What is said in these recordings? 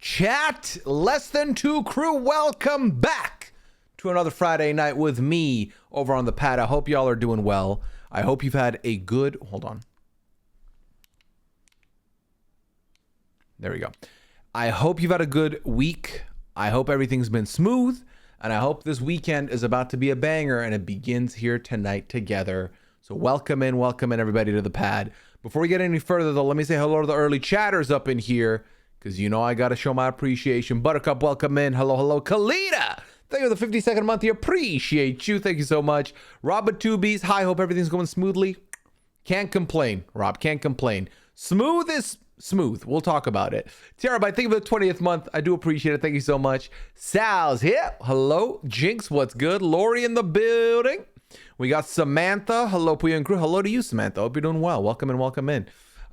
Chat, Less Than Two crew, welcome back to another Friday night with me over on the pad. I hope y'all are doing well. I hope you've had a good, hold on. There we go. I hope you've had a good week. I hope everything's been smooth. And I hope this weekend is about to be a banger and it begins here tonight together. So welcome in everybody to the pad. Before we get any further though, let me say hello to the early chatters up in here, because you know I got to show my appreciation. Buttercup, welcome in. Hello. Kalita, thank you for the 52nd month. Appreciate you. Thank you so much. Robert Tubies, hi, hope everything's going smoothly. Can't complain, Rob, can't complain. Smooth is smooth. We'll talk about it. Terabyte, thank you for the 20th month. I do appreciate it. Thank you so much. Sal's here. Hello. Jinx, what's good? Lori in the building. We got Samantha. Hello, Pooya and crew. Hello to you, Samantha. Hope you're doing well. Welcome in.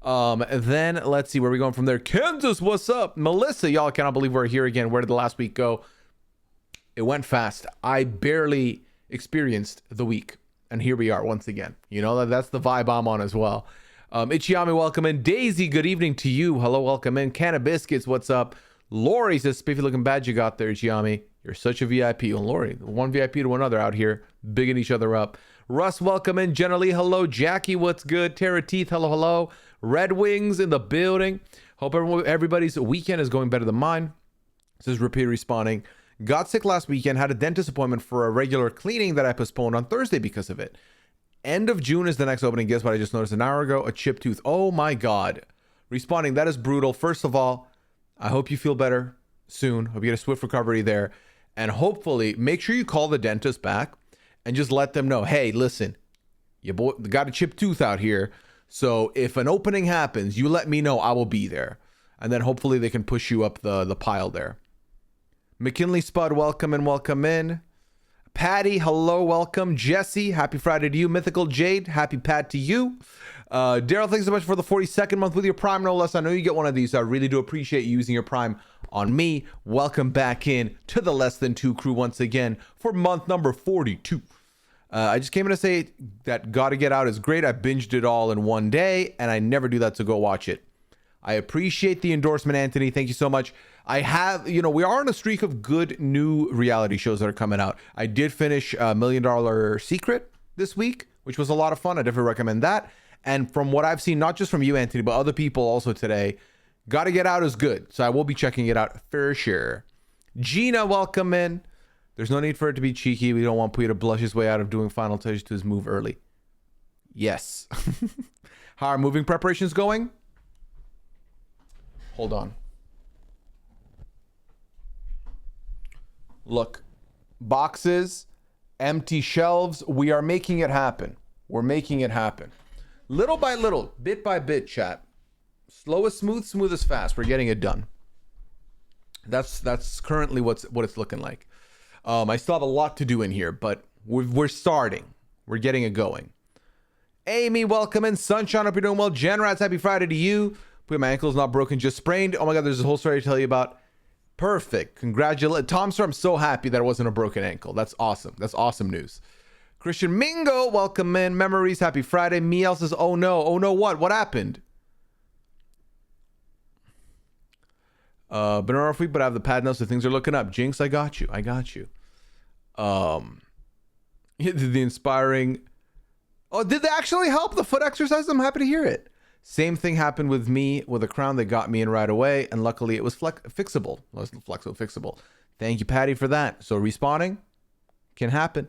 Then let's see where we going from there. Kansas, what's up? Melissa, y'all cannot believe we're here again. Where did the last week go? It went fast. I barely experienced the week, and here we are once again. You know, that's the vibe I'm on as well. Ichiyami, welcome in. Daisy, good evening to you. Hello, welcome in. Can of Biscuits, what's up? Lori says, spiffy looking badge you got there, Ichiyami. You're such a VIP. Well, Lori, one VIP to another out here, bigging each other up. Russ, welcome in. Jenna Lee, hello. Jackie, what's good? Tara Teeth, hello. Red Wings in the building. Hope everybody's weekend is going better than mine. This is Repeat Respawning. Got sick last weekend, had a dentist appointment for a regular cleaning that I postponed on Thursday because of it. End of June is the next opening. Guess what I just noticed an hour ago? A chipped tooth. Oh my God. Respawning, that is brutal. First of all, I hope you feel better soon. Hope you get a swift recovery there. And hopefully, make sure you call the dentist back and just let them know, hey, listen, you got a chipped tooth out here. So if an opening happens, you let me know. I will be there. And then hopefully they can push you up the pile there. McKinley Spud, welcome in. Patty, hello, welcome. Jesse, happy Friday to you. Mythical Jade, happy Pat to you. Daryl, thanks so much for the 42nd month with your Prime, no less. I know you get one of these, so I really do appreciate you using your Prime on me. Welcome back in to the Less Than Two crew once again for month number 42. I just came in to say that Gotta Get Out is great. I binged it all in one day, and I never do that, so go watch it. I appreciate the endorsement, Anthony. Thank you so much. I have, we are on a streak of good new reality shows that are coming out. I did finish $1 Million Secret this week, which was a lot of fun. I definitely recommend that. And from what I've seen, not just from you, Anthony, but other people also today, Gotta Get Out is good. So I will be checking it out for sure. Gina, welcome in. There's no need for it to be cheeky. We don't want Pooya to blush his way out of doing final touches to his move early. Yes. How are moving preparations going? Hold on. Look, boxes, empty shelves. We are making it happen. We're making it happen. Little by little, bit by bit, chat. Slow is smooth, smooth is fast. We're getting it done. That's currently what it's looking like. I still have a lot to do in here, but we're starting. We're getting it going. Amy, welcome in. Sunshine, hope you're doing well. Genrats, happy Friday to you. My ankle's not broken, just sprained. Oh my God, there's a whole story to tell you about. Perfect. Congratulations. Tom, sir, I'm so happy that it wasn't a broken ankle. That's awesome. That's awesome news. Christian Mingo, welcome in. Memories, happy Friday. Miel says, oh no. Oh no, what? What happened? Been on a rough week, but I have the pad now, so things are looking up. Jinx, I got you. The inspiring. Oh, did they actually help the foot exercise? I'm happy to hear it. Same thing happened with me with a crown that got me in right away, and luckily it was fixable. It was fixable. Thank you, Patty, for that. So respawning can happen.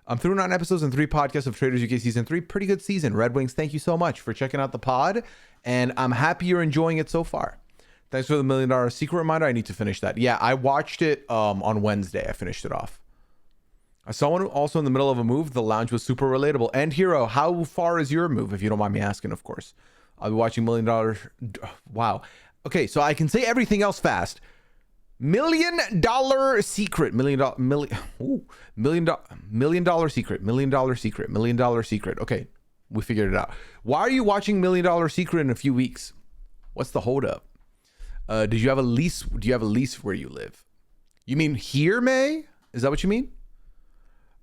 I'm through 9 episodes and 3 podcasts of Traders UK Season 3. Pretty good season. Red Wings, thank you so much for checking out the pod, and I'm happy you're enjoying it so far. Thanks for the $1 Million Secret reminder. I need to finish that. Yeah, I watched it on Wednesday. I finished it off. I saw one also in the middle of a move. The lounge was super relatable. And Hero, how far is your move, if you don't mind me asking, of course? I'll be watching $1 Million. Wow. Okay, so I can say everything else fast. $1 Million Secret. $1 Million Secret. Okay, we figured it out. Why are you watching $1 Million Secret in a few weeks? What's the holdup? Do you have a lease? Do you have a lease where you live? You mean here, May? Is that what you mean?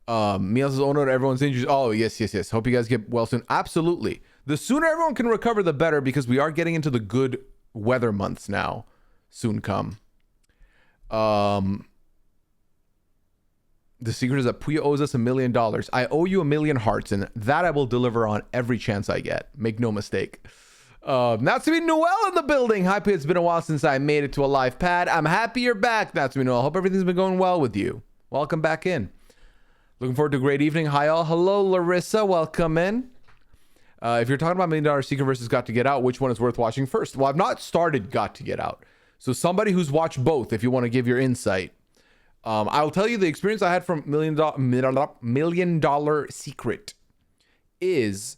Miel says, oh no, everyone's injured. Oh, yes. Hope you guys get well soon. Absolutely. The sooner everyone can recover, the better, because we are getting into the good weather months now. Soon come. The secret is that Pooya owes us $1 million. I owe you 1,000,000 hearts, and that I will deliver on every chance I get. Make no mistake. Natsumi Noel in the building. Hi, Pooya. It's been a while since I made it to a live pad. I'm happy you're back, Natsumi Noel. Hope everything's been going well with you. Welcome back in. Looking forward to a great evening. Hi, all. Hello, Larissa. Welcome in. If you're talking about $1 million Secret versus Got to Get Out, which one is worth watching first? Well, I've not started Got to Get Out. So somebody who's watched both, if you want to give your insight. I'll tell you the experience I had from $1 million Secret is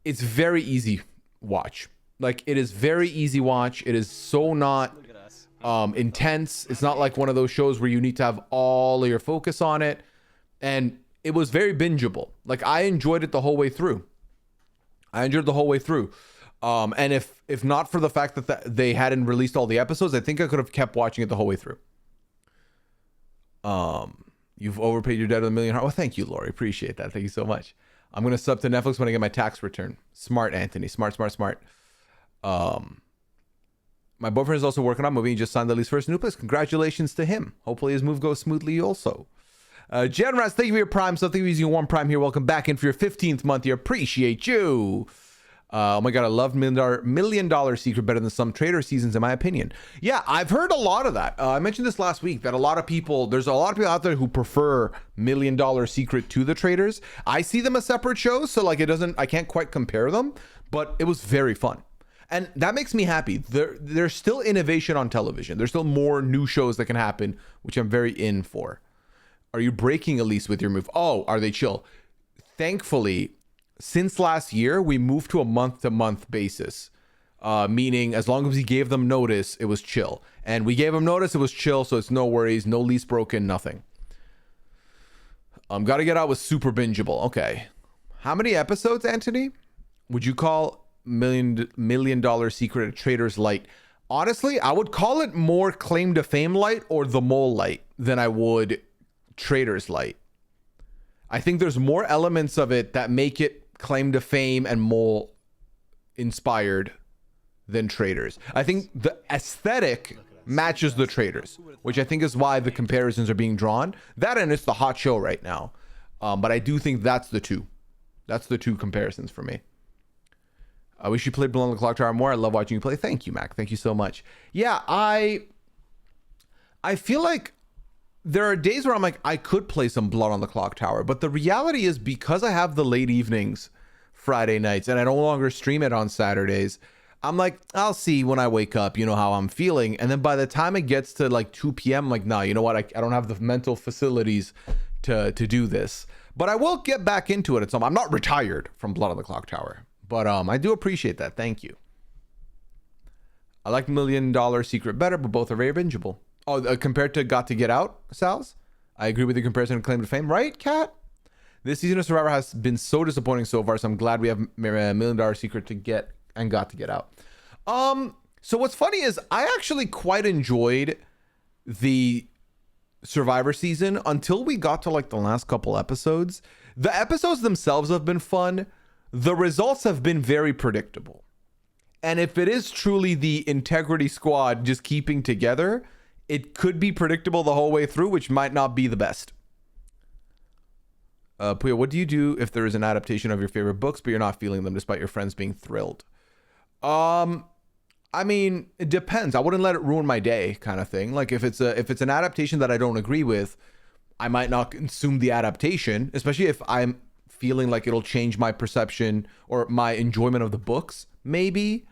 it's very easy watch. Like, it is very easy watch. It is so not intense. It's not like one of those shows where you need to have all of your focus on it. And it was very bingeable. Like, I enjoyed it the whole way through. And if not for the fact that they hadn't released all the episodes, I think I could have kept watching it the whole way through. You've overpaid your debt of $1 million. Oh, thank you, Lori. Appreciate that. Thank you so much. I'm going to sub to Netflix when I get my tax return. Smart, Anthony. Smart. My boyfriend is also working on a movie. He just signed the lease for his new place. Congratulations to him. Hopefully his move goes smoothly also. Jen Raz, thank you for your Prime. So thank you for using one Prime here. Welcome back in for your 15th month here. Appreciate you. Oh my God, I love $1 million Secret better than some Trader seasons, in my opinion. Yeah, I've heard a lot of that. I mentioned this last week, that there's a lot of people out there who prefer $1 million Secret to the Traders. I see them as separate shows, so like I can't quite compare them, but it was very fun. And that makes me happy. There's still innovation on television. There's still more new shows that can happen, which I'm very in for. Are you breaking a lease with your move? Oh, are they chill? Thankfully, since last year, we moved to a month-to-month basis, meaning as long as we gave them notice, it was chill. And we gave them notice, it was chill, so it's no worries, no lease broken, nothing. Gotta Get Out was super bingeable. Okay. How many episodes, Anthony? Would you call $1 million Secret a Trader's Light? Honestly, I would call it more Claim to Fame Light or The Mole Light than I would Trader's Light. I think there's more elements of it that make it Claim to Fame and Mole inspired than Traders. I think the aesthetic matches the Traders, which I think is why the comparisons are being drawn. That and it's the hot show right now. But I do think that's the two. That's the two comparisons for me. I wish you played Blood on the Clock Tower more. I love watching you play. Thank you, Mac. Thank you so much. Yeah, I feel like there are days where I'm like, I could play some Blood on the Clock Tower, but the reality is because I have the late evenings Friday nights and I no longer stream it on Saturdays, I'm like, I'll see when I wake up, you know, how I'm feeling. And then by the time it gets to like 2 p.m., I'm like, nah, you know what? I don't have the mental facilities to do this, but I will get back into it at some. I'm not retired from Blood on the Clock Tower, but I do appreciate that. Thank you. I like $1 million Secret better, but both are very bingeable. Oh, compared to Got to Get Out, Sal's? I agree with your comparison to Claim to Fame. Right, Kat? This season of Survivor has been so disappointing so far, so I'm glad we have $1 million Secret to get and Got to Get Out. So what's funny is I actually quite enjoyed the Survivor season until we got to like the last couple episodes. The episodes themselves have been fun. The results have been very predictable. And if it is truly the Integrity Squad just keeping together, it could be predictable the whole way through, which might not be the best. Pooya, what do you do if there is an adaptation of your favorite books, but you're not feeling them despite your friends being thrilled? I mean, it depends. I wouldn't let it ruin my day, kind of thing. Like if it's an adaptation that I don't agree with, I might not consume the adaptation, especially if I'm feeling like it'll change my perception or my enjoyment of the books, maybe.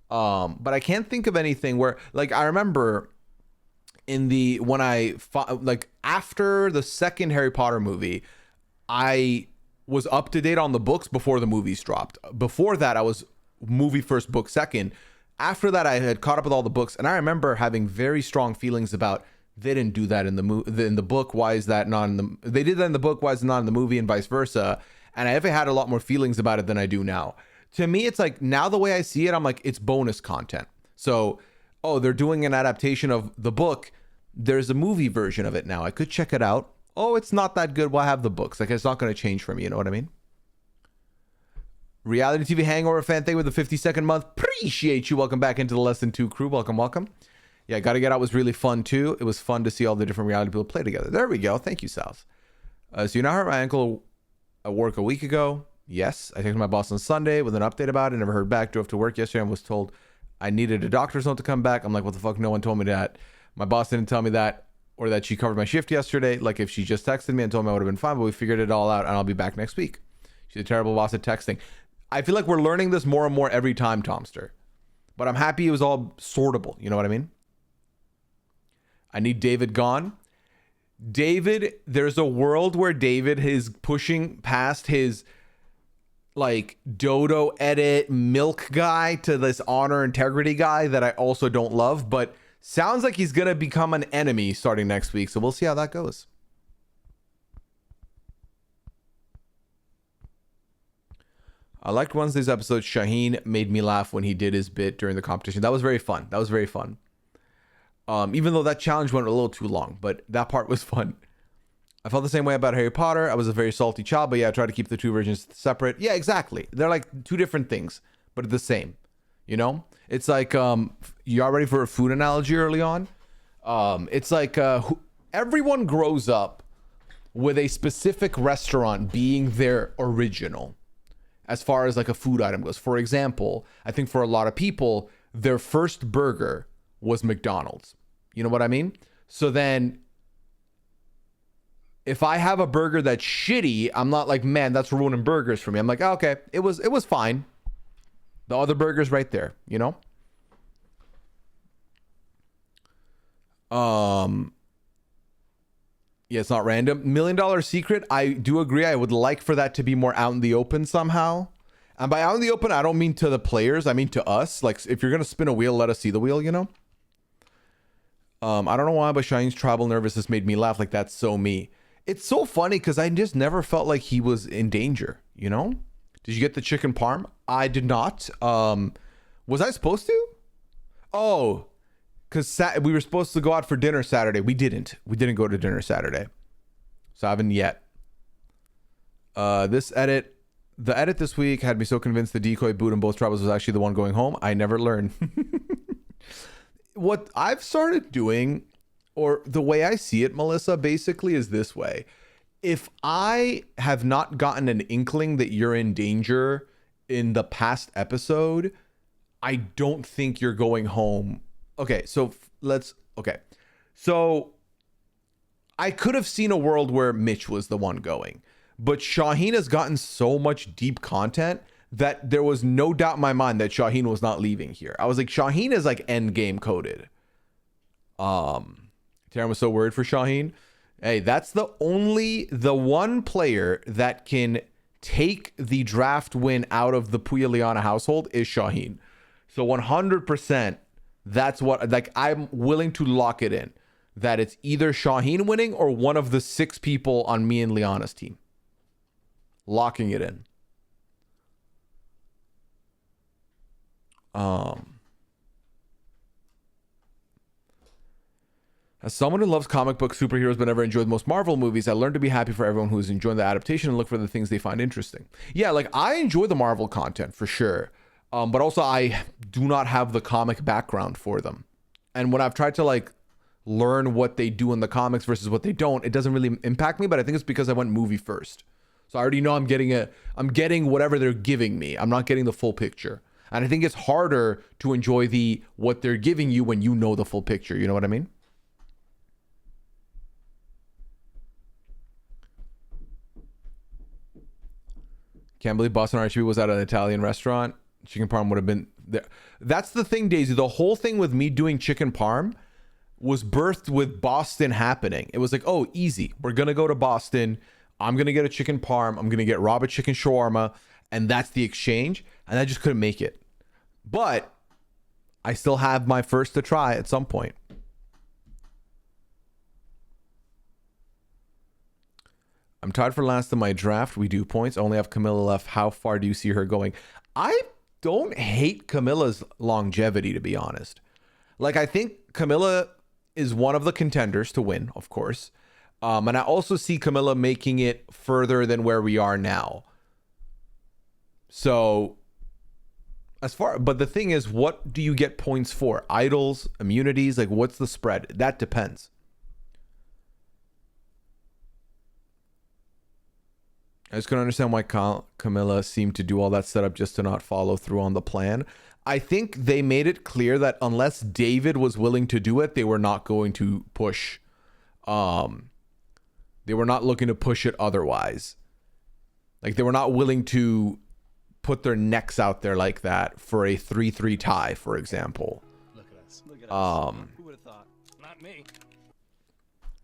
But I can't think of anything where, like, I remember after the second Harry Potter movie, I was up to date on the books before the movies dropped. Before that, I was movie first, book second. After that, I had caught up with all the books, and I remember having very strong feelings about they didn't do that in the book. Why is that not in the? They did that in the book. Why is it not in the movie, and vice versa? And I had a lot more feelings about it than I do now. To me, it's like now the way I see it, I'm like, it's bonus content. So, oh, they're doing an adaptation of the book. There's a movie version of it now. I could check it out. Oh, it's not that good. Well, I have the books. Like, it's not going to change for me. You know what I mean? Reality TV Hangover fan thing with the 52nd month. Appreciate you. Welcome back into the Less Than 2 crew. Welcome. Yeah, Gotta Get Out was really fun too. It was fun to see all the different reality people play together. There we go. Thank you, South. So you now hurt my ankle at work a week ago. Yes, I texted my boss on Sunday with an update about it. Never heard back. Drove to work yesterday and was told I needed a doctor's note to come back. I'm like, what the fuck? No one told me that. My boss didn't tell me that, or that she covered my shift yesterday. Like, if she just texted me and told me, I would have been fine, but we figured it all out and I'll be back next week. She's a terrible boss at texting. I feel like we're learning this more and more every time, Tomster. But I'm happy it was all sortable. You know what I mean? I need David gone. David, there's a world where David is pushing past his like dodo edit milk guy to this honor integrity guy that I also don't love, but sounds like he's gonna become an enemy starting next week, so we'll see how that goes. I liked Wednesday's episode. Shaheen made me laugh when he did his bit during the competition. That was very fun. Even though that challenge went a little too long, but that part was fun. I felt the same way about Harry Potter. I was a very salty child, but yeah, I tried to keep the two versions separate. Yeah, exactly. They're like two different things, but the same. You know? It's like, you are ready for a food analogy early on? It's like everyone grows up with a specific restaurant being their original as far as like a food item goes. For example, I think for a lot of people, their first burger was McDonald's. You know what I mean? So then if I have a burger that's shitty, I'm not like, man, that's ruining burgers for me. I'm like, oh, okay, it was fine. The other burger's right there, you know? Yeah, it's not random. $1 Million Secret, I do agree. I would like for that to be more out in the open somehow. And by out in the open, I don't mean to the players. I mean to us. Like, if you're going to spin a wheel, let us see the wheel, you know? I don't know why, but Shaheen's tribal nervousness made me laugh. Like, that's so me. It's so funny because I just never felt like he was in danger, you know? Did you get the chicken parm? I did not. Was I supposed to? Oh, because we were supposed to go out for dinner Saturday. We didn't. We didn't go to dinner Saturday. So I haven't yet. The edit this week had me so convinced the decoy boot in both tribals was actually the one going home. I never learned. What I've started doing, or the way I see it, Melissa, basically is this way. If I have not gotten an inkling that you're in danger in the past episode, I don't think you're going home. Okay, so So I could have seen a world where Mitch was the one going, but Shaheen has gotten so much deep content that there was no doubt in my mind that Shaheen was not leaving here. I was like, Shaheen is like end game coded. Taryn was so worried for Shaheen. Hey, that's the one player that can take the draft win out of the Pooya Liana household is Shaheen. So 100%, that's what, like, I'm willing to lock it in that it's either Shaheen winning or one of the 6 people on me and Liana's team. Locking it in. As someone who loves comic book superheroes but never enjoyed most Marvel movies, I learned to be happy for everyone who is enjoying the adaptation and look for the things they find interesting. Yeah, like, I enjoy the Marvel content for sure. But also I do not have the comic background for them. And when I've tried to like learn what they do in the comics versus what they don't, it doesn't really impact me, but I think it's because I went movie first. So I already know I'm getting whatever they're giving me. I'm not getting the full picture. And I think it's harder to enjoy what they're giving you when you know the full picture. You know what I mean? Can't believe Boston RHB was at an Italian restaurant. Chicken parm would have been there. That's the thing, Daisy. The whole thing with me doing chicken parm was birthed with Boston happening. It was like, oh, easy. We're going to go to Boston. I'm going to get a chicken parm. I'm going to get Rob a chicken shawarma. And that's the exchange. And I just couldn't make it. But I still have my first to try at some point. I'm tied for last in my draft. We do points. I only have Camilla left. How far do you see her going? I don't hate Camilla's longevity, to be honest. Like, I think Camilla is one of the contenders to win, of course. And I also see Camilla making it further than where we are now. So But the thing is, what do you get points for? Idols, immunities, like what's the spread? That depends. I just couldn't understand why Camilla seemed to do all that setup just to not follow through on the plan. I think they made it clear that unless David was willing to do it, they were not going to push. They were not looking to push it otherwise. Like they were not willing to put their necks out there like that for a 3-3 tie, for example. Look at us. Look at us. Who would have thought? Not me.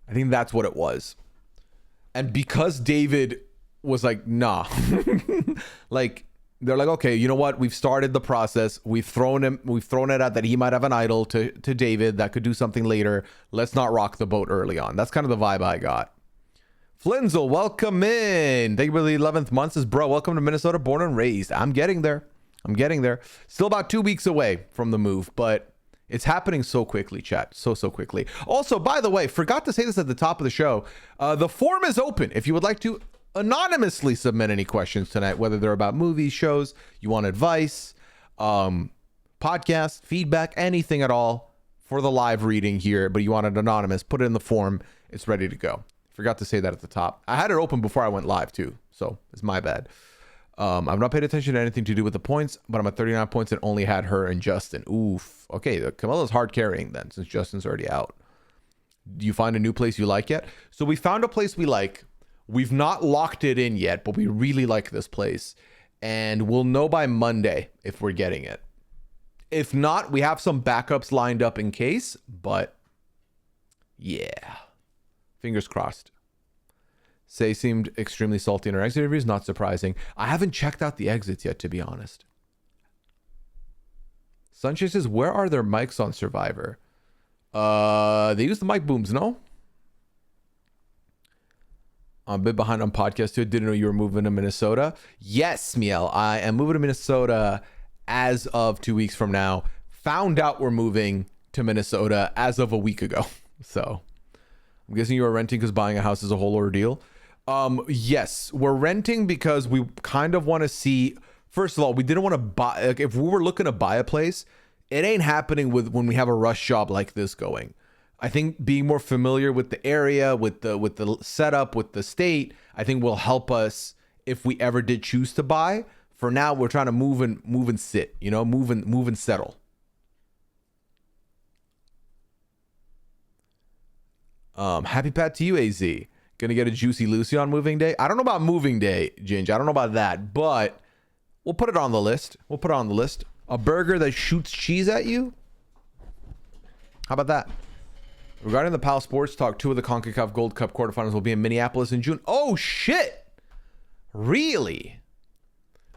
I think that's what it was. And because David was like, nah, like they're like, okay, you know what? We've started the process. We've thrown it at that he might have an idol to David that could do something later. Let's not rock the boat early on. That's kind of the vibe I got. Flinzel, welcome in. Thank you for the 11th month. Says, bro, welcome to Minnesota, born and raised. I'm getting there. Still about 2 weeks away from the move, but it's happening so quickly, chat. So quickly. Also, by the way, forgot to say this at the top of the show. The form is open. If you would like to anonymously submit any questions tonight, whether they're about movies, shows, you want advice, podcast, feedback, anything at all for the live reading here, but you want it anonymous, put it in the form. It's ready to go. Forgot to say that at the top. I had it open before I went live too, so it's my bad. I've not paid attention to anything to do with the points, but I'm at 39 points and only had her and Justin. Oof. Okay, Camilla's hard carrying then, since Justin's already out. Do you find a new place you like yet? So we found a place we like. We've not locked it in yet, but we really like this place. And we'll know by Monday if we're getting it. If not, we have some backups lined up in case, but yeah. Fingers crossed. Say seemed extremely salty in her exit interviews. Not surprising. I haven't checked out the exits yet, to be honest. Sunshine says, where are their mics on Survivor? They use the mic booms, no? I'm a bit behind on podcast too. Didn't know you were moving to Minnesota. Yes, Miel. I am moving to Minnesota as of 2 weeks from now. Found out we're moving to Minnesota as of a week ago. So I'm guessing you are renting because buying a house is a whole ordeal. Yes, we're renting because we kind of want to see. First of all, we didn't want to buy. Like, if we were looking to buy a place, it ain't happening with when we have a rush job like this going. I think being more familiar with the area, with the setup, with the state, I think will help us if we ever did choose to buy. For now, we're trying to move and sit, you know, move and settle. Happy Pat to you, AZ. Gonna get a Juicy Lucy on moving day. I don't know about moving day, Ginge. I don't know about that, but we'll put it on the list. A burger that shoots cheese at you? How about that? Regarding the PAL Sports Talk, 2 of the CONCACAF Gold Cup quarterfinals will be in Minneapolis in June. Oh, shit! Really?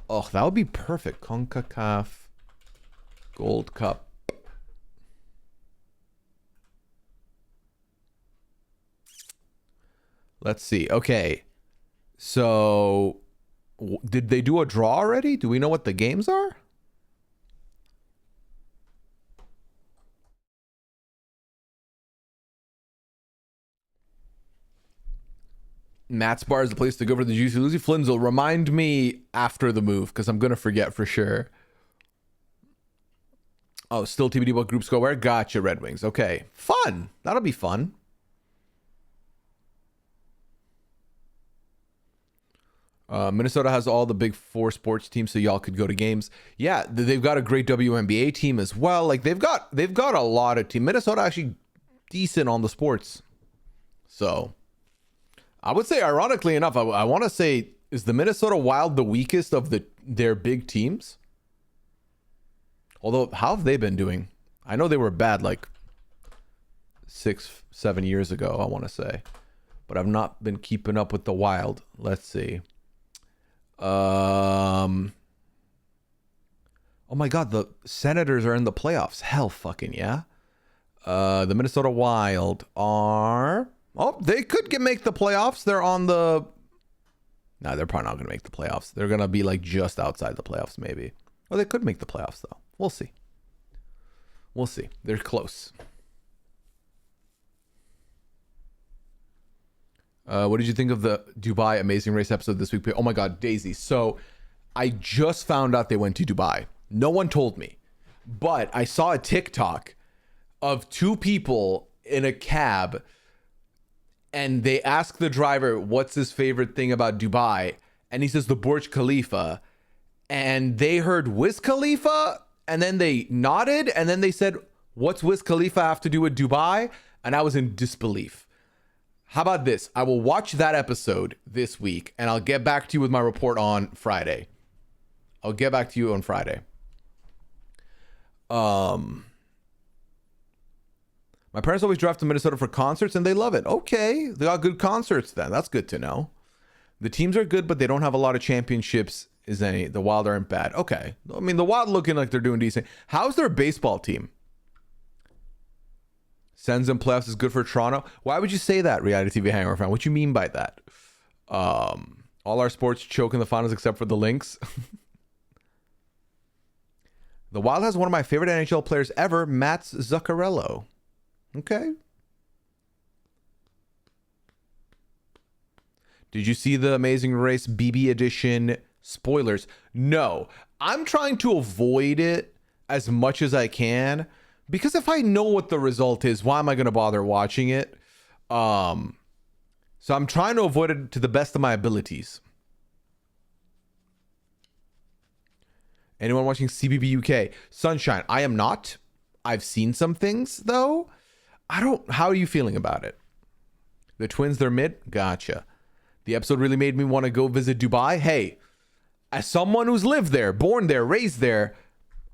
Oh, that would be perfect. CONCACAF Gold Cup. Let's see. Okay. So, did they do a draw already? Do we know what the games are? Matt's Bar is the place to go for the Juicy Lucy. Flinzel, remind me after the move because I'm going to forget for sure. Oh, still TBD what groups go where? Gotcha, Red Wings. Okay. Fun. That'll be fun. Minnesota has all the big 4 sports teams, so y'all could go to games. Yeah, they've got a great WNBA team as well. Like they've got a lot of teams. Minnesota actually decent on the sports. So I would say, ironically enough, I want to say, is the Minnesota Wild the weakest of their big teams? Although, how have they been doing? I know they were bad like 6-7 years ago, I want to say. But I've not been keeping up with the Wild. Let's see. Oh my God, the Senators are in the playoffs. Hell fucking yeah. The Minnesota Wild are... Oh, they could make the playoffs. They're on the... No, they're probably not going to make the playoffs. They're going to be like just outside the playoffs, maybe. Or they could make the playoffs, though. We'll see. We'll see. They're close. What did you think of the Dubai Amazing Race episode this week? Oh my God, Daisy. So I just found out they went to Dubai. No one told me. But I saw a TikTok of two people in a cab, and they ask the driver, what's his favorite thing about Dubai? And he says the Burj Khalifa. And they heard Wiz Khalifa, and then they nodded, and then they said, what's Wiz Khalifa have to do with Dubai? And I was in disbelief. How about this? I will watch that episode this week, and I'll get back to you with my report on Friday. I'll get back to you on Friday. My parents always drive to Minnesota for concerts, and they love it. Okay, they got good concerts then. That's good to know. The teams are good, but they don't have a lot of championships. The Wild aren't bad. Okay. I mean, the Wild looking like they're doing decent. How's their baseball team? Sens in playoffs is good for Toronto. Why would you say that, reality TV hangover fan? What you mean by that? All our sports choke in the finals except for the Lynx. The Wild has one of my favorite NHL players ever, Mats Zuccarello. Okay. Did you see the Amazing Race BB edition spoilers? No. I'm trying to avoid it as much as I can, because if I know what the result is, why am I going to bother watching it? So I'm trying to avoid it to the best of my abilities. Anyone watching CBB UK? Sunshine, I am not. I've seen some things though. How are you feeling about it? The Twins, they're mid? Gotcha. The episode really made me want to go visit Dubai. Hey, as someone who's lived there, born there, raised there,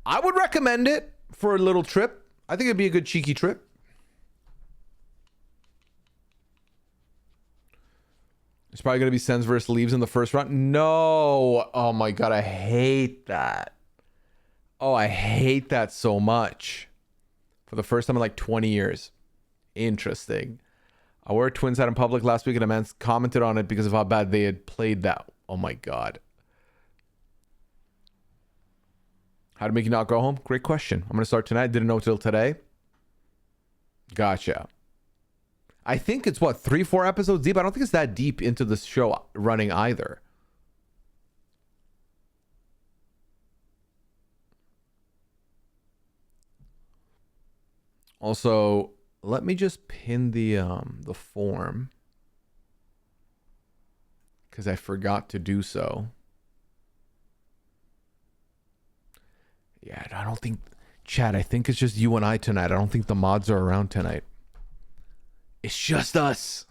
I would recommend it for a little trip. I think it'd be a good cheeky trip. It's probably going to be Sens versus Leaves in the first round. No. Oh my God. I hate that. Oh, I hate that so much. For the first time in like 20 years. Interesting. I wore a Twins hat in public last week, and a man commented on it because of how bad they had played that. Oh my God. How to make you not go home? Great question. I'm going to start tonight. Didn't know till today. Gotcha. I think it's 3-4 episodes deep. I don't think it's that deep into the show running either. Also, let me just pin the form, because I forgot to do so. Yeah, I don't think, Chad, I think it's just you and I tonight. I don't think the mods are around tonight. It's just us.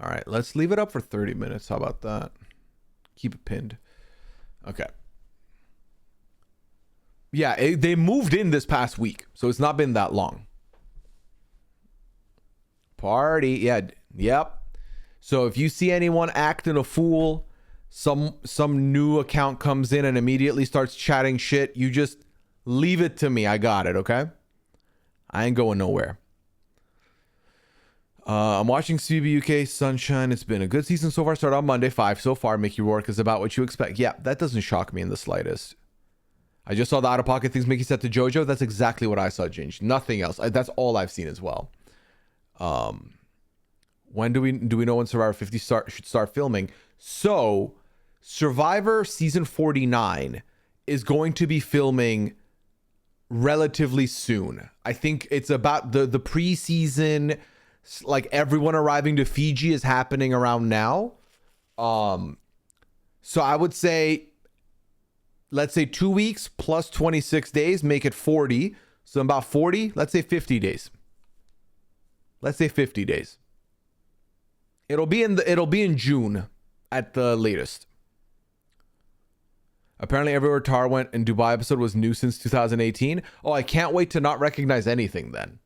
All right, let's leave it up for 30 minutes. How about that? Keep it pinned. Okay. Yeah, they moved in this past week, so it's not been that long. Party, yeah, yep. So if you see anyone acting a fool, some new account comes in and immediately starts chatting shit, you just leave it to me. I got it, okay? I ain't going nowhere. I'm watching CB UK Sunshine. It's been a good season so far. Started on Monday, 5 so far. Mickey Rourke is about what you expect. Yeah, that doesn't shock me in the slightest. I just saw the out-of-pocket things Mickey said to JoJo. That's exactly what I saw, Ginge. Nothing else. That's all I've seen as well. When do we know when Survivor 50 should start filming? So, Survivor season 49 is going to be filming relatively soon. I think it's about the pre-season, like everyone arriving to Fiji is happening around now. So I would say, let's say 2 weeks plus 26 days, make it 40. So about 40, let's say 50 days. Let's say 50 days. It'll be in June at the latest. Apparently everywhere Tar went in Dubai episode was new since 2018. Oh, I can't wait to not recognize anything then.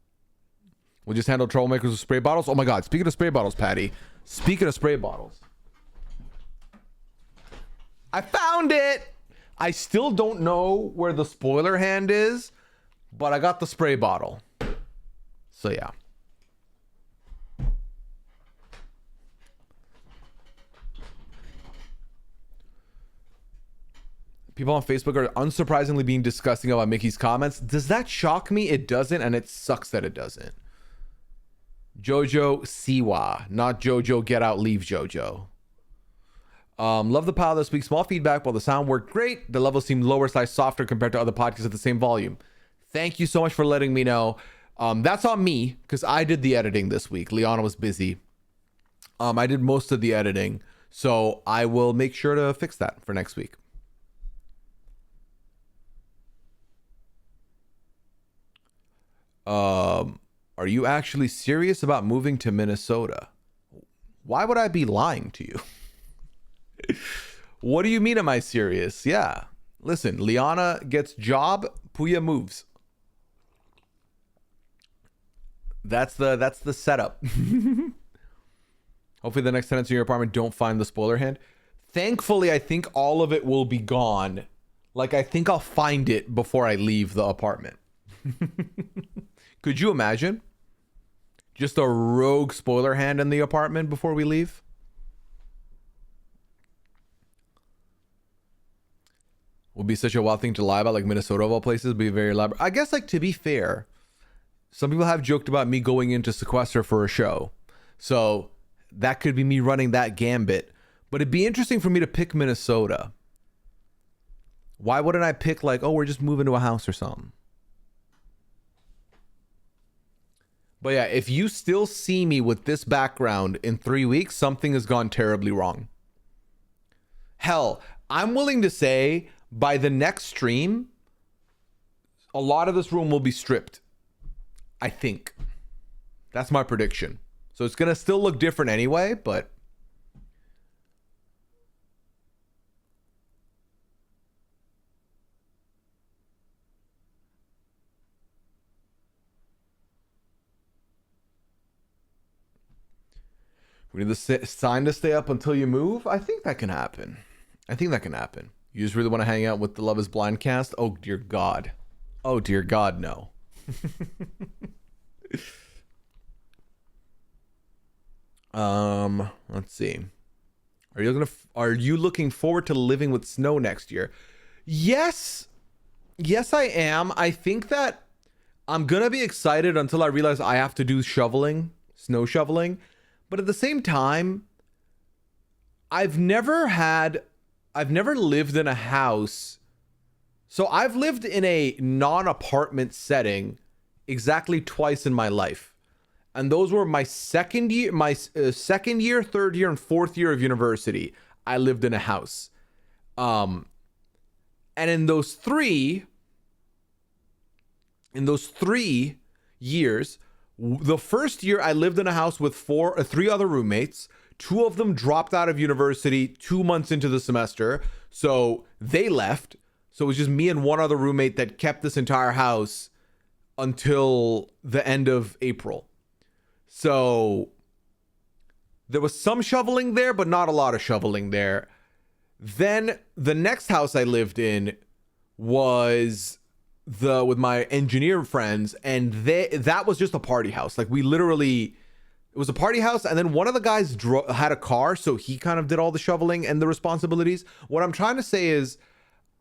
We'll just handle troublemakers with spray bottles. Oh my God, speaking of spray bottles, Patty. Speaking of spray bottles. I found it! I still don't know where the spoiler hand is, but I got the spray bottle. So yeah. People on Facebook are unsurprisingly being disgusting about Mickey's comments. Does that shock me? It doesn't, and it sucks that it doesn't. Jojo Siwa, not Jojo Get Out Leave Jojo. Love the pile this week. Small feedback. While the sound worked great, the levels seemed lower / softer compared to other podcasts at the same volume. Thank you so much for letting me know. That's on me because I did the editing this week. Liana was busy. I did most of the editing, so I will make sure to fix that for next week. Are you actually serious about moving to Minnesota? Why would I be lying to you? What do you mean, am I serious? Yeah. Listen, Liana gets job, Pooya moves. That's the setup. Hopefully the next tenants in your apartment don't find the spoiler hand. Thankfully, I think all of it will be gone. Like, I think I'll find it before I leave the apartment. Could you imagine? Just a rogue spoiler hand in the apartment before we leave? Would be such a wild thing to lie about, like Minnesota of all places, be very elaborate. I guess, like, to be fair, some people have joked about me going into sequester for a show. So that could be me running that gambit. But it'd be interesting for me to pick Minnesota. Why wouldn't I pick, like, oh, we're just moving to a house or something? But yeah, if you still see me with this background in 3 weeks, something has gone terribly wrong. Hell, I'm willing to say by the next stream, a lot of this room will be stripped. I think. That's my prediction. So it's going to still look different anyway, but... we need the sign to stay up until you move? I think that can happen. You just really want to hang out with the Love is Blind cast? Oh, dear God. Oh, dear God, no. Let's see. Are you looking forward to living with snow next year? Yes, I am. I think that I'm gonna be excited until I realize I have to do snow shoveling. But at the same time, I've never lived in a house. So I've lived in a non-apartment setting exactly twice in my life. And those were my second year, third year, and fourth year of university. I lived in a house. And in those three years, the first year I lived in a house with three other roommates. Two of them dropped out of university 2 months into the semester. So they left. So it was just me and one other roommate that kept this entire house until the end of April. So there was some shoveling there, but not a lot of shoveling there. Then the next house I lived in was with my engineer friends, and that was just a party house. Like, it was a party house, and then one of the guys had a car, so he kind of did all the shoveling and the responsibilities. What I'm trying to say is,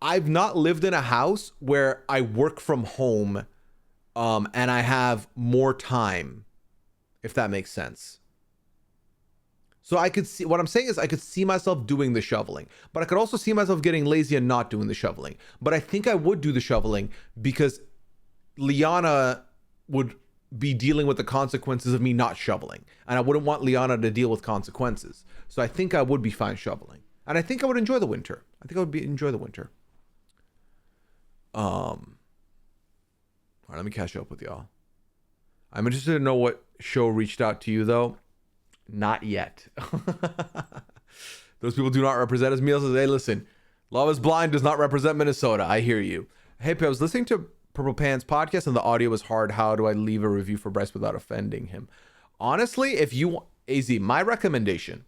I've not lived in a house where I work from home, and I have more time, if that makes sense. So I could see, what I'm saying is I could see myself doing the shoveling, but I could also see myself getting lazy and not doing the shoveling. But I think I would do the shoveling because Liana would be dealing with the consequences of me not shoveling, and I wouldn't want Liana to deal with consequences. So I think I would be fine shoveling, and I think I would enjoy the winter. Enjoy the winter. All right, let me catch up with y'all. I'm interested to know what show reached out to you though. Not yet. Those people do not represent us. Meal says, hey, listen, Love is Blind does not represent Minnesota. I hear you. Hey, I was listening to Purple Pants podcast and the audio was hard. How do I leave a review for Bryce without offending him? Honestly, if you, AZ, my recommendation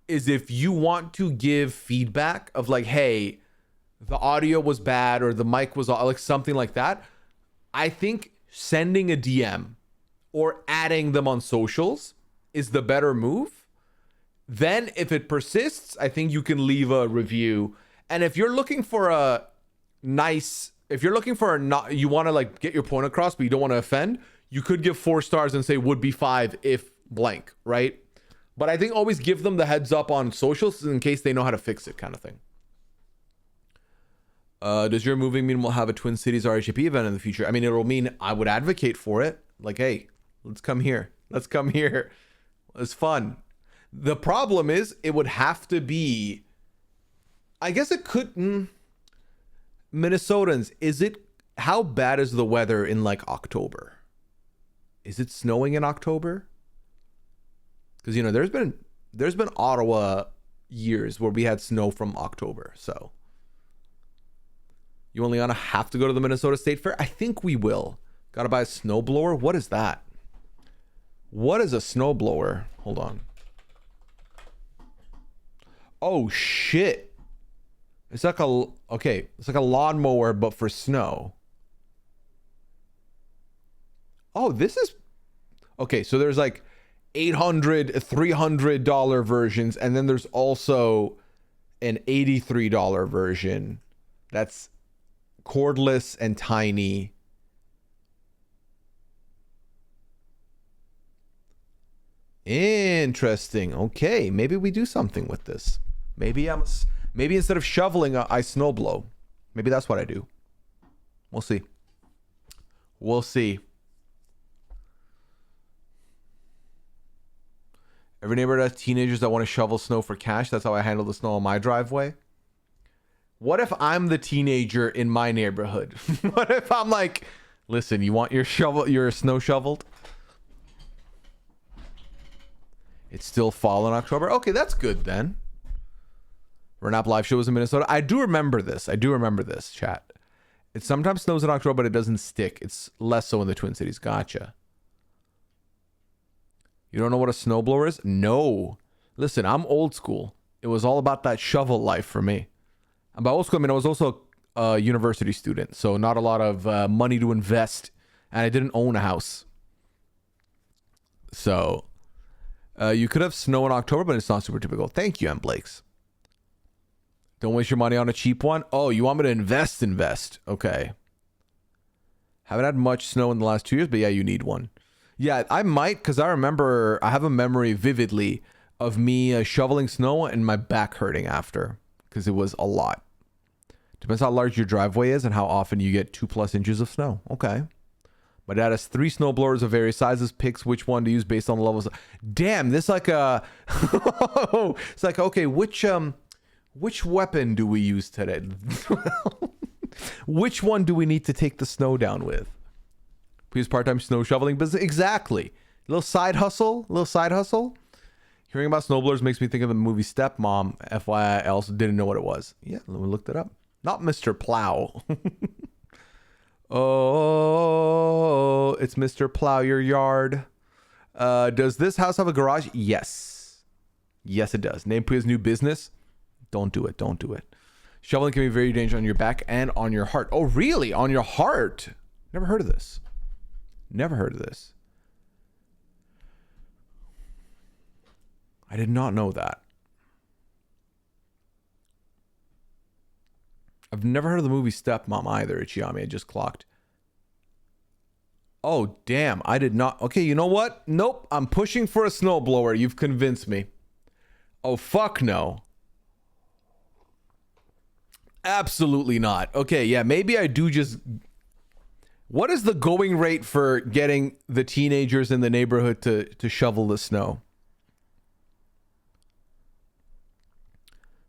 is if you want to give feedback of like, hey, the audio was bad or the mic was like something like that, I think sending a DM or adding them on socials is the better move. Then if it persists, I think you can leave a review. And if you're looking for you want to like get your point across, but you don't want to offend, you could give 4 stars and say would be 5 if blank, right? But I think always give them the heads up on socials in case they know how to fix it, kind of thing. Does your moving mean we'll have a Twin Cities RHAP event in the future? I mean, it'll mean I would advocate for it. Like, hey, let's come here. Let's come here. It's fun. The problem is it would have to be, I guess it could, Minnesotans, how bad is the weather in like October? Is it snowing in October? Because, you know, there's been Ottawa years where we had snow from October. So you only gonna have to go to the Minnesota State Fair? I think we will. Gotta buy a snowblower? What is that? What is a snowblower? Hold on. Oh shit. It's like it's like a lawnmower, but for snow. Oh, this is okay. So there's like $800, $300 versions, and then there's also an $83 version that's cordless and tiny. Interesting. Okay, maybe we do something with this. Maybe instead of shoveling, I snowblow. Maybe that's what I do. We'll see. We'll see. Every neighborhood has teenagers that want to shovel snow for cash. That's how I handle the snow on my driveway. What if I'm the teenager in my neighborhood? What if I'm like, listen, you want your snow shoveled? It's still fall in October. Okay, that's good then. Renap live show was in Minnesota. I do remember this, chat. It sometimes snows in October, but it doesn't stick. It's less so in the Twin Cities. Gotcha. You don't know what a snowblower is? No. Listen, I'm old school. It was all about that shovel life for me. And by old school, I mean, I was also a university student, so not a lot of money to invest, and I didn't own a house. So, you could have snow in October, but it's not super typical. Thank you, M. Blakes. Don't waste your money on a cheap one. Oh, you want me to invest? Okay. Haven't had much snow in the last 2 years, but yeah, you need one. Yeah, I might, because I remember, I have a memory vividly of me shoveling snow and my back hurting after, because it was a lot. Depends how large your driveway is and how often you get 2+ inches of snow. Okay. My dad has 3 snowblowers of various sizes, picks which one to use based on the levels. Damn, this like a... It's like, okay, which weapon do we use today? Which one do we need to take the snow down with? Please part-time snow shoveling business. Exactly. Little side hustle. Hearing about snowblowers makes me think of the movie Stepmom. FYI, I also didn't know what it was. Yeah, we looked it up. Not Mr. Plow. Oh, it's Mr. Plow Your Yard. Does this house have a garage? Yes. Yes, it does. Name Pooya's new business. Don't do it. Shoveling can be very dangerous on your back and on your heart. Oh, really? On your heart? Never heard of this. I did not know that. I've never heard of the movie Stepmom either, Ichiami. I just clocked. Oh, damn. I did not. Okay, you know what? Nope. I'm pushing for a snowblower. You've convinced me. Oh, fuck no. Absolutely not. Okay, yeah, maybe I do just... What is the going rate for getting the teenagers in the neighborhood to shovel the snow?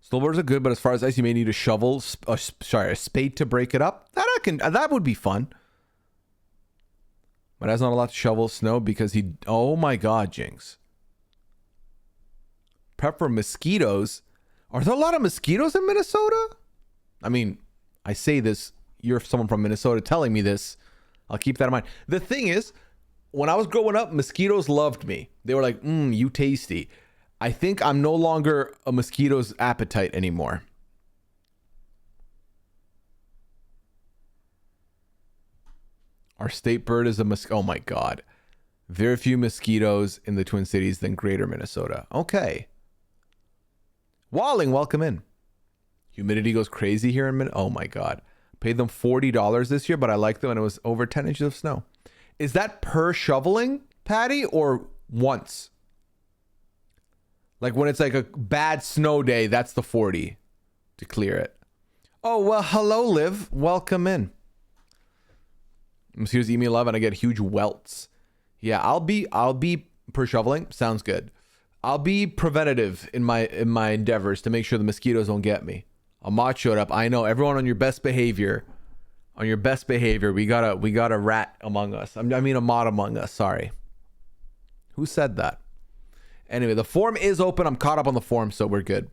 Snowblowers are good, but as far as ice, you may need a shovel, a spade to break it up. That would be fun. My dad's not allowed to shovel snow because he... Oh my god, Jinx. Prep for mosquitoes. Are there a lot of mosquitoes in Minnesota? I mean, I say this, you're someone from Minnesota telling me this. I'll keep that in mind. The thing is, when I was growing up, mosquitoes loved me. They were like, you tasty. I think I'm no longer a mosquito's appetite anymore. Our state bird is a mosquito. Oh my god. Very few mosquitoes in the Twin Cities than greater Minnesota. Okay. Walling, welcome in. Humidity goes crazy here in Minnesota. Oh my god. Paid them $40 this year, but I liked them and it was over 10 inches of snow. Is that per shoveling, Patty, or once? Like when it's like a bad snow day, that's the 40 to clear it. Oh, well, hello, Liv. Welcome in. Mosquitoes eat me alive and I get huge welts. Yeah, I'll be per shoveling. Sounds good. I'll be preventative in my endeavors to make sure the mosquitoes don't get me. A mod showed up. I know, everyone on your best behavior. On your best behavior, we got a rat among us. I mean a mod among us, sorry. Who said that? Anyway, the form is open. I'm caught up on the form, so we're good.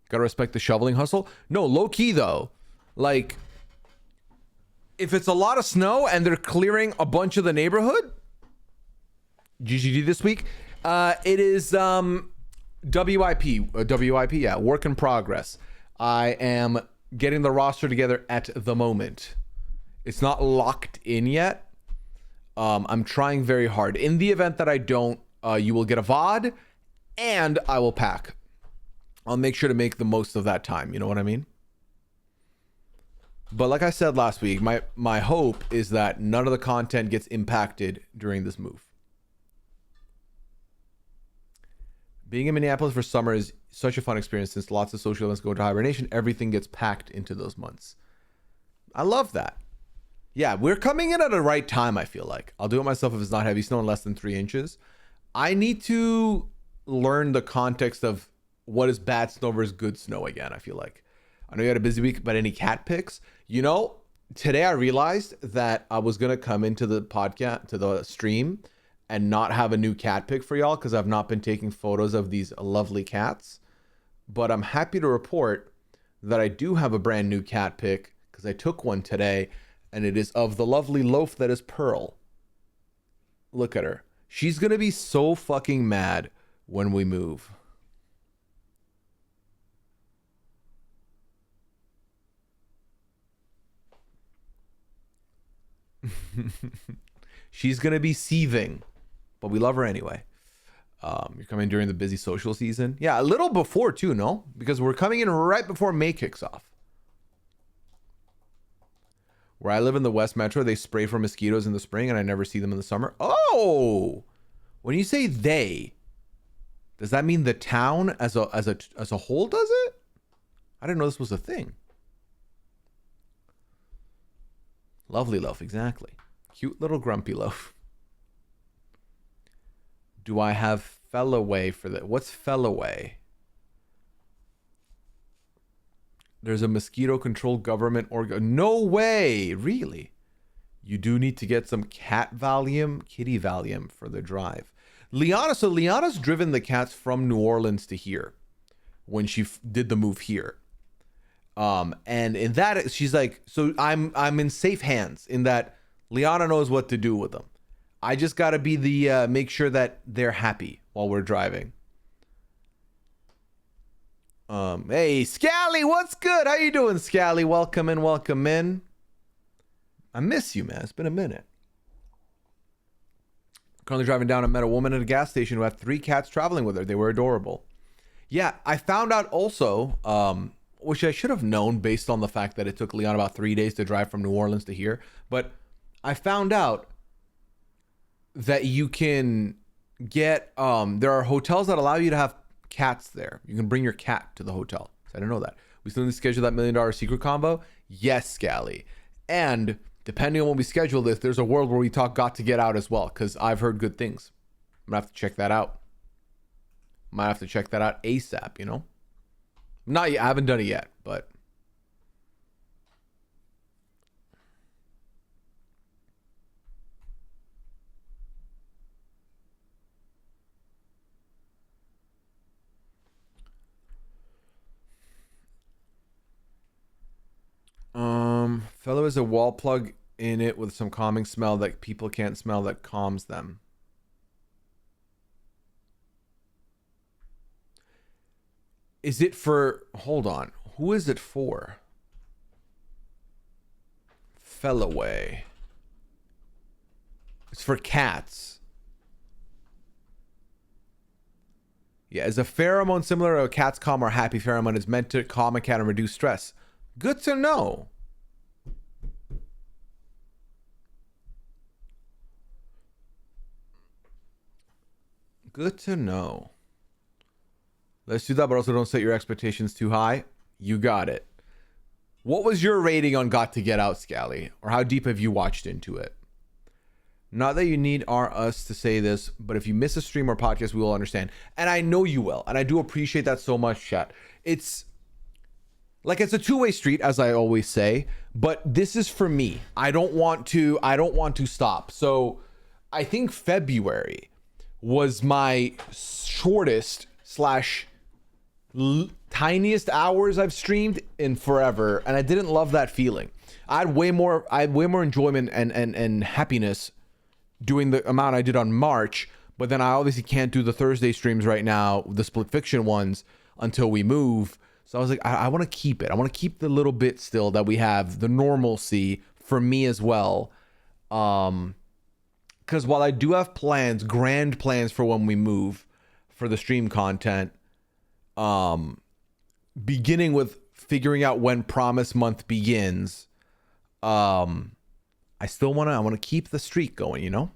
Gotta respect the shoveling hustle. No, low key though. Like, if it's a lot of snow and they're clearing a bunch of the neighborhood, GGD this week, it is WIP, yeah, work in progress. I am getting the roster together at the moment. It's not locked in yet. I'm trying very hard. In the event that I don't, you will get a VOD and I will pack. I'll make sure to make the most of that time. You know what I mean? But like I said last week, my hope is that none of the content gets impacted during this move. Being in Minneapolis for summer is such a fun experience since lots of social events go into hibernation. Everything gets packed into those months. I love that. Yeah, we're coming in at the right time, I feel like. I'll do it myself if it's not heavy snow and less than 3 inches. I need to learn the context of what is bad snow versus good snow again, I feel like. I know you had a busy week, but any cat pics? You know, today I realized that I was going to come into the podcast, to the stream, and not have a new cat pic for y'all because I've not been taking photos of these lovely cats. But I'm happy to report that I do have a brand new cat pic because I took one today, and it is of the lovely loaf that is Pearl. Look at her. She's going to be so fucking mad when we move. She's going to be seething, but we love her anyway. You're coming during the busy social season. Yeah, a little before too, no? Because we're coming in right before May kicks off. Where I live in the West Metro, they spray for mosquitoes in the spring and I never see them in the summer. Oh, when you say they, does that mean the town as a whole does it? I didn't know this was a thing. Lovely loaf, exactly. Cute little grumpy loaf. Do I have Fellaway for that? What's Fellaway? There's a mosquito control government organ. No way, really? You do need to get some cat Valium, kitty Valium for the drive. So Liana's driven the cats from New Orleans to here when she did the move here. And in that, she's like, so I'm in safe hands in that Liana knows what to do with them. I just got to be the, make sure that they're happy while we're driving. Hey, Scally, what's good? How you doing, Scally? Welcome in, welcome in. I miss you, man. It's been a minute. Currently driving down, I met a woman at a gas station who had 3 cats traveling with her. They were adorable. Yeah, I found out also, which I should have known based on the fact that it took Leon about 3 days to drive from New Orleans to here. But I found out that you can get, there are hotels that allow you to have cats there. You can bring your cat to the hotel. So I didn't know that. We still need to schedule that $1 million secret combo. Yes, Scally. And depending on when we schedule this, there's a world where we talk got to get out as well. Because I've heard good things. I'm going to have to check that out. Might have to check that out ASAP, you know? Not yet. I haven't done it yet, but fellow is a wall plug in it with some calming smell that people can't smell that calms them. Is it for, hold on, who is it for? Fellaway. It's for cats. Yeah, is a pheromone similar to a cat's calm or happy pheromone is meant to calm a cat and reduce stress. Good to know. Good to know. Let's do that, but also don't set your expectations too high. You got it. What was your rating on Got to Get Out, Scally? Or how deep have you watched into it? Not that you need us to say this, but if you miss a stream or podcast, we will understand. And I know you will. And I do appreciate that so much, chat. It's a two-way street, as I always say, but this is for me. I don't want to stop. So I think February was my shortest / tiniest hours I've streamed in forever, and I didn't love that feeling. I had way more enjoyment and happiness doing the amount I did on March, but then I obviously can't do the Thursday streams right now, the Split Fiction ones, until we move. So I was like, I want to keep it. I want to keep the little bit still that we have, the normalcy for me as well. Because while I do have plans, grand plans for when we move for the stream content, beginning with figuring out when Promise Month begins, I want to keep the streak going, you know?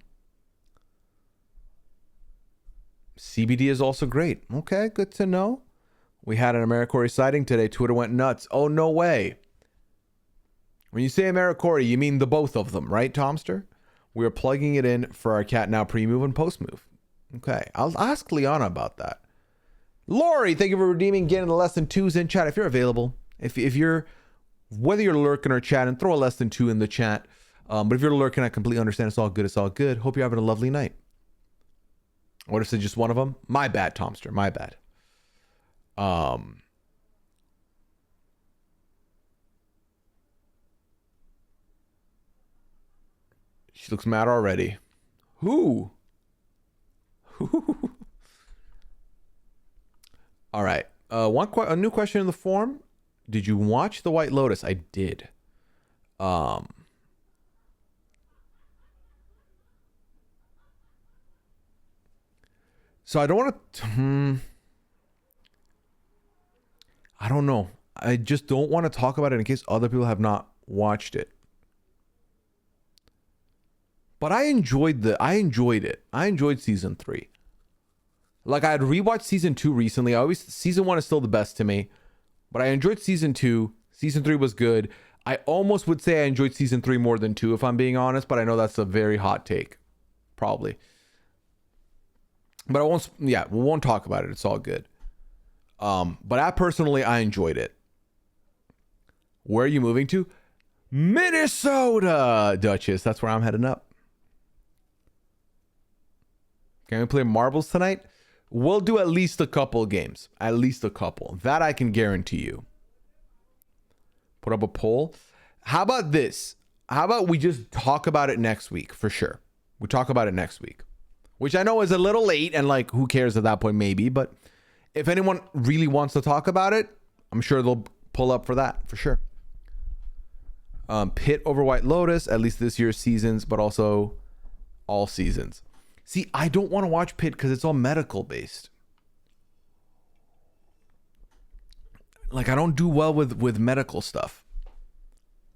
CBD is also great. Okay, good to know. We had an AmeriCorey sighting today. Twitter went nuts. Oh, no way. When you say AmeriCorey, you mean the both of them, right, Tomster? We are plugging it in for our cat now pre-move and post-move. Okay, I'll ask Liana about that. Lori, thank you for redeeming, getting the less than twos in chat if you're available. If you're, whether you're lurking or chatting, throw a less than two in the chat. But if you're lurking, I completely understand. It's all good. It's all good. Hope you're having a lovely night. What if it's just one of them? My bad, Tomster. My bad. She looks mad already. Who? All right. A new question in the forum. Did you watch The White Lotus? I did. So I don't want to. I don't know. I just don't want to talk about it in case other people have not watched it. But I enjoyed it. I enjoyed season 3. Like, I had rewatched season 2 recently. Season 1 is still the best to me, but I enjoyed season 2. Season 3 was good. I almost would say I enjoyed season 3 more than 2, if I'm being honest, but I know that's a very hot take. Probably. But we won't talk about it. It's all good. But I enjoyed it. Where are you moving to? Minnesota, Duchess. That's where I'm heading up. Can we play marbles tonight? We'll do at least a couple games. At least a couple. That I can guarantee you. Put up a poll. How about this? How about we just talk about it next week for sure? We talk about it next week. Which I know is a little late and like who cares at that point maybe. But if anyone really wants to talk about it, I'm sure they'll pull up for that for sure. Pitt over White Lotus, at least this year's seasons, but also all seasons. See, I don't want to watch Pitt because it's all medical based. Like, I don't do well with medical stuff.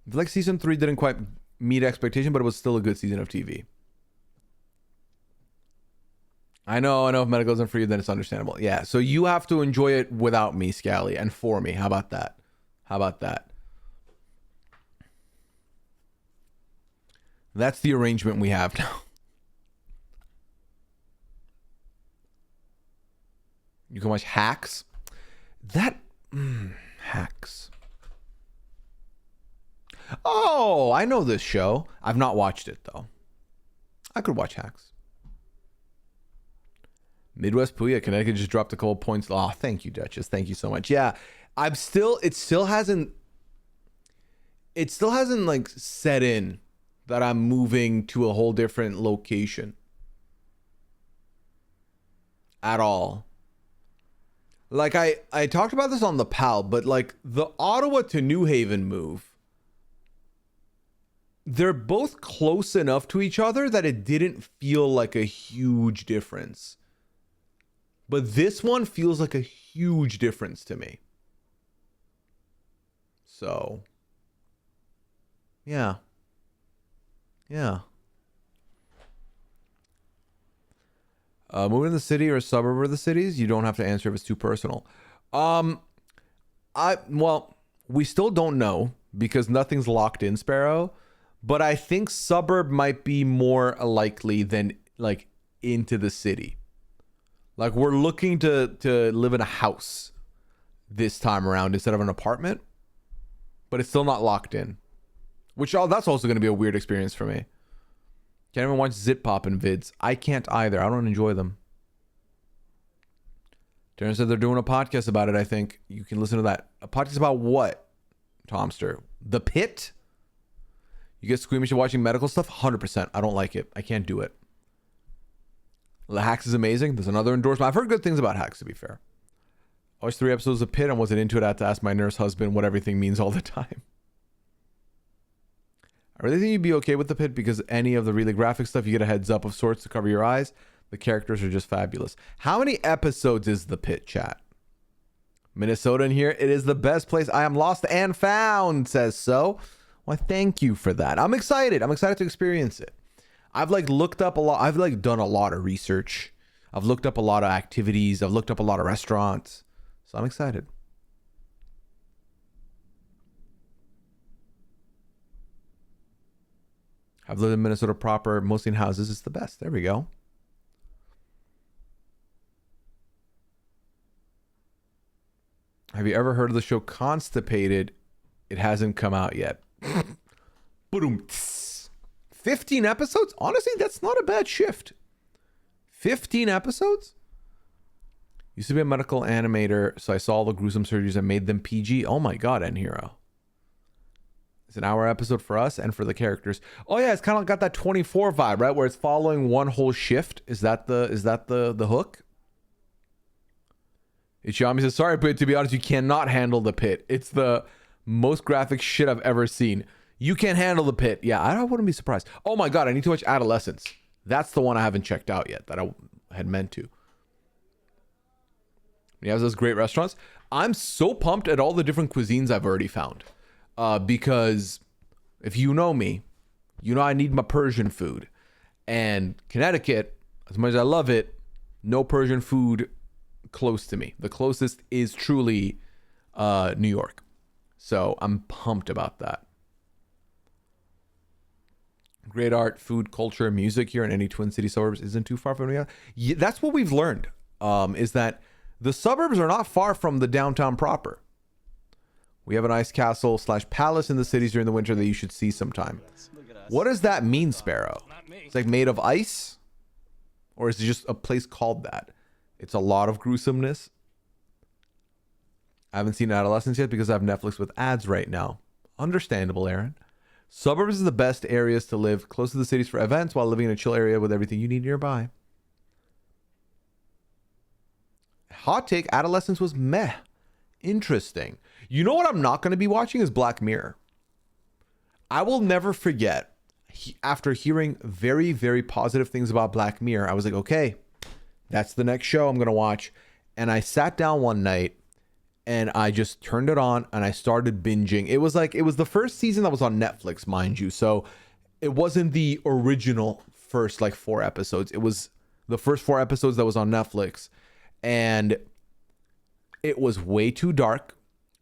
I feel like season 3 didn't quite meet expectation, but it was still a good season of TV. I know if medical isn't for you, then it's understandable. Yeah, so you have to enjoy it without me, Scally, and for me. How about that? That's the arrangement we have now. You can watch Hacks. Hacks. Oh, I know this show. I've not watched it, though. I could watch Hacks. Midwest Pooya, Connecticut just dropped a couple points. Oh, thank you, Duchess. Thank you so much. Yeah, it still hasn't like set in that I'm moving to a whole different location at all. Like I talked about this on the PAL, but like the Ottawa to New Haven move, they're both close enough to each other that it didn't feel like a huge difference. But this one feels like a huge difference to me. So, yeah. Moving to the city or a suburb of the cities, you don't have to answer if it's too personal. Well, we still don't know because nothing's locked in, Sparrow. But I think suburb might be more likely than like into the city. Like we're looking to live in a house this time around instead of an apartment, but it's still not locked in. That's also going to be a weird experience for me. Can't even watch zit poppin' vids. I can't either. I don't enjoy them. Darren said they're doing a podcast about it. I think you can listen to that. A podcast about what, Tomster? The Pit? You get squeamish at watching medical stuff? 100%. I don't like it. I can't do it. The Hacks is amazing. There's another endorsement. I've heard good things about Hacks, to be fair. I watched 3 episodes of Pit and wasn't into it. I had to ask my nurse husband what everything means all the time. I really think you'd be okay with the Pit because any of the really graphic stuff, you get a heads up of sorts to cover your eyes. The characters are just fabulous. How many episodes is the Pit, chat? Minnesota in here. It is the best place. I am lost and found, says so. Well, thank you for that. I'm excited. I'm excited to experience it. I've looked up a lot. I've done a lot of research. I've looked up a lot of activities. I've looked up a lot of restaurants. So I'm excited. I've lived in Minnesota proper, mostly in houses. It's the best. There we go. Have you ever heard of the show Constipated? It hasn't come out yet. 15 episodes? Honestly, that's not a bad shift. 15 episodes? Used to be a medical animator, so I saw all the gruesome surgeries and made them PG. Oh my god, N-Hero. It's an hour episode for us and for the characters. Oh yeah, it's kind of got that 24 vibe, right? Where it's following one whole shift. Is that the hook? Ichiyami says, sorry, but to be honest, you cannot handle the Pit. It's the most graphic shit I've ever seen. You can't handle the Pit. Yeah, I wouldn't be surprised. Oh my god, I need to watch Adolescence. That's the one I haven't checked out yet that I had meant to. He has those great restaurants. I'm so pumped at all the different cuisines I've already found. Because if you know me, you know I need my Persian food. And Connecticut, as much as I love it, no Persian food close to me. The closest is truly New York. So I'm pumped about that. Great art, food, culture, music here in any Twin City suburbs isn't too far from me. Yeah, that's what we've learned, is that the suburbs are not far from the downtown proper. We have an ice castle / palace in the cities during the winter that you should see sometime. What does that mean, Sparrow? It's like made of ice? Or is it just a place called that? It's a lot of gruesomeness. I haven't seen Adolescence yet because I have Netflix with ads right now. Understandable, Aaron. Suburbs is the best areas to live, close to the cities for events while living in a chill area with everything you need nearby. Hot take, Adolescence was meh. Interesting. You know what I'm not going to be watching is Black Mirror. I will never forget, after hearing very, very positive things about Black Mirror, I was like, okay, that's the next show I'm going to watch. And I sat down one night and I just turned it on and I started binging. It was the first season that was on Netflix, mind you. So it wasn't the original first 4 episodes. It was the first 4 episodes that was on Netflix. And it was way too dark,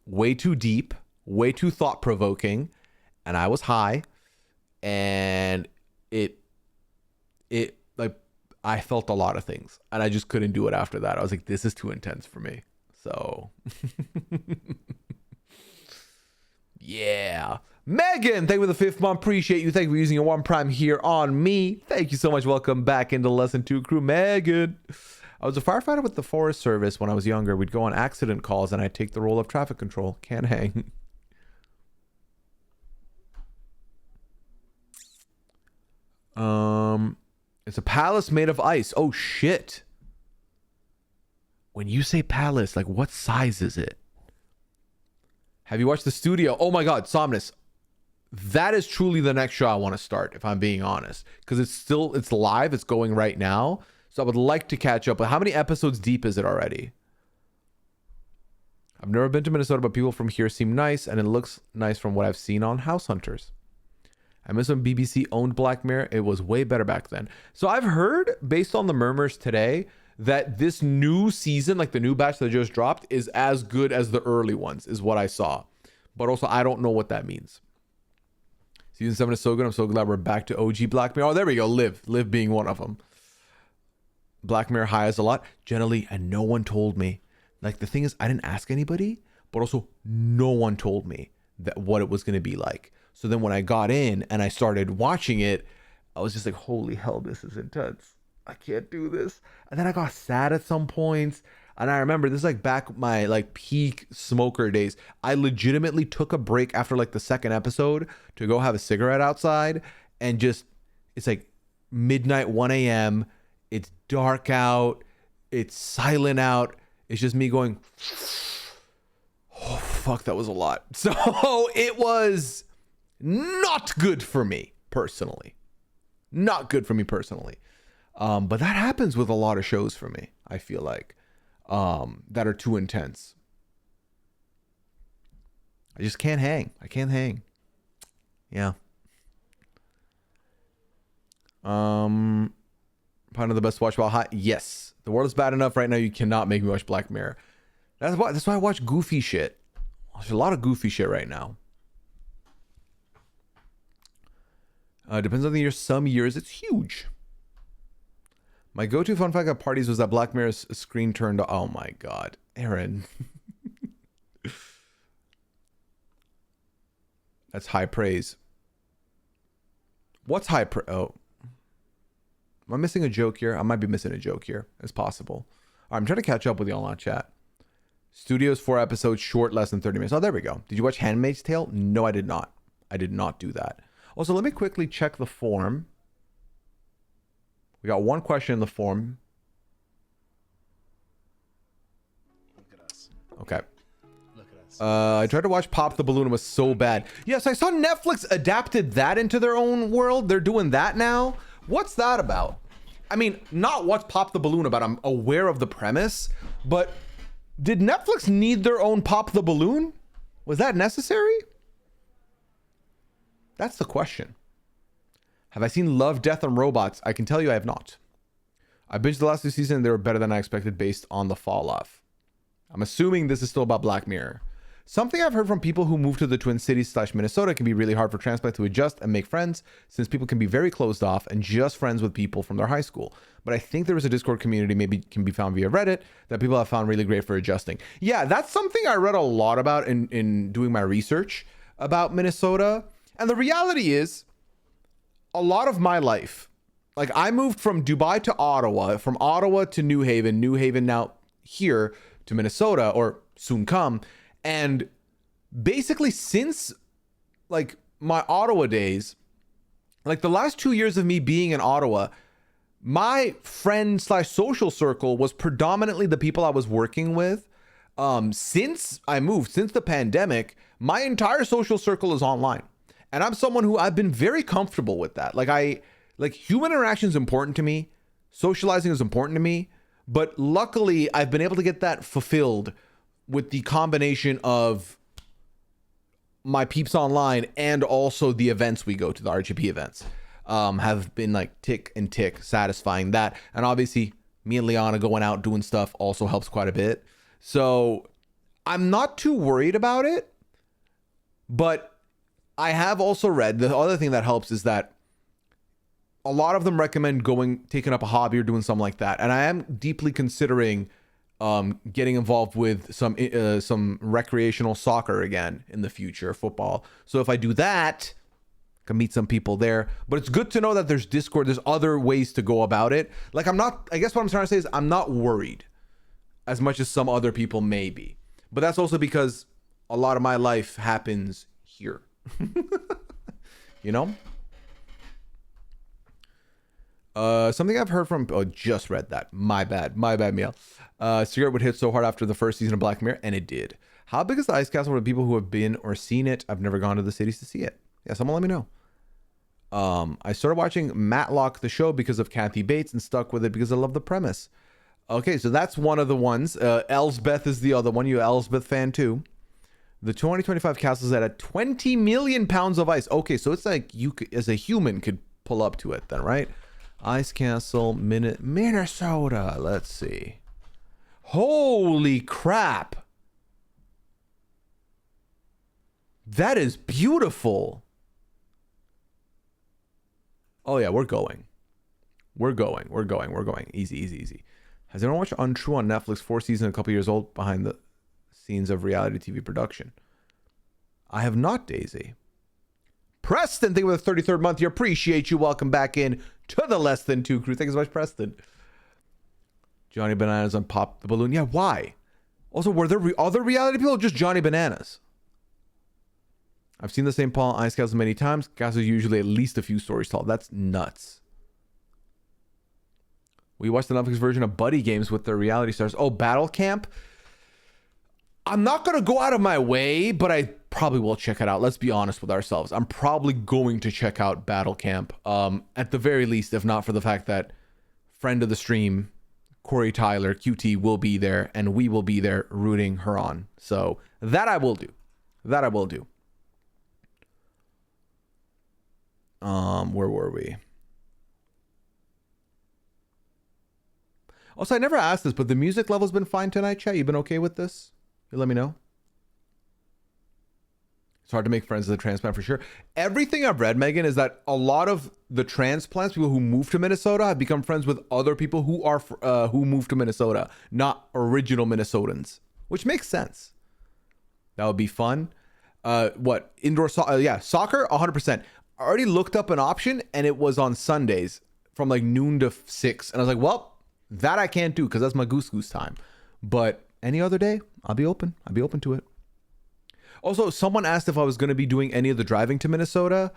way too deep, way too thought-provoking. And I was high. And I felt a lot of things. And I just couldn't do it after that. I was like, this is too intense for me. So, yeah. Megan, thank you for the 5th month. Appreciate you. Thank you for using your One Prime here on me. Thank you so much. Welcome back into Lesson 2 crew. Megan. I was a firefighter with the Forest Service when I was younger. We'd go on accident calls and I'd take the role of traffic control. Can't hang. It's a palace made of ice. Oh, shit. When you say palace, what size is it? Have you watched The Studio? Oh my god, Somnus. That is truly the next show I want to start, if I'm being honest. Because it's live, it's going right now. So I would like to catch up. But how many episodes deep is it already? I've never been to Minnesota, but people from here seem nice, and it looks nice from what I've seen on House Hunters. I miss when BBC owned Black Mirror. It was way better back then. So I've heard, based on the murmurs today, that this new season, like the new batch that just dropped, is as good as the early ones, is what I saw. But also, I don't know what that means. Season 7 is so good. I'm so glad we're back to OG Black Mirror. Oh, there we go. Liv being one of them. Black Mirror hires a lot. Generally, and no one told me. Like, the thing is, I didn't ask anybody, but also no one told me that what it was going to be like. So then when I got in and I started watching it, I was just like, holy hell, this is intense. I can't do this. And then I got sad at some points. And I remember this is like back my like peak smoker days. I legitimately took a break after like the second episode to go have a cigarette outside. And just, it's like midnight, 1 a.m. It's dark out. It's silent out. It's just me going, oh, fuck, that was a lot. So it was not good for me personally. Not good for me personally. But that happens with a lot of shows for me, I feel like, that are too intense. I just can't hang. I can't hang. Yeah. Probably the best watch while hot. Yes. The world is bad enough right now. You cannot make me watch Black Mirror. That's why I watch goofy shit. There's a lot of goofy shit right now. Depends on the year. Some years it's huge. My go-to fun fact at parties was that Black Mirror's screen turned. Oh my god, Aaron. That's high praise. What's high praise? Oh. Am I missing a joke here? I might be missing a joke here. It's possible. All right, I'm trying to catch up with y'all on chat. Studios 4 episodes, short, less than 30 minutes. Oh, there we go. Did you watch Handmaid's Tale? No, I did not. I did not do that. Also, let me quickly check the form. We got one question in the form. Look at us. Okay. Look at us. I tried to watch Pop the Balloon. It was so bad. Yes, I saw Netflix adapted that into their own world. They're doing that now. What's that about? I mean, not what's Pop the Balloon about. I'm aware of the premise, but did Netflix need their own Pop the Balloon? Was that necessary? That's the question. Have I seen Love, Death, and Robots? I can tell you I have not. I binged the last 2 seasons and they were better than I expected based on the fall off. I'm assuming this is still about Black Mirror. Something I've heard from people who moved to the Twin Cities / Minnesota can be really hard for transplants to adjust and make friends, since people can be very closed off and just friends with people from their high school. But I think there is a Discord community, maybe can be found via Reddit, that people have found really great for adjusting. Yeah, that's something I read a lot about in doing my research about Minnesota. And the reality is, a lot of my life, like I moved from Dubai to Ottawa, from Ottawa to New Haven now here to Minnesota, or soon come. And basically since like my Ottawa days, like the last 2 years of me being in Ottawa, my friend / social circle was predominantly the people I was working with. Since I moved, since the pandemic, my entire social circle is online. And I'm someone who I've been very comfortable with that. Like human interaction is important to me. Socializing is important to me. But luckily I've been able to get that fulfilled with the combination of my peeps online and also the events we go to, the RGP events, have been like tick satisfying that. And obviously me and Liana going out doing stuff also helps quite a bit. So I'm not too worried about it, but I have also read, the other thing that helps is that a lot of them recommend taking up a hobby or doing something like that. And I am deeply considering getting involved with some recreational soccer again in the future, football. So if I do that, I can meet some people there. But it's good to know that there's Discord, there's other ways to go about it. Like I guess what I'm trying to say is I'm not worried as much as some other people may be. But that's also because a lot of my life happens here. You know? Something I've heard from, just read that. My bad, Meal. Cigarette would hit so hard after the first season of Black Mirror, and it did. How big is the Ice Castle for the people who have been or seen it? I've never gone to the cities to see it. Yeah, someone let me know. I started watching Matlock, the show, because of Kathy Bates and stuck with it because I love the premise. Okay, so that's one of the ones. Elsbeth is the other one. You Elsbeth fan too. The 2025 castle is at 20 million pounds of ice. Okay, so it's like you could, as a human could pull up to it then, right? Ice Castle, Minnesota. Let's see. Holy crap. That is beautiful. Oh yeah, we're going. We're going. Easy, easy, easy. Has anyone watched Untrue on Netflix? 4 seasons, a couple years old, behind the scenes of reality TV production. I have not, Daisy. Preston, thank you for the 33rd month. You appreciate you. Welcome back in to the Less Than Two crew. Thanks so much, Preston. Johnny Bananas on Pop the Balloon. Yeah, why? Also, were there other reality people or just Johnny Bananas? I've seen the St. Paul Ice Castle many times. Castle is usually at least a few stories tall. That's nuts. We watched the Netflix version of Buddy Games with the reality stars. Oh, Battle Camp? I'm not going to go out of my way, but I probably will check it out. Let's be honest with ourselves. I'm probably going to check out Battle Camp. At the very least, if not for the fact that friend of the stream, Corey Tyler, QT, will be there, and we will be there rooting her on. So that I will do. That I will do. Where were we? Also, I never asked this, but the music level's been fine tonight, chat. You been okay with this? You let me know. It's hard to make friends with a transplant for sure. Everything I've read, Megan, is that a lot of the transplants, people who move to Minnesota, have become friends with other people who are who moved to Minnesota, not original Minnesotans, which makes sense. That would be fun. What indoor soccer? 100%. I already looked up an option, and it was on Sundays from like noon to 6, and I was like, well, that I can't do because that's my goose time. But any other day, I'll be open. I'll be open to it. Also, someone asked if I was going to be doing any of the driving to Minnesota.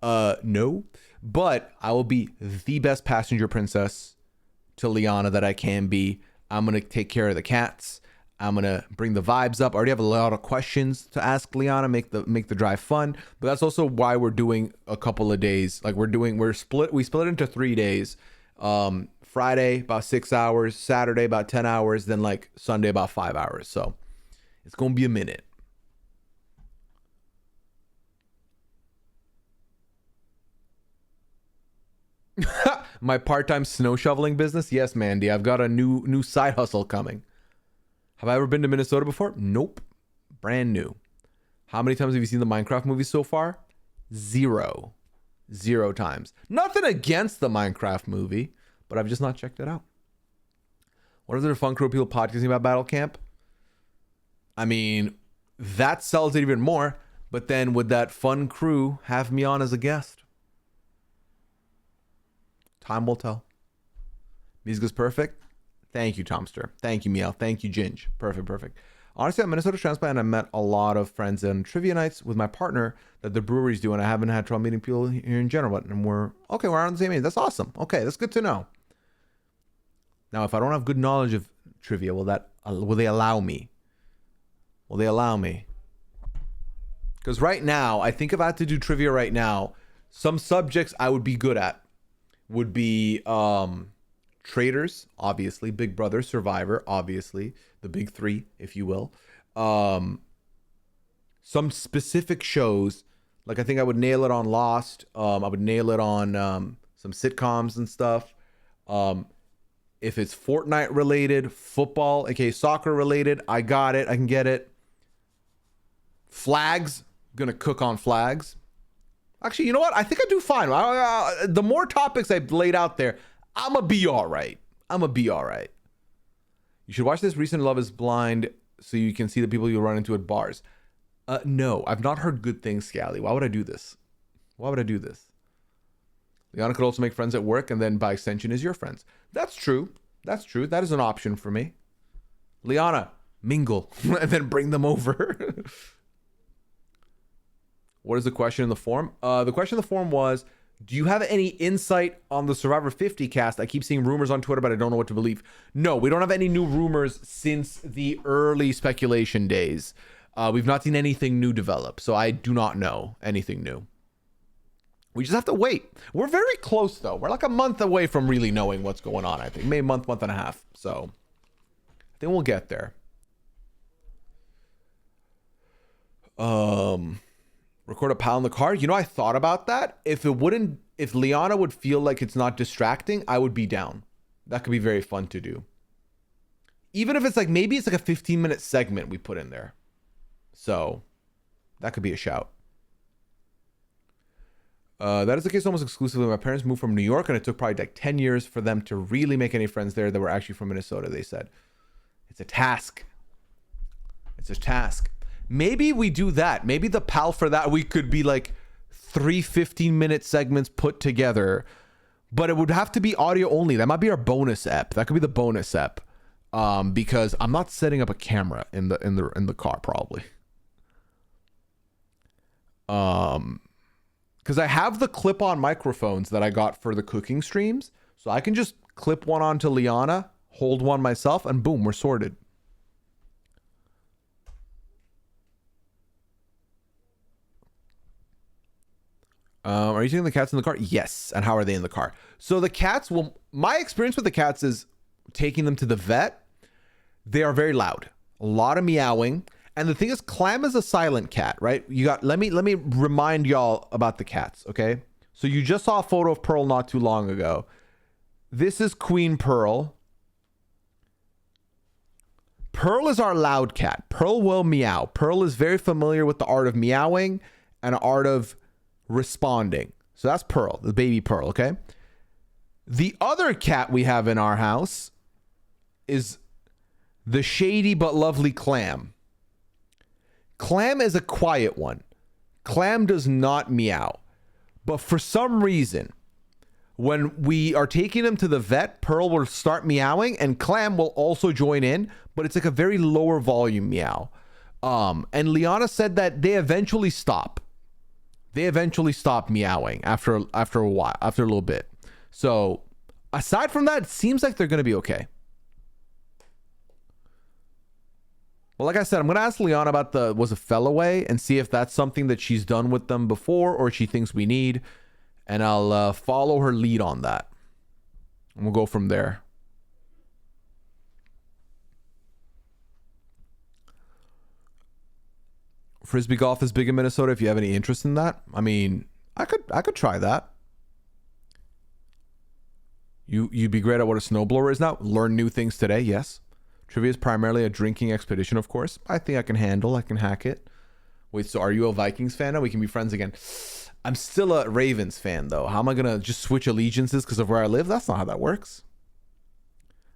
No, but I will be the best passenger princess to Liana that I can be. I'm going to take care of the cats. I'm going to bring the vibes up. I already have a lot of questions to ask Liana, make the drive fun. But that's also why we're doing a couple of days. Like we split into 3 days. Friday about 6 hours, Saturday about 10 hours, then like Sunday about 5 hours. So it's going to be a minute. My part-time snow shoveling business? Yes, Mandy. I've got a new side hustle coming. Have I ever been to Minnesota before? Nope. Brand new. How many times have you seen the Minecraft movie so far? 0 times. Nothing against the Minecraft movie, but I've just not checked it out. What are the fun crew people podcasting about Battle Camp? I mean, that sells it even more, but then would that fun crew have me on as a guest? Time will tell. Music is perfect. Thank you, Tomster. Thank you, Meow. Thank you, Ginge. Perfect. Honestly, I'm Minnesota transplant, and I met a lot of friends in trivia nights with my partner that the breweries do, and I haven't had trouble meeting people here in general. And we're on the same page. That's awesome. Okay, that's good to know. Now, if I don't have good knowledge of trivia, will they allow me? Will they allow me? Because right now, I think if I had to do trivia right now, some subjects I would be good at would be Traders, obviously, Big Brother, Survivor, obviously, the big three, if you will. Some specific shows, like I think I would nail it on Lost. I would nail it on some sitcoms and stuff. If it's Fortnite related, football, aka soccer related, I got it. I can get it. Flags, gonna cook on flags. Actually, you know what? I think I do fine. The more topics I've laid out there, I'm gonna be all right. You should watch this recent Love is Blind so you can see the people you'll run into at bars. No, I've not heard good things, Scally. Why would I do this? Liana could also make friends at work and then by extension is your friends. That's true. That is an option for me. Liana, mingle and then bring them over. What is the question in the form? The question in the form was, do you have any insight on the Survivor 50 cast? I keep seeing rumors on Twitter, but I don't know what to believe. No, we don't have any new rumors since the early speculation days. We've not seen anything new develop, so I do not know anything new. We just have to wait. We're very close, though. We're like a month away from really knowing what's going on, I think. Maybe a month and a half. So I think we'll get there. Record a pal in the car. You know, I thought about that. If Liana would feel like it's not distracting, I would be down. That could be very fun to do. Even if it's like, maybe it's like a 15-minute segment we put in there. So that could be a shout. That is the case almost exclusively. My parents moved from New York, and it took probably like 10 years for them to really make any friends there that were actually from Minnesota, they said. It's a task. It's a task. Maybe we do that. Maybe the pal for that week could be like 3 15-minute segments put together, but it would have to be audio only. That might be our bonus ep. That could be the bonus ep. Because I'm not setting up a camera in the car probably. Because I have the clip-on microphones that I got for the cooking streams, so I can just clip one onto Liana, hold one myself, and boom, we're sorted. Are you taking the cats in the car? Yes. And how are they in the car? So the cats my experience with the cats is taking them to the vet. They are very loud. A lot of meowing. And the thing is, Clam is a silent cat, right? Let me remind y'all about the cats, okay? So you just saw a photo of Pearl not too long ago. This is Queen Pearl. Pearl is our loud cat. Pearl will meow. Pearl is very familiar with the art of meowing and art of responding. So that's Pearl, the baby Pearl, okay? The other cat we have in our house is the shady but lovely Clam. Clam is a quiet one. Clam does not meow. But for some reason, when we are taking him to the vet, Pearl will start meowing and Clam will also join in, but it's like a very lower volume meow. And Liana said that they eventually stop. They eventually stop meowing after a while, after a little bit. So aside from that, it seems like they're going to be okay. Well, like I said, I'm going to ask Liana about was a Fellaway and see if that's something that she's done with them before or she thinks we need. And I'll follow her lead on that. And we'll go from there. Frisbee golf is big in Minnesota. If you have any interest in that, I mean, I could try that. You'd be great at what a snowblower is now. Learn new things today. Yes. Trivia is primarily a drinking expedition, of course. I think I can hack it. Wait, so are you a Vikings fan now? We can be friends again. I'm still a Ravens fan, though. How am I going to just switch allegiances because of where I live? That's not how that works.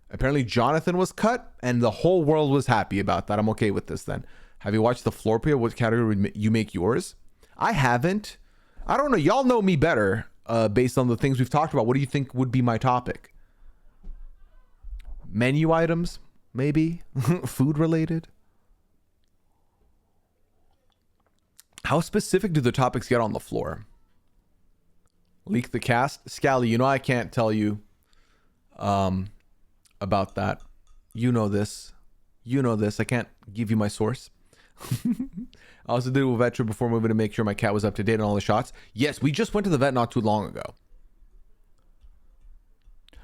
Apparently, Jonathan was cut, and the whole world was happy about that. I'm okay with this, then. Have you watched the floor, Pooya? What category would you make yours? I haven't. I don't know. Y'all know me better based on the things we've talked about. What do you think would be my topic? Menu items? Maybe food related. How specific do the topics get on the floor? Leak the cast? Scally, you know I can't tell you about that. You know this. I can't give you my source. I also did a vet trip before moving to make sure my cat was up to date on all the shots. Yes, we just went to the vet not too long ago.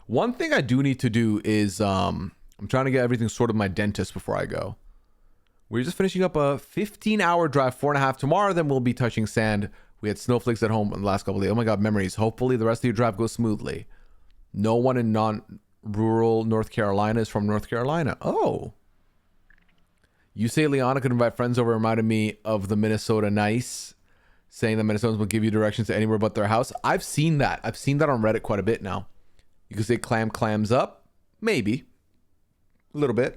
One thing I do need to do is I'm trying to get everything sorted with my dentist before I go. We're just finishing up a 15-hour drive, 4.5 tomorrow. Then we'll be touching sand. We had snowflakes at home in the last couple of days. Oh my God, memories. Hopefully the rest of your drive goes smoothly. No one in non-rural North Carolina is from North Carolina. Oh. You say Liana could invite friends over reminded me of the Minnesota Nice, saying that Minnesotans will give you directions to anywhere but their house. I've seen that. I've seen that on Reddit quite a bit now. You could say clams up. Maybe. A little bit.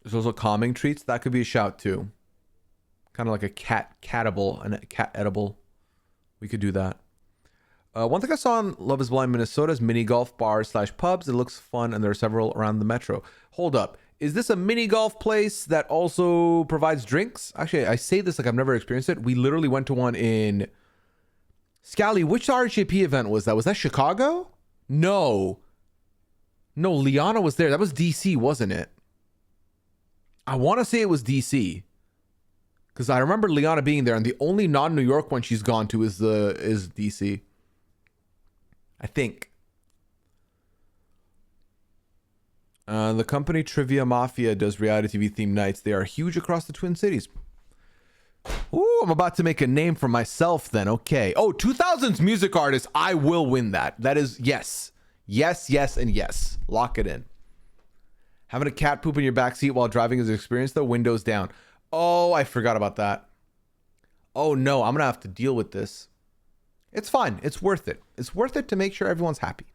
There's also calming treats. That could be a shout too. Kind of like a catable and a cat edible. We could do that. One thing I saw on Love is Blind Minnesota is mini golf bars / pubs. It looks fun and there are several around the metro. Hold up. Is this a mini golf place that also provides drinks? Actually, I say this like I've never experienced it. We literally went to one in Scally. Which RHAP event was that? Was that Chicago? No, Liana was there. That was DC, wasn't it? I want to say it was DC. Because I remember Liana being there, and the only non-New York one she's gone to is DC. I think. The company Trivia Mafia does reality TV themed nights. They are huge across the Twin Cities. Ooh, I'm about to make a name for myself then. Okay. Oh, 2000s music artist. I will win that. That is yes. Yes, yes, and yes. Lock it in. Having a cat poop in your backseat while driving is an experience though. Windows down. Oh, I forgot about that. Oh no, I'm going to have to deal with this. It's fine. It's worth it. It's worth it to make sure everyone's happy.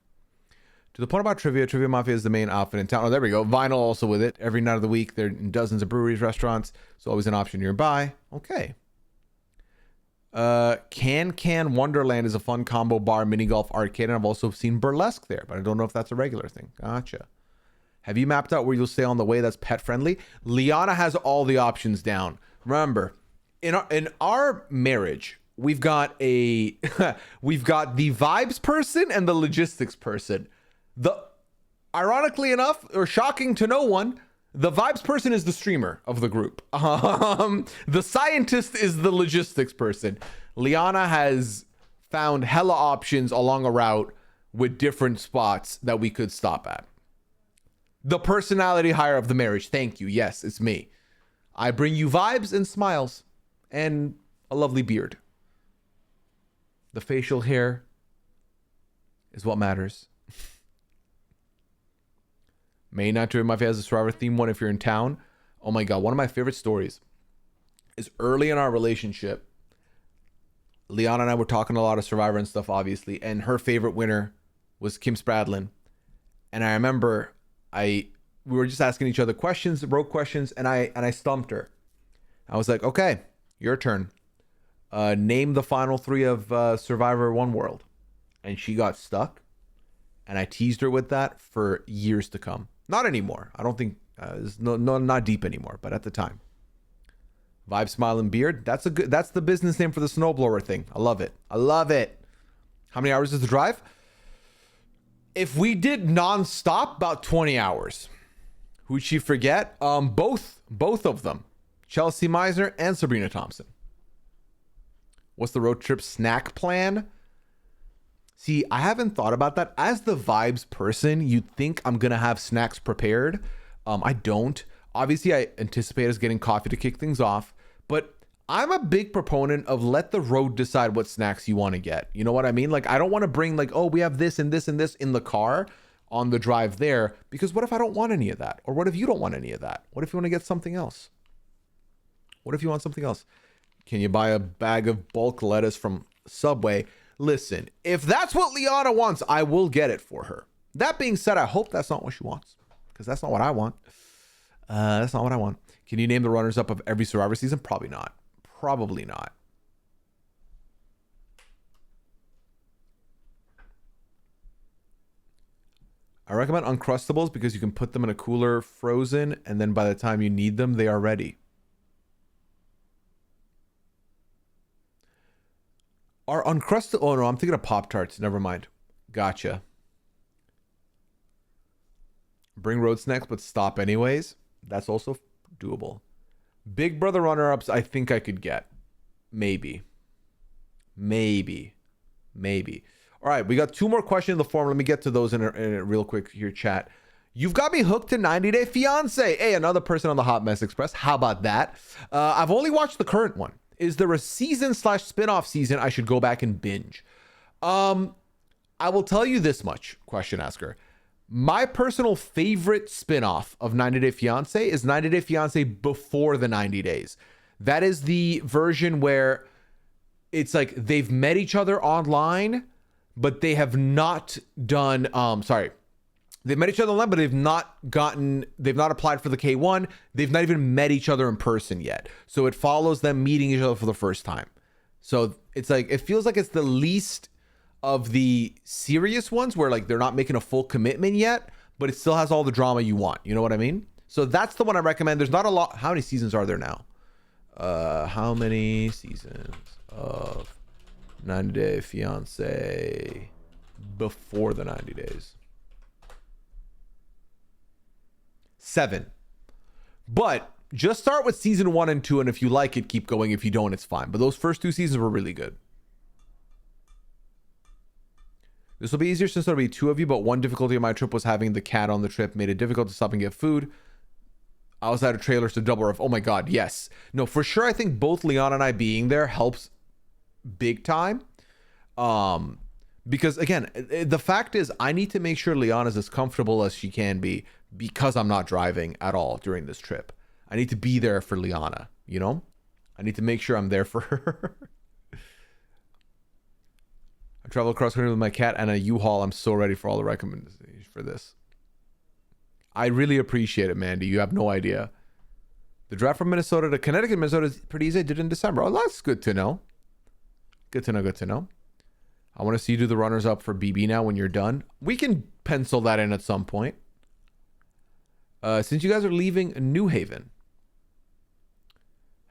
To the point about trivia, Trivia Mafia is the main outfit in town. Oh, there we go. Vinyl also with it. Every night of the week, they're in dozens of breweries, restaurants. It's always an option nearby. Okay. Can Wonderland is a fun combo bar, mini golf, arcade, and I've also seen burlesque there, but I don't know if that's a regular thing. Gotcha. Have you mapped out where you'll stay on the way that's pet friendly? Liana has all the options down. Remember, in our marriage, we've got the vibes person and the logistics person. Ironically enough, or shocking to no one, the vibes person is the streamer of the group. The scientist is the logistics person. Liana has found hella options along a route with different spots that we could stop at. The personality hire of the marriage. Thank you. Yes, it's me. I bring you vibes and smiles and a lovely beard. The facial hair is what matters. May not Trivia Mafia has a Survivor theme one if you're in town. Oh my God. One of my favorite stories is early in our relationship. Liana and I were talking a lot of Survivor and stuff, obviously. And her favorite winner was Kim Spradlin. And I remember we were just asking each other questions, rogue questions, and I stumped her. I was like, okay, your turn. Name the final three of Survivor One World. And she got stuck. And I teased her with that for years to come. Not anymore. I don't think it's not deep anymore, but at the time. Vibe, smile, and beard. That's the business name for the snowblower thing. I love it. I love it. How many hours is the drive? If we did nonstop, about 20 hours. Who'd she forget? Both of them. Chelsea Meisner and Sabrina Thompson. What's the road trip snack plan? See, I haven't thought about that. As the vibes person, you'd think I'm going to have snacks prepared. I don't. Obviously, I anticipate us getting coffee to kick things off. But I'm a big proponent of let the road decide what snacks you want to get. You know what I mean? Like, I don't want to bring like, oh, we have this and this and this in the car on the drive there. Because what if I don't want any of that? Or what if you don't want any of that? What if you want to get something else? What if you want something else? Can you buy a bag of bulk lettuce from Subway? Listen, if that's what Liana wants, I will get it for her. That being said, I hope that's not what she wants, because that's not what I want. That's not what I want. Can you name the runners-up of every Survivor season? Probably not. Probably not. I recommend Uncrustables because you can put them in a cooler frozen, and then by the time you need them, they are ready. Are Uncrustables... Oh, no, I'm thinking of Pop-Tarts. Never mind. Gotcha. Bring road snacks, but stop anyways. That's also doable. Big Brother runner-ups, I think I could get. Maybe. All right, we got two more questions in the forum. Let me get to those in a real quick here, chat. You've got me hooked to 90 Day Fiancé. Hey, another person on the Hot Mess Express. How about that? I've only watched the current one. Is there a season/spinoff season I should go back and binge? I will tell you this much, question asker. My personal favorite spinoff of 90 Day Fiancé is 90 Day Fiancé before the 90 days. That is the version where it's like they've met each other online, but they have not done, they've met each other online, but they've not applied for the K1. They've not even met each other in person yet. So it follows them meeting each other for the first time. So it's like, it feels like it's the least of the serious ones where like they're not making a full commitment yet, but it still has all the drama you want. You know what I mean? So that's the one I recommend. There's not a lot. How many seasons are there now? How many seasons of 90 Day Fiancé before the 90 days? 7. But just start with season 1 and 2, and if you like it, keep going. If you don't, it's fine. But those first 2 seasons were really good. This will be easier since there'll be two of you, but one difficulty of my trip was having the cat on the trip made it difficult to stop and get food. I was out of trailers to double ref. Oh my God, yes. No, for sure. I think both Leon and I being there helps big time. Because again, the fact is I need to make sure Leon is as comfortable as she can be because I'm not driving at all during this trip. I need to be there for Liana, you know? I need to make sure I'm there for her. I travel across country with my cat and a U-Haul. I'm so ready for all the recommendations for this. I really appreciate it, Mandy. You have no idea. The drive from Minnesota to Connecticut, Minnesota is pretty easy. I did it in December. Oh, that's good to know. Good to know, good to know. I want to see you do the runners up for BB now when you're done. We can pencil that in at some point. Since you guys are leaving New Haven,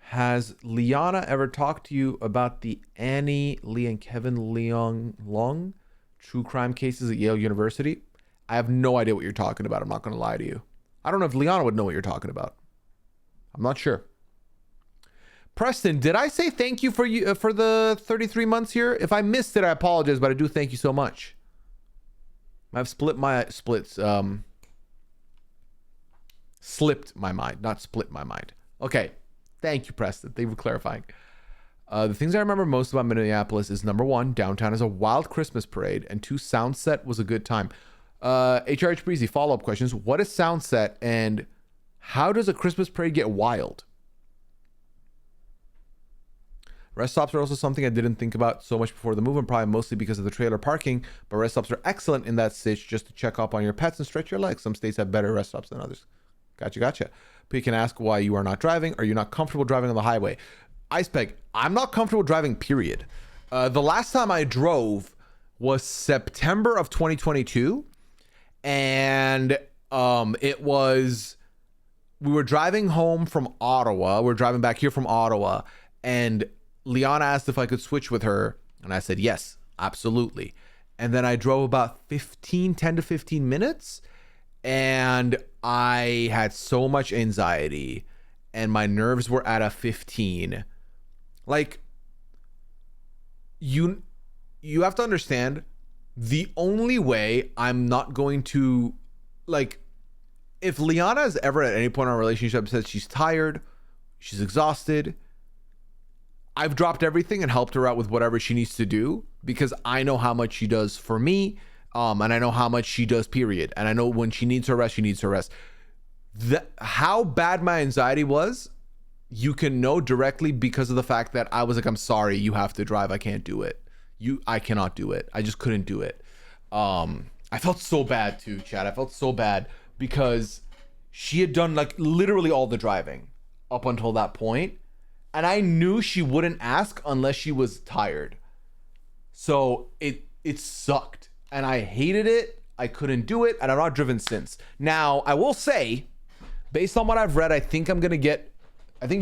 has Liana ever talked to you about the Annie Lee and Kevin Leong Long true crime cases at Yale University? I have no idea what you're talking about. I'm not going to lie to you. I don't know if Liana would know what you're talking about. I'm not sure. Preston, did I say thank you for the 33 months here? If I missed it, I apologize, but I do thank you so much. I've slipped my mind, not split my mind. Okay. Thank you, Preston. Thank you for clarifying. The things I remember most about Minneapolis is number one, downtown is a wild Christmas parade, and two, Soundset was a good time. HRH Breezy, follow-up questions. What is Soundset, and how does a Christmas parade get wild? Rest stops are also something I didn't think about so much before the move, and probably mostly because of the trailer parking, but rest stops are excellent in that stitch just to check up on your pets and stretch your legs. Some states have better rest stops than others. Gotcha. But you can ask why you are not driving. Are you not comfortable driving on the highway? Icepeg, I'm not comfortable driving, period. The last time I drove was September of 2022. And we were driving home from Ottawa. We're driving back here from Ottawa. And Liana asked if I could switch with her. And I said, yes, absolutely. And then I drove about 10 to 15 minutes. And I had so much anxiety. And my nerves were at a 15. Like, you have to understand, the only way I'm not going to, like, if Liana has ever at any point in our relationship said she's tired, she's exhausted, I've dropped everything and helped her out with whatever she needs to do, because I know how much she does for me, and I know how much she does, period. And I know when she needs her rest, she needs her rest. How bad my anxiety was, you can know directly because of the fact that I was like, I'm sorry, you have to drive. I can't do it. I cannot do it. I just couldn't do it. I felt so bad too, Chad. I felt so bad because she had done like literally all the driving up until that point. And I knew she wouldn't ask unless she was tired. So it sucked. And I hated it. I couldn't do it. And I've not driven since. Now, I will say, based on what I've read, I think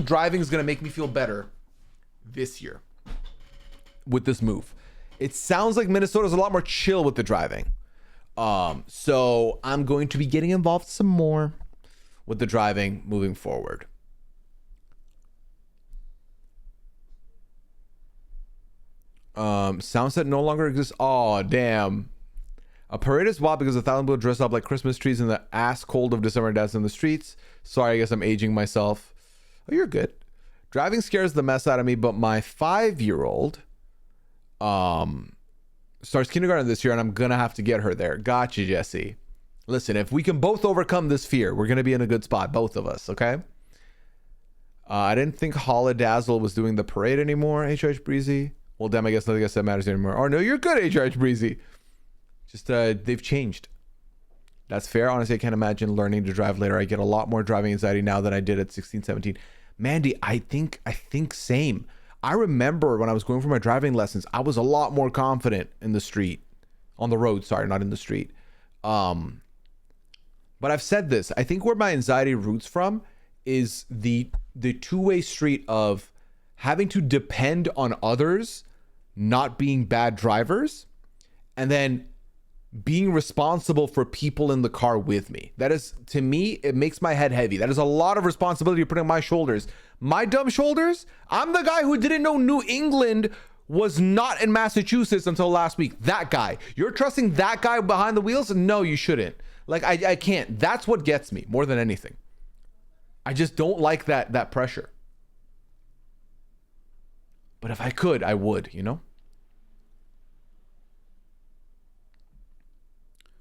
driving is going to make me feel better this year with this move. It sounds like Minnesota's a lot more chill with the driving. So I'm going to be getting involved some more with the driving moving forward. Soundset no longer exists. Oh, damn. A parade is wild because 1,000 people dress up like Christmas trees in the ass cold of December dancing in the streets. Sorry, I guess I'm aging myself. Oh, you're good. Driving scares the mess out of me, but my 5-year-old starts kindergarten this year, and I'm gonna have to get her there. Gotcha, Jesse. Listen, if we can both overcome this fear, we're gonna be in a good spot, both of us, okay? I didn't think Holodazzle was doing the parade anymore, HH Breezy. Well, damn, I guess nothing else that matters anymore. Oh, no, you're good, HH Breezy. Just, they've changed. That's fair. Honestly, I can't imagine learning to drive later. I get a lot more driving anxiety now than I did at 16, 17. Mandy, I think same. I remember when I was going for my driving lessons, I was a lot more confident in the street. On the road, sorry, not in the street. But I've said this. I think where my anxiety roots from is the two-way street of having to depend on others not being bad drivers, and then being responsible for people in the car with me. That is, to me, it makes my head heavy. That is a lot of responsibility you're putting on my shoulders. My dumb shoulders? I'm the guy who didn't know New England was not in Massachusetts until last week. That guy. You're trusting that guy behind the wheels? No, you shouldn't. Like, I can't. That's what gets me more than anything. I just don't like that pressure. But if I could, I would, you know?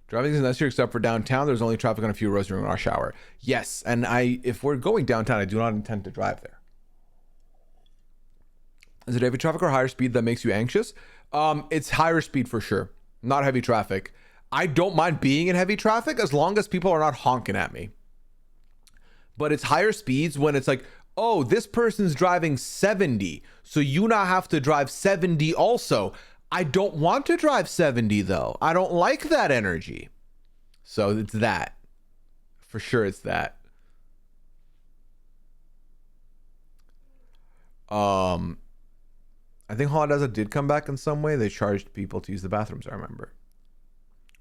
Driving is necessary except for downtown. There's only traffic on a few roads during rush hour. Yes, and if we're going downtown, I do not intend to drive there. Is it heavy traffic or higher speed that makes you anxious? It's higher speed for sure, not heavy traffic. I don't mind being in heavy traffic as long as people are not honking at me. But it's higher speeds when it's like, oh, this person's driving 70, so you now have to drive 70 also. I don't want to drive 70 though. I don't like that energy. So it's that. For sure it's that. I think Hollandaise did come back in some way. They charged people to use the bathrooms, I remember.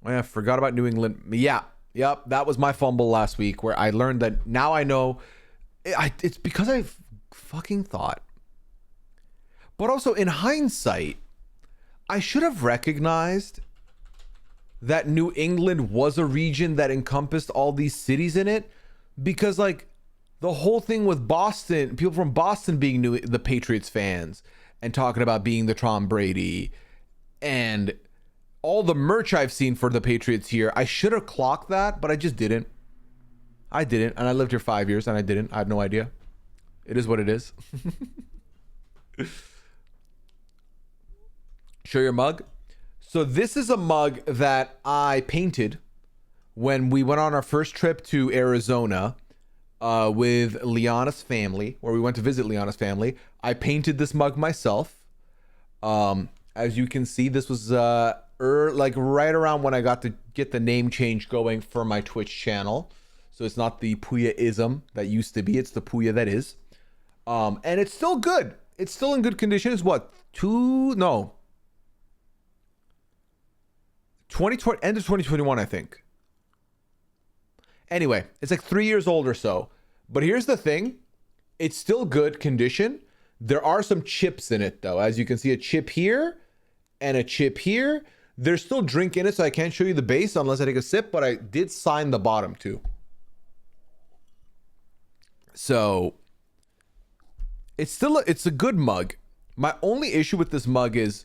Oh yeah, I forgot about New England. Yeah, yep, that was my fumble last week where I learned that now I know. It's because I fucking thought. But also in hindsight, I should have recognized that New England was a region that encompassed all these cities in it, because like the whole thing with Boston, people from Boston being the Patriots fans and talking about being the Tom Brady and all the merch I've seen for the Patriots here, I should have clocked that, but I just didn't. I didn't, and I lived here 5 years and I didn't. I had no idea. It is what it is. Show your mug. So this is a mug that I painted when we went on our first trip to Arizona with Liana's family, where we went to visit Liana's family. I painted this mug myself. As you can see, this was like right around when I got to get the name change going for my Twitch channel. So it's not the Pooya-ism that used to be, it's the Pooya that is. And it's still good. It's still in good condition. It's what? 2020, end of 2021, I think. Anyway, it's like 3 years old or so. But here's the thing. It's still good condition. There are some chips in it, though. As you can see, a chip here and a chip here. There's still drink in it, so I can't show you the base unless I take a sip, but I did sign the bottom, too. So, it's a good mug. My only issue with this mug is,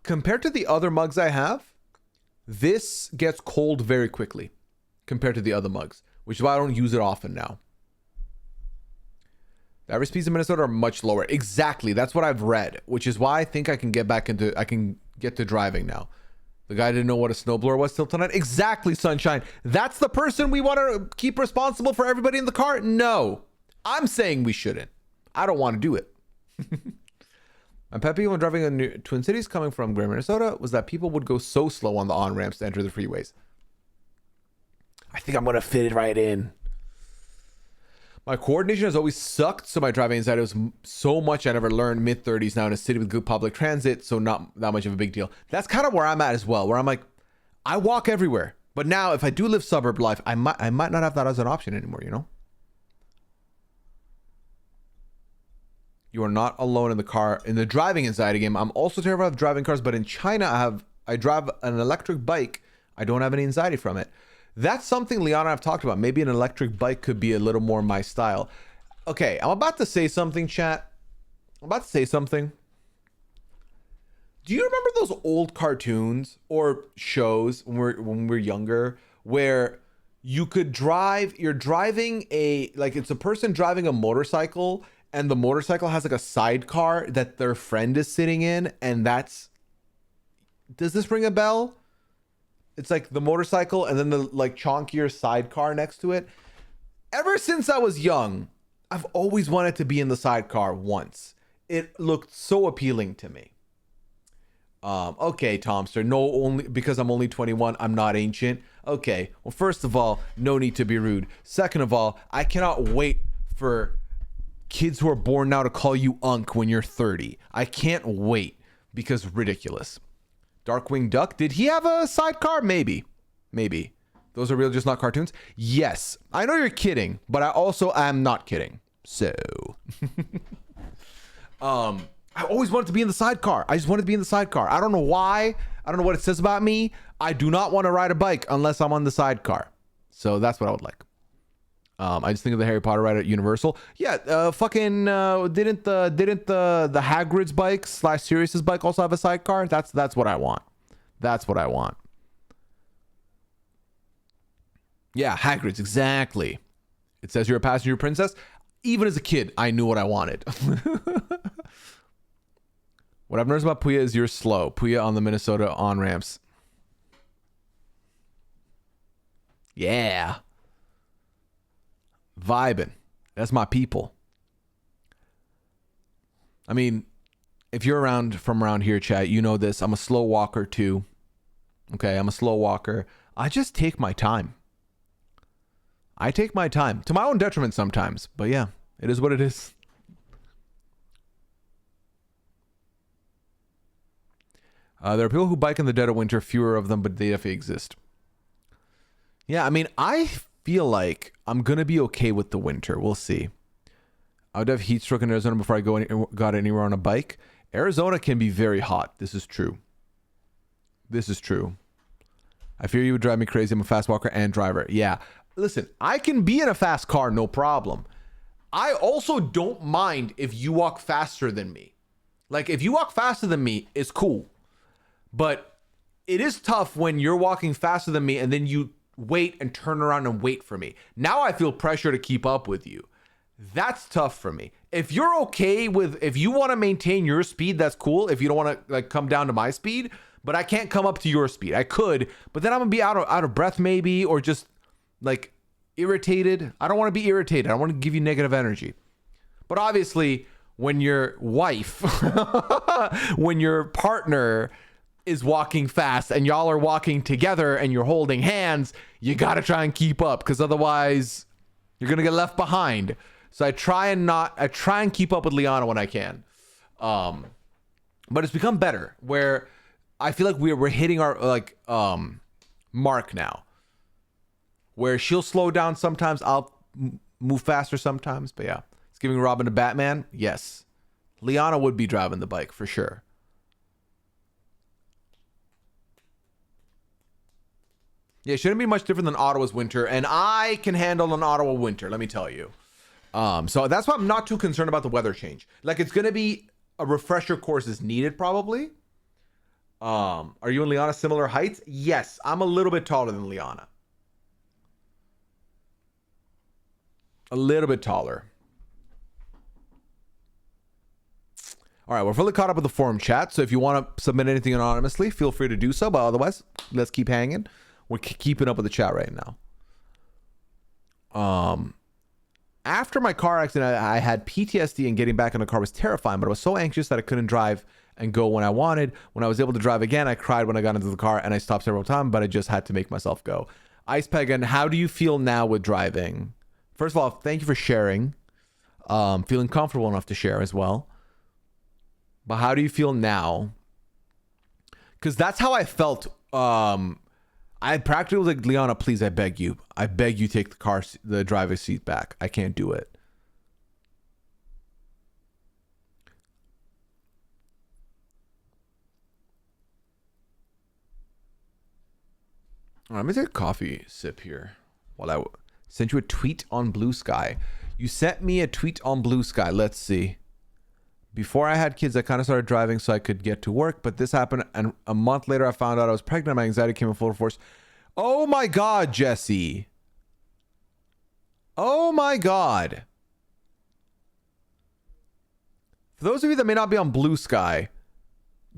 compared to the other mugs I have, this gets cold very quickly compared to the other mugs, which is why I don't use it often now. The average speeds in Minnesota are much lower. Exactly. That's what I've read, which is why I think I can get to driving now. The guy didn't know what a snowblower was till tonight. Exactly, Sunshine. That's the person we want to keep responsible for everybody in the car? No. I'm saying we shouldn't. I don't want to do it. My pet peeve when driving in Twin Cities coming from Grand Minnesota was that people would go so slow on the on-ramps to enter the freeways. I think I'm going to fit it right in. My coordination has always sucked, so my driving anxiety was so much I never learned. Mid-30s now in a city with good public transit, so not that much of a big deal. That's kind of where I'm at as well, where I'm like, I walk everywhere. But now, if I do live suburb life, I might not have that as an option anymore, you know? You are not alone in the car. In the driving anxiety game, I'm also terrified of driving cars, but in China, I drive an electric bike. I don't have any anxiety from it. That's something Leon and I have talked about. Maybe an electric bike could be a little more my style. Okay, I'm about to say something, chat. I'm about to say something. Do you remember those old cartoons or shows when we're younger where you could drive, you're driving it's a person driving a motorcycle and the motorcycle has like a sidecar that their friend is sitting in, and does this ring a bell? It's like the motorcycle and then the like chonkier sidecar next to it. Ever since I was young, I've always wanted to be in the sidecar once. It looked so appealing to me. Okay, Tomster, no, only because I'm only 21, I'm not ancient. Okay, well, first of all, no need to be rude. Second of all, I cannot wait for kids who are born now to call you Unk when you're 30. I can't wait because ridiculous. Darkwing Duck, did he have a sidecar? Maybe. Those are real, just not cartoons? Yes. I know you're kidding, but I also am not kidding. So, I always wanted to be in the sidecar. I just wanted to be in the sidecar. I don't know why. I don't know what it says about me. I do not want to ride a bike unless I'm on the sidecar. So that's what I would like. I just think of the Harry Potter ride at Universal. Yeah, didn't the Hagrid's bike / Sirius's bike also have a sidecar? That's what I want. That's what I want. Yeah, Hagrid's, exactly. It says you're a passenger princess. Even as a kid, I knew what I wanted. What I've noticed about Pooya is you're slow. Pooya on the Minnesota on-ramps. Yeah. Vibing. That's my people. I mean, if you're from around here, chat, you know this. I'm a slow walker too. Okay, I'm a slow walker. I just take my time. I take my time. To my own detriment sometimes. But yeah, it is what it is. There are people who bike in the dead of winter, fewer of them, but they definitely exist. Yeah, I mean, I feel like I'm going to be okay with the winter. We'll see. I would have heat stroke in Arizona before I got anywhere on a bike. Arizona can be very hot. This is true. This is true. I fear you would drive me crazy. I'm a fast walker and driver. Yeah. Listen, I can be in a fast car, no problem. I also don't mind if you walk faster than me. Like, if you walk faster than me, it's cool. But it is tough when you're walking faster than me and then you wait and turn around and wait for me. Now I feel pressure to keep up with you. That's tough for me. If you're okay with, if you want to maintain your speed, that's cool. If you don't want to like come down to my speed, but I can't come up to your speed. I could, but then I'm gonna be out of breath maybe, or just like irritated. I don't want to be irritated. I want to give you negative energy. But obviously, when your wife, when your partner is walking fast and y'all are walking together and you're holding hands, you got to try and keep up, because otherwise you're going to get left behind. So I try and keep up with Liana when I can. But it's become better where I feel like we're hitting our like mark now, where she'll slow down sometimes, I'll move faster sometimes. But yeah, it's giving Robin to Batman. Yes. Liana would be driving the bike for sure. Yeah, it shouldn't be much different than Ottawa's winter, and I can handle an Ottawa winter, let me tell you. So that's why I'm not too concerned about the weather change. Like, it's going to be a refresher course is needed probably. Are you and Liana similar heights? Yes, I'm a little bit taller than Liana. A little bit taller. All right, we're fully caught up with the forum chat, so if you want to submit anything anonymously, feel free to do so, but otherwise, let's keep hanging. We're keeping up with the chat right now. After my car accident, I had PTSD, and getting back in the car was terrifying, but I was so anxious that I couldn't drive and go when I wanted. When I was able to drive again, I cried when I got into the car, and I stopped several times, but I just had to make myself go. Ice Pagan, how do you feel now with driving? First of all, thank you for sharing. Feeling comfortable enough to share as well. But how do you feel now? Because that's how I felt. I practically was like, Liana, please, I beg you take the driver's seat back. I can't do it. All right, let me take a coffee sip here while I sent you a tweet on Blue Sky. You sent me a tweet on Blue Sky. Let's see. Before I had kids, I kind of started driving so I could get to work, but this happened, and a month later I found out I was pregnant. My anxiety came in full force. Oh my God, Jesse. Oh my God. For those of you that may not be on Blue Sky,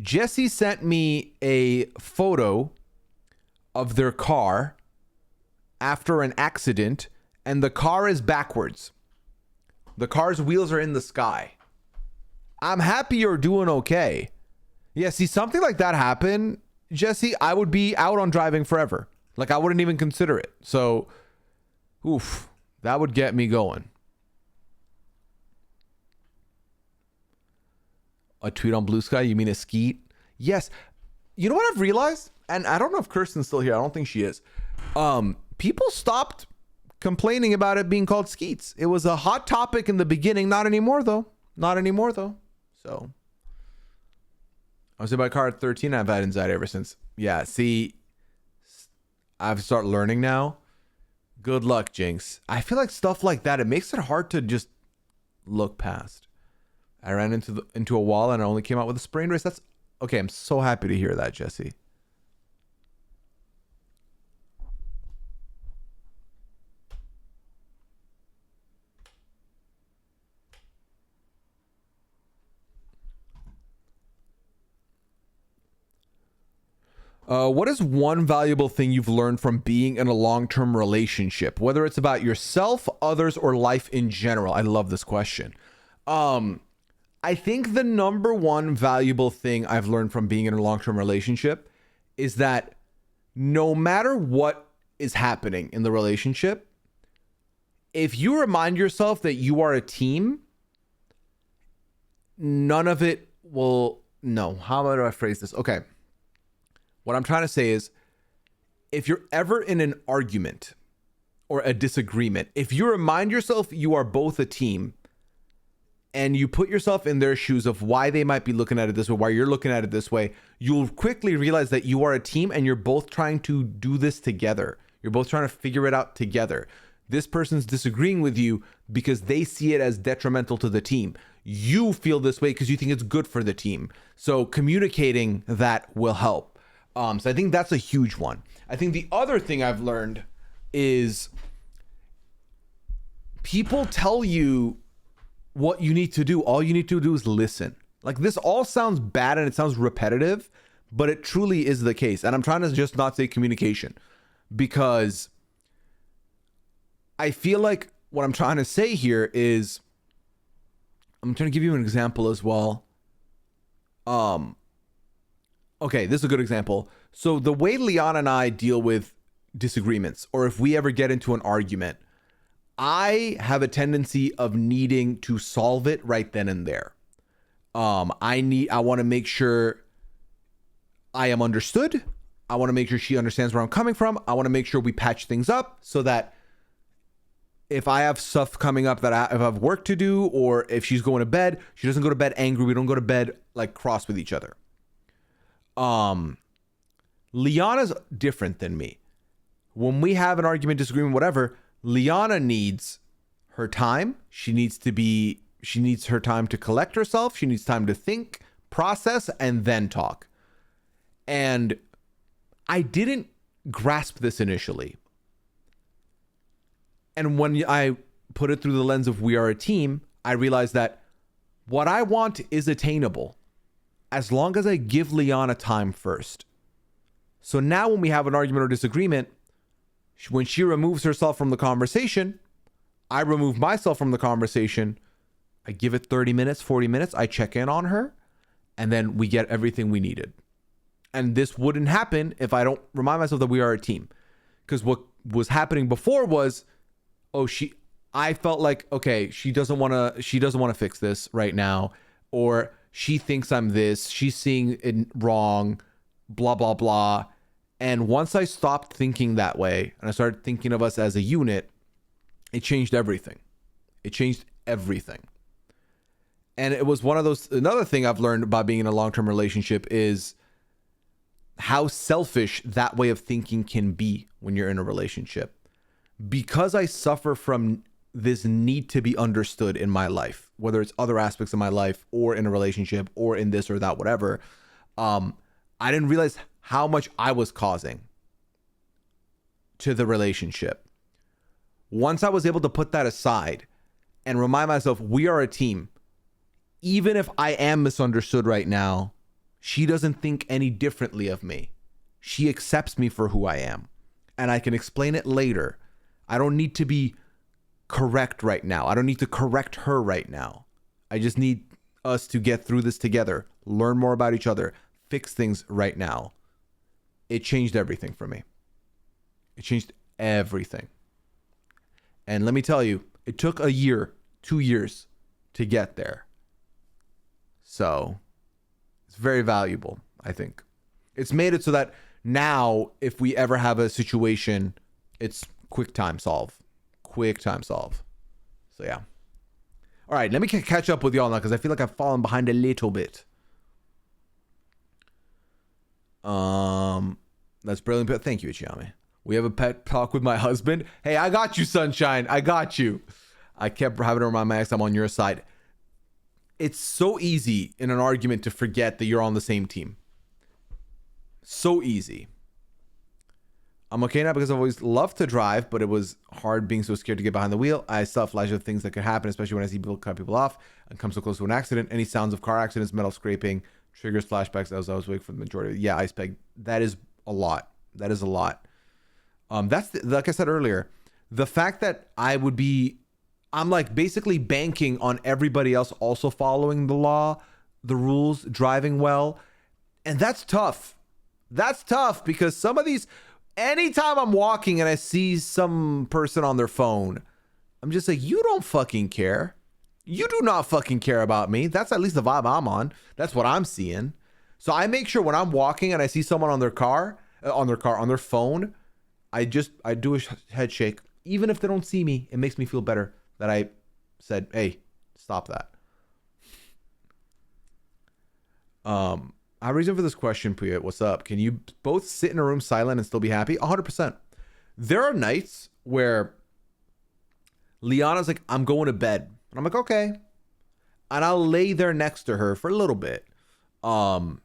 Jesse sent me a photo of their car after an accident, and the car is backwards. The car's wheels are in the sky. I'm happy you're doing okay. Yeah, see, something like that happen, Jesse, I would be out on driving forever. Like, I wouldn't even consider it. So, oof, that would get me going. A tweet on Blue Sky? You mean a skeet? Yes. You know what I've realized? And I don't know if Kirsten's still here. I don't think she is. People stopped complaining about it being called skeets. It was a hot topic in the beginning. Not anymore, though. Not anymore, though. So, I was in my car at 13. I've had anxiety ever since. Yeah, see, I've started learning now. Good luck, Jinx. I feel like stuff like that, it makes it hard to just look past. I ran into a wall and I only came out with a sprained wrist. That's okay. I'm so happy to hear that, Jesse. What is one valuable thing you've learned from being in a long-term relationship, whether it's about yourself, others, or life in general? I love this question. I think the number one valuable thing I've learned from being in a long-term relationship is that no matter what is happening in the relationship, if you remind yourself that you are a team, none of it will, no, how do I phrase this? Okay. What I'm trying to say is, if you're ever in an argument or a disagreement, if you remind yourself you are both a team and you put yourself in their shoes of why they might be looking at it this way, why you're looking at it this way, you'll quickly realize that you are a team and you're both trying to do this together. You're both trying to figure it out together. This person's disagreeing with you because they see it as detrimental to the team. You feel this way because you think it's good for the team. So communicating that will help. So I think that's a huge one. I think the other thing I've learned is people tell you what you need to do. All you need to do is listen. Like, this all sounds bad and it sounds repetitive, but it truly is the case. And I'm trying to just not say communication, because I feel like what I'm trying to say here is, I'm trying to give you an example as well. Okay, this is a good example. So the way Leon and I deal with disagreements, or if we ever get into an argument, I have a tendency of needing to solve it right then and there. I want to make sure I am understood. I want to make sure she understands where I'm coming from. I want to make sure we patch things up so that if I have stuff coming up that if I have work to do, or if she's going to bed, she doesn't go to bed angry. We don't go to bed like cross with each other. Liana's different than me. When we have an argument, disagreement, whatever, Liana needs her time. She needs her time to collect herself. She needs time to think, process, and then talk. And I didn't grasp this initially. And when I put it through the lens of we are a team, I realized that what I want is attainable as long as I give Liana time first. So now when we have an argument or disagreement, when she removes herself from the conversation, I remove myself from the conversation. I give it 30 minutes, 40 minutes. I check in on her, and then we get everything we needed. And this wouldn't happen if I don't remind myself that we are a team. Because what was happening before was, I felt like, okay, she doesn't want to fix this right now, or she thinks I'm this, she's seeing it wrong, blah, blah, blah. And once I stopped thinking that way and I started thinking of us as a unit, it changed everything. It changed everything. And it was another thing I've learned about being in a long-term relationship is how selfish that way of thinking can be when you're in a relationship. Because I suffer from this need to be understood in my life, whether it's other aspects of my life or in a relationship or in this or that, whatever, I didn't realize how much I was causing to the relationship. Once I was able to put that aside and remind myself, we are a team. Even if I am misunderstood right now, she doesn't think any differently of me. She accepts me for who I am, and I can explain it later. I don't need to be correct right now. I don't need to correct her right now. I just need us to get through this together, learn more about each other, fix things right now. It changed everything for me. It changed everything. And let me tell you, it took a year, 2 years to get there. So it's very valuable, I think. It's made it so that now, if we ever have a situation, it's quick time solve. So yeah. All right, let me catch up with y'all now because I feel like I've fallen behind a little bit. That's brilliant. Thank you, Ichiyami. We have a pet talk with my husband. Hey, I got you, sunshine. I got you. I kept having to remind my ex I'm on your side. It's so easy in an argument to forget that you're on the same team. So easy. I'm okay now because I've always loved to drive, but it was hard being so scared to get behind the wheel. I still have flash of things that could happen, especially when I see people cut people off and come so close to an accident. Any sounds of car accidents, metal scraping, triggers flashbacks as I was waiting for the majority of it. Yeah, Ice Peg. That is a lot. That is a lot. Like I said earlier, the fact that I'm like basically banking on everybody else also following the law, the rules, driving well. And that's tough. That's tough because some of these, anytime I'm walking and I see some person on their phone, I'm just like, you don't fucking care. You do not fucking care about me. That's at least the vibe I'm on. That's what I'm seeing. So I make sure when I'm walking and I see someone on their phone, I do a head shake. Even if they don't see me, it makes me feel better that I said, hey, stop that. I have a reason for this question, Pooya. What's up? Can you both sit in a room silent and still be happy? 100%. There are nights where Liana's like, I'm going to bed. And I'm like, okay. And I'll lay there next to her for a little bit. And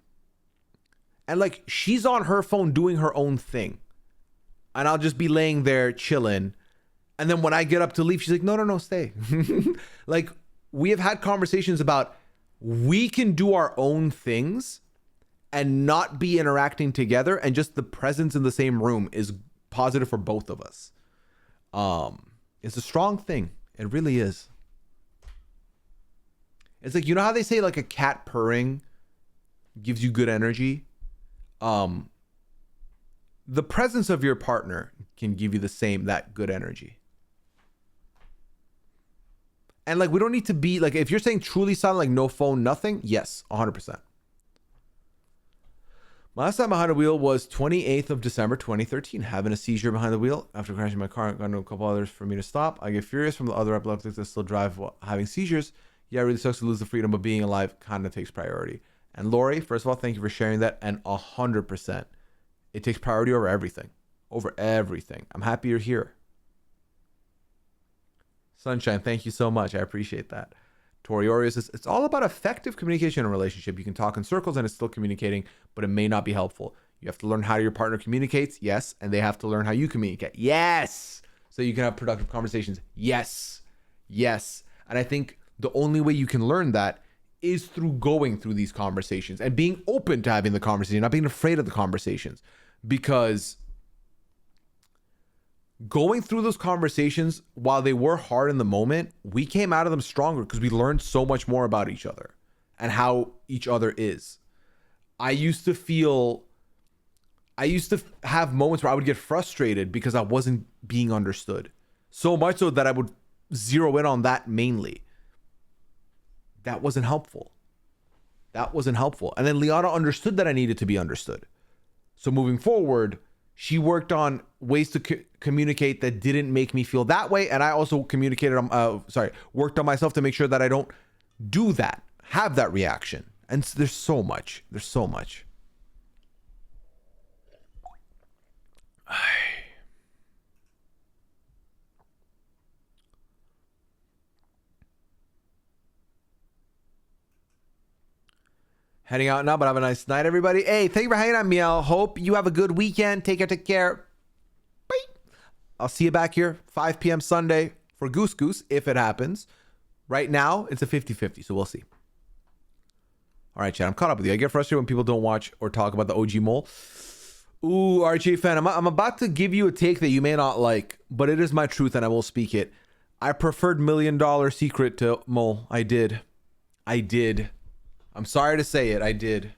like, she's on her phone doing her own thing. And I'll just be laying there chilling. And then when I get up to leave, she's like, no, stay. Like, we have had conversations about we can do our own things and not be interacting together, and just the presence in the same room is positive for both of us. It's a strong thing. It really is. It's like, you know how they say like a cat purring gives you good energy? The presence of your partner can give you that good energy. And like, we don't need to be like, if you're saying truly silent, like no phone, nothing. Yes, 100%. My last time behind the wheel was 28th of December, 2013. Having a seizure behind the wheel after crashing my car. Got to a couple others for me to stop. I get furious from the other epileptics that still drive while having seizures. Yeah, it really sucks to lose the freedom, but being alive kind of takes priority. And Lori, first of all, thank you for sharing that. And 100%. It takes priority over everything. Over everything. I'm happy you're here. Sunshine, thank you so much. I appreciate that. Tori says, it's all about effective communication in a relationship. You can talk in circles and it's still communicating, but it may not be helpful. You have to learn how your partner communicates. Yes. And they have to learn how you communicate. Yes. So you can have productive conversations. Yes. Yes. And I think the only way you can learn that is through going through these conversations and being open to having the conversation, not being afraid of the conversations. Because going through those conversations, while they were hard in the moment, we came out of them stronger because we learned so much more about each other and how each other is. I used to have moments where I would get frustrated because I wasn't being understood. So much so that I would zero in on that mainly. That wasn't helpful. And then Liana understood that I needed to be understood. So moving forward, she worked on ways to communicate that didn't make me feel that way. And I also worked on myself to make sure that I don't do that, have that reaction. And there's so much. Heading out now, but have a nice night, everybody. Hey, thank you for hanging out, Miel. Hope you have a good weekend. Take care. Bye. I'll see you back here 5 p.m. Sunday for Goose Goose, if it happens. Right now, it's a 50-50, so we'll see. All right, Chad, I'm caught up with you. I get frustrated when people don't watch or talk about the OG mole. Ooh, RJ fan, I'm about to give you a take that you may not like, but it is my truth and I will speak it. I preferred $1 Million Secret to Mole. I did. I'm sorry to say it. I did.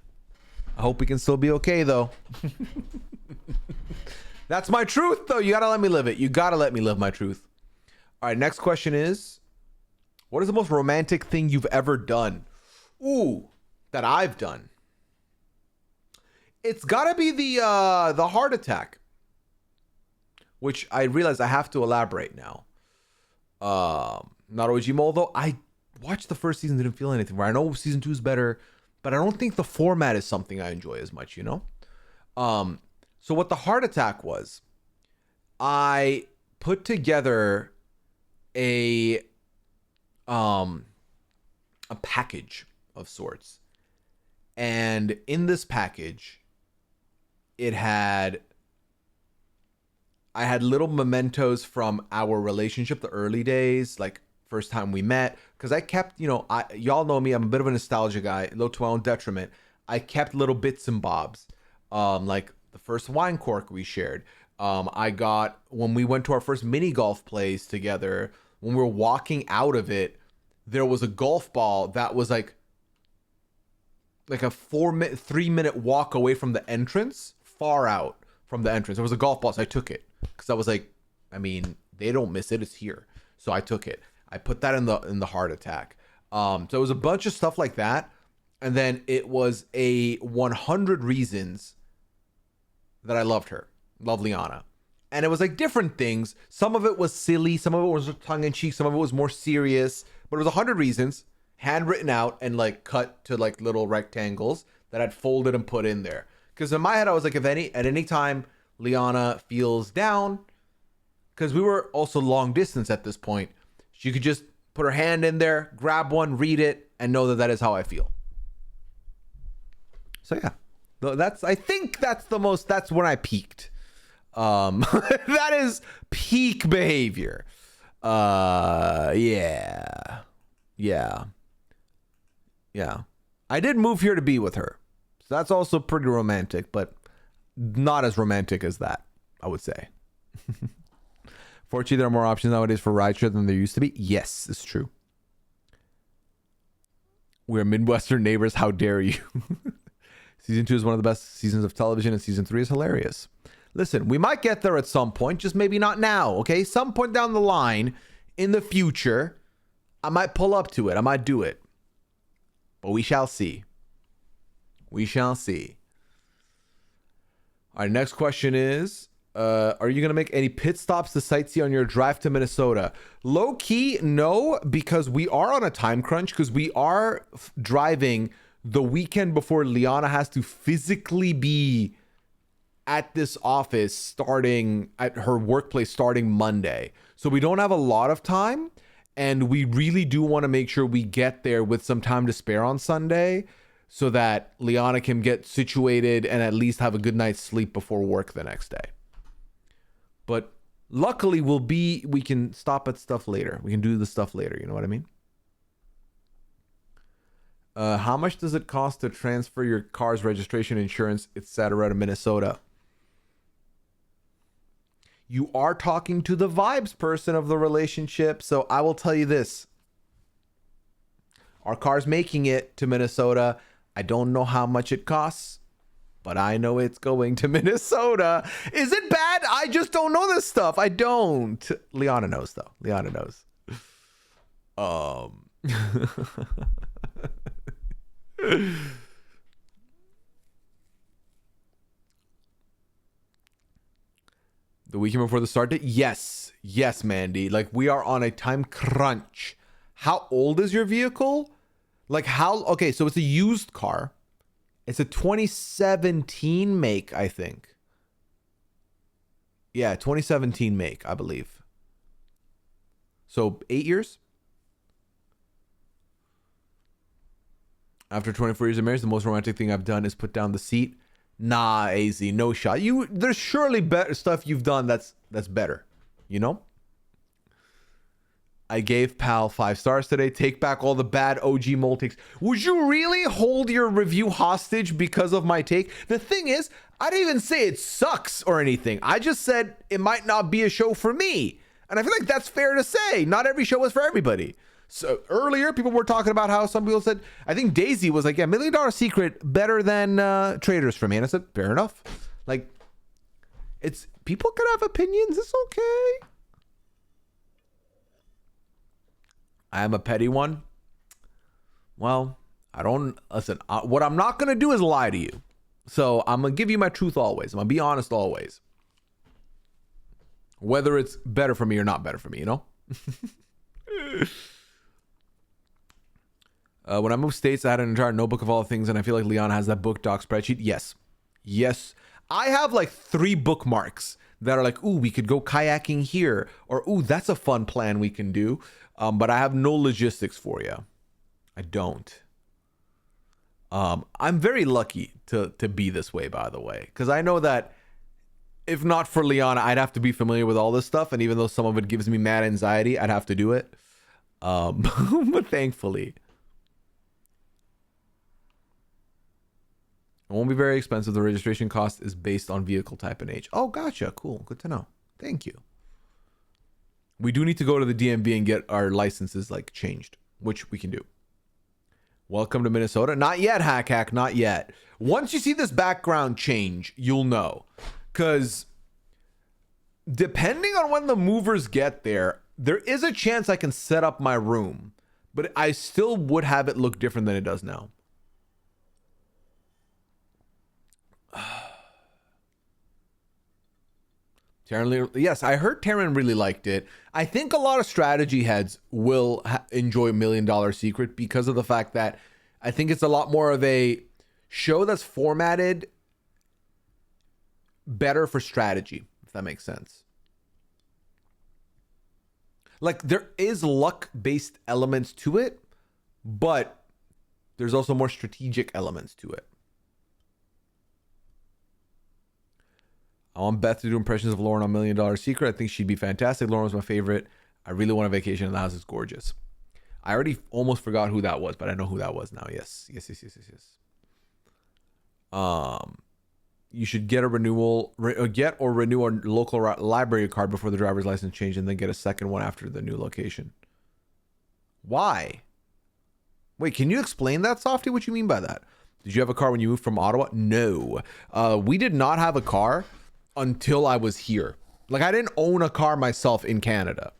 I hope we can still be okay, though. That's my truth, though. You got to let me live it. You got to let me live my truth. All right, next question is, what is the most romantic thing you've ever done? Ooh, that I've done. It's got to be the heart attack, which I realize I have to elaborate now. Not OG Mole, though. I watched the first season, didn't feel anything. Where I know season 2 is better, but I don't think the format is something I enjoy as much, you know? So what the heart attack was, I put together a package of sorts. And in this package, I had little mementos from our relationship, the early days, like first time we met. Because I kept, y'all know me, I'm a bit of a nostalgia guy, a little to my own detriment. I kept little bits and bobs, like the first wine cork we shared. I got, when we went to our first mini golf plays together, when we were walking out of it, there was a golf ball that was like a 3-minute walk away from the entrance, far out from the entrance. There was a golf ball, so I took it because I was like, I mean, they don't miss it, it's here. So I took it. I put that in the heart attack. So it was a bunch of stuff like that. And then it was a 100 reasons that I loved her. Love Liana. And it was like different things. Some of it was silly. Some of it was tongue-in-cheek. Some of it was more serious. But it was 100 reasons, handwritten out and like cut to like little rectangles that I'd folded and put in there. Because in my head, I was like, at any time Liana feels down, because we were also long distance at this point, she could just put her hand in there, grab one, read it, and know that is how I feel. So yeah, I think that's when I peaked. That is peak behavior. Yeah. I did move here to be with her. So that's also pretty romantic, but not as romantic as that, I would say. Fortunately, there are more options nowadays for rideshare than there used to be. Yes, it's true. We're Midwestern neighbors. How dare you? Season 2 is one of the best seasons of television, and season 3 is hilarious. Listen, we might get there at some point, just maybe not now, okay? Some point down the line, in the future, I might pull up to it. I might do it. But we shall see. We shall see. All right, next question is, are you going to make any pit stops to sightsee on your drive to Minnesota? Low key, no, because we are on a time crunch, because we are driving the weekend before Liana has to physically be at this office starting at her workplace starting Monday. So we don't have a lot of time, and we really do want to make sure we get there with some time to spare on Sunday so that Liana can get situated and at least have a good night's sleep before work the next day. But luckily we can stop at stuff later. We can do the stuff later, you know what I mean? How much does it cost to transfer your car's registration, insurance, etc. to Minnesota? You are talking to the vibes person of the relationship, so I will tell you this. Our car's making it to Minnesota. I don't know how much it costs, but I know it's going to Minnesota. Is it bad? I just don't know this stuff. I don't. Liana knows, though. Liana knows. The weekend before the start date? Yes, Mandy. Like, we are on a time crunch. How old is your vehicle? Like, okay, so it's a used car. It's a 2017 make, I think. Yeah, 2017 make, I believe. So 8 years? After 24 years of marriage, the most romantic thing I've done is put down the seat. Nah, AZ, no shot. There's surely better stuff you've done that's better, you know? I gave Pal 5 stars today. Take back all the bad OG mole takes. Would you really hold your review hostage because of my take? The thing is, I didn't even say it sucks or anything. I just said it might not be a show for me. And I feel like that's fair to say. Not every show is for everybody. So earlier, people were talking about how some people said, I think Daisy was like, yeah, $1 Million Secret better than Traders for me. And I said, fair enough. Like, it's people can have opinions. It's okay. I am a petty one. Well, I don't listen. What I'm not going to do is lie to you. So I'm going to give you my truth always. I'm going to be honest always. Whether it's better for me or not better for me, you know? When I moved states, I had an entire notebook of all the things, and I feel like Leon has that book doc spreadsheet. Yes. I have like 3 bookmarks that are like, ooh, we could go kayaking here, or ooh, that's a fun plan we can do. But I have no logistics for you. I don't. I'm very lucky to be this way, by the way, because I know that if not for Liana, I'd have to be familiar with all this stuff, and even though some of it gives me mad anxiety, I'd have to do it. But thankfully, it won't be very expensive. The registration cost is based on vehicle type and age. Oh, gotcha. Cool. Good to know. Thank you. We do need to go to the DMV and get our licenses like changed, which we can do. Welcome to Minnesota. Not yet, Hack. Not yet. Once you see this background change, you'll know. Because depending on when the movers get there, there is a chance I can set up my room. But I still would have it look different than it does now. Yes, I heard Taryn really liked it. I think a lot of strategy heads will enjoy $1 Million Secret because of the fact that I think it's a lot more of a show that's formatted better for strategy, if that makes sense. Like, there is luck-based elements to it, but there's also more strategic elements to it. I want Beth to do impressions of Lauren on $1 Million Secret. I think she'd be fantastic. Lauren was my favorite. I really want a vacation, and the house is gorgeous. I already almost forgot who that was, but I know who that was now. Yes. You should get a renewal, get or renew a local library card before the driver's license change, and then get a second one after the new location. Why? Wait, can you explain that, Softy? What you mean by that? Did you have a car when you moved from Ottawa? No. We did not have a car until I was here. Like, I didn't own a car myself in Canada.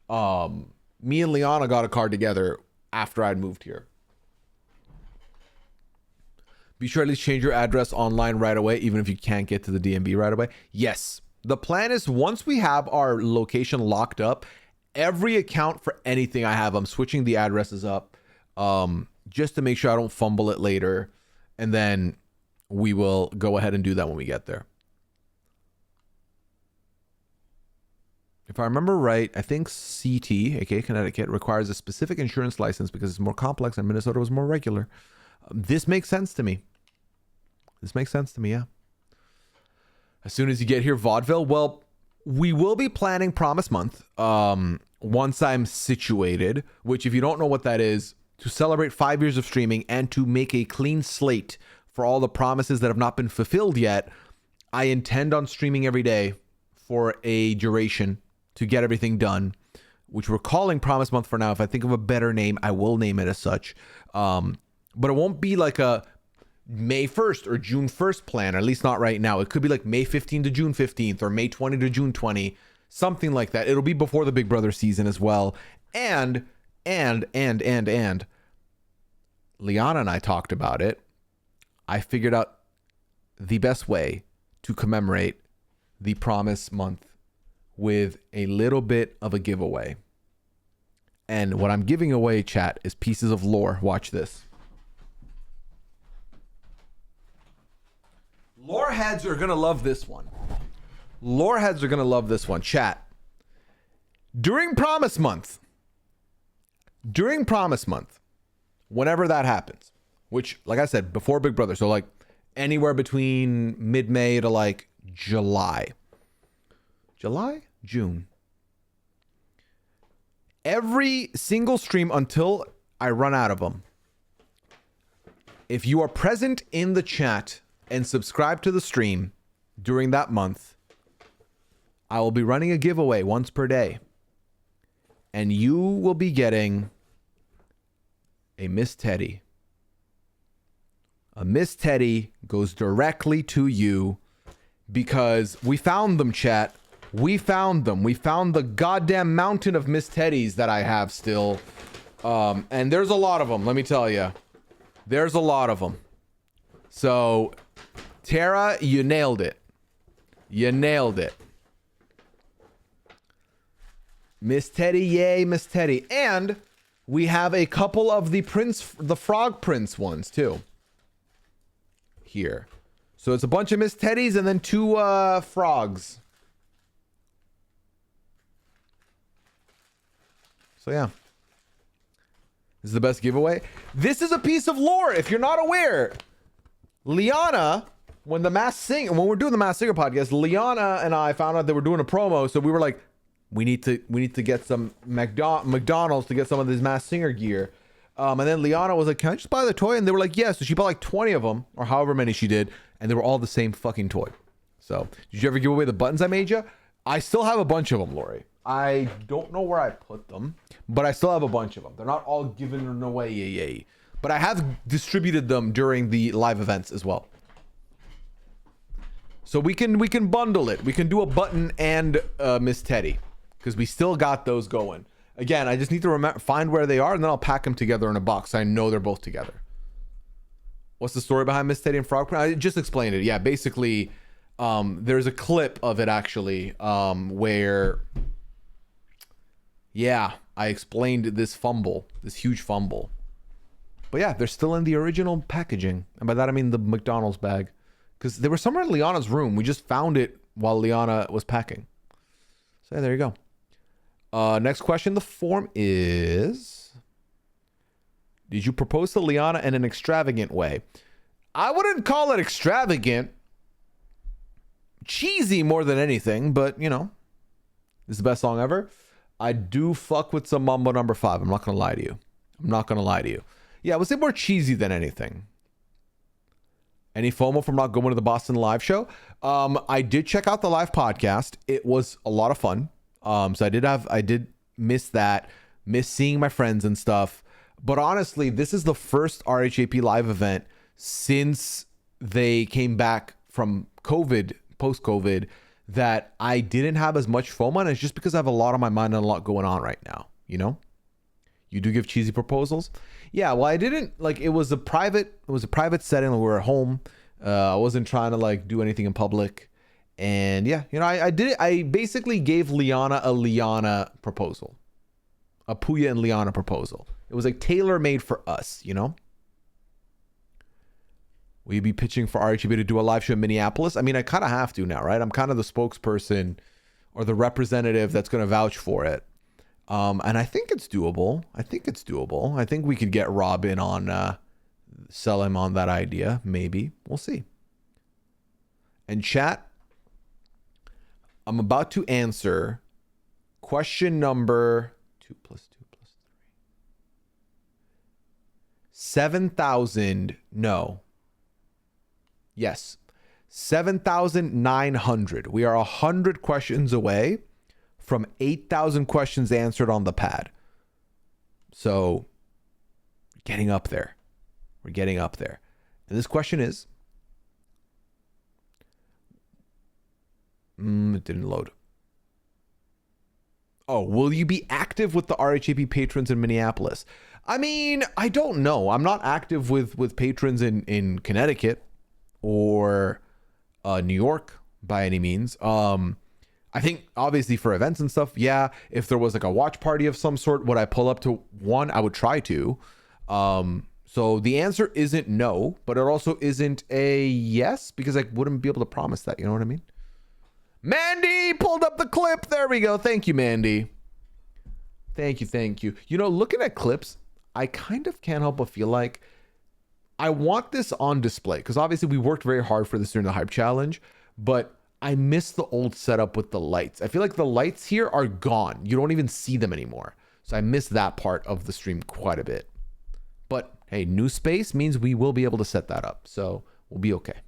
Me and Liana got a car together after I'd moved here. Be sure at least change your address online right away, even if you can't get to the DMV right away. Yes. The plan is once we have our location locked up, every account for anything I have, I'm switching the addresses up just to make sure I don't fumble it later. And then we will go ahead and do that when we get there. If I remember right, I think CT, aka Connecticut, requires a specific insurance license because it's more complex and Minnesota was more regular. This makes sense to me. Yeah. As soon as you get here, vaudeville. Well, we will be planning Promise Month once I'm situated, which if you don't know what that is, to celebrate 5 years of streaming and to make a clean slate for all the promises that have not been fulfilled yet, I intend on streaming every day for a duration to get everything done, which we're calling Promise Month for now. If I think of a better name, I will name it as such. But it won't be like a May 1st or June 1st plan, at least not right now. It could be like May 15th to June 15th or May 20 to June 20, something like that. It'll be before the Big Brother season as well. And Liana and I talked about it. I figured out the best way to commemorate the Promise Month with a little bit of a giveaway. And what I'm giving away, chat, is pieces of lore. Watch this. Lore heads are going to love this one. Chat. During Promise Month, whenever that happens, which, like I said, before Big Brother, so like anywhere between mid-May to like June. Every single stream until I run out of them. If you are present in the chat and subscribe to the stream during that month, I will be running a giveaway once per day. And you will be getting a Miss Teddy. A Miss Teddy goes directly to you because we found them, chat. We found them. We found the goddamn mountain of Miss Teddies that I have still. And there's a lot of them, let me tell you. There's a lot of them. So, Tara, you nailed it. Miss Teddy, yay, Miss Teddy. And we have a couple of the Frog Prince ones, too. Here. So it's a bunch of Miss Teddies and then 2 frogs. So yeah. This is the best giveaway. This is a piece of lore. If you're not aware, Liana, when we're doing the Masked Singer podcast, Liana and I found out they were doing a promo. So we were like, we need to get some McDonald's to get some of this Masked Singer gear. And then Liana was like, can I just buy the toy? And they were like, yeah. So she bought like 20 of them, or however many she did. And they were all the same fucking toy. So did you ever give away the buttons I made you? I still have a bunch of them, Lori. I don't know where I put them, but I still have a bunch of them. They're not all given away, yay. But I have distributed them during the live events as well. So we can bundle it. We can do a button and Miss Teddy, because we still got those going. Again, I just need to find where they are, and then I'll pack them together in a box. I know they're both together. What's the story behind Miss Teddy and Frog Prince? I just explained it. Yeah, basically, there's a clip of it actually where, yeah, I explained this huge fumble. But yeah, they're still in the original packaging. And by that, I mean the McDonald's bag. Because they were somewhere in Liana's room. We just found it while Liana was packing. So yeah, there you go. Next question. The form is... Did you propose to Liana in an extravagant way? I wouldn't call it extravagant. Cheesy more than anything, but, you know. This is the best song ever. I do fuck with some Mambo number 5. I'm not going to lie to you. Yeah, I would say more cheesy than anything. Any FOMO from not going to the Boston live show? I did check out the live podcast. It was a lot of fun. So I did miss that. Miss seeing my friends and stuff. But honestly, this is the first RHAP live event since they came back from COVID, post-COVID, that I didn't have as much FOMO. And it's just because I have a lot on my mind and a lot going on right now, you know? You do give cheesy proposals? Yeah, well, I didn't, like, it was a private setting. We were at home. I wasn't trying to, like, do anything in public. And yeah, you know, I basically gave Liana a Liana proposal. A Pooya and Liana proposal. It was like tailor-made for us, you know? Will you be pitching for RHB to do a live show in Minneapolis? I mean, I kind of have to now, right? I'm kind of the spokesperson or the representative that's going to vouch for it. And I think it's doable. I think we could get Rob in on, sell him on that idea. Maybe. We'll see. And chat, I'm about to answer question number 2 + 2 + 3. 7,000. No. Yes. 7,900. We are 100 questions away from 8,000 questions answered on the pad. So, getting up there. We're getting up there. And this question is... it didn't load. Oh, will you be active with the RHAP patrons in Minneapolis? I mean, I don't know. I'm not active with patrons in Connecticut or New York by any means. I think obviously for events and stuff, yeah, if there was like a watch party of some sort, would I pull up to one? I would try to. So the answer isn't no, but it also isn't a yes, because I wouldn't be able to promise that. You know what I mean? Mandy pulled up the clip. There we go. Thank you, Mandy. Thank you. You know, looking at clips, I kind of can't help but feel like I want this on display, because obviously we worked very hard for this during the Hype Challenge, but I miss the old setup with the lights. I feel like the lights here are gone. You don't even see them anymore. So I miss that part of the stream quite a bit. But hey, new space means we will be able to set that up. So we'll be okay.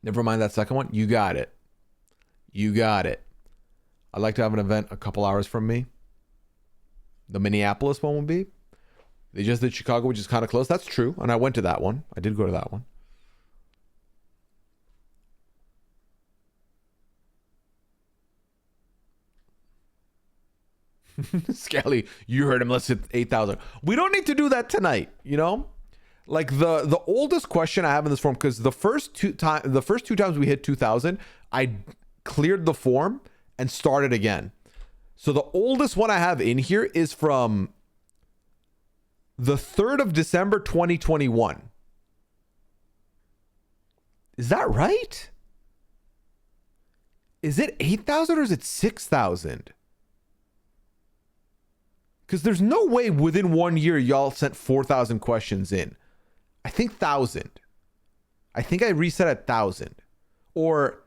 Never mind that second one. You got it. I'd like to have an event a couple hours from me. The Minneapolis one would be. They just did Chicago, which is kind of close. That's true. And I went to that one. I did go to that one. Skelly, you heard him. Let's hit 8,000. We don't need to do that tonight, you know? Like the oldest question I have in this form, because the first two times we hit 2,000, I cleared the form and started again. So the oldest one I have in here is from the 3rd of December 2021. Is that right? Is it 8,000 or is it 6,000? Because there's no way within 1 year y'all sent 4,000 questions in. I think 1,000. I think I reset at 1,000. Or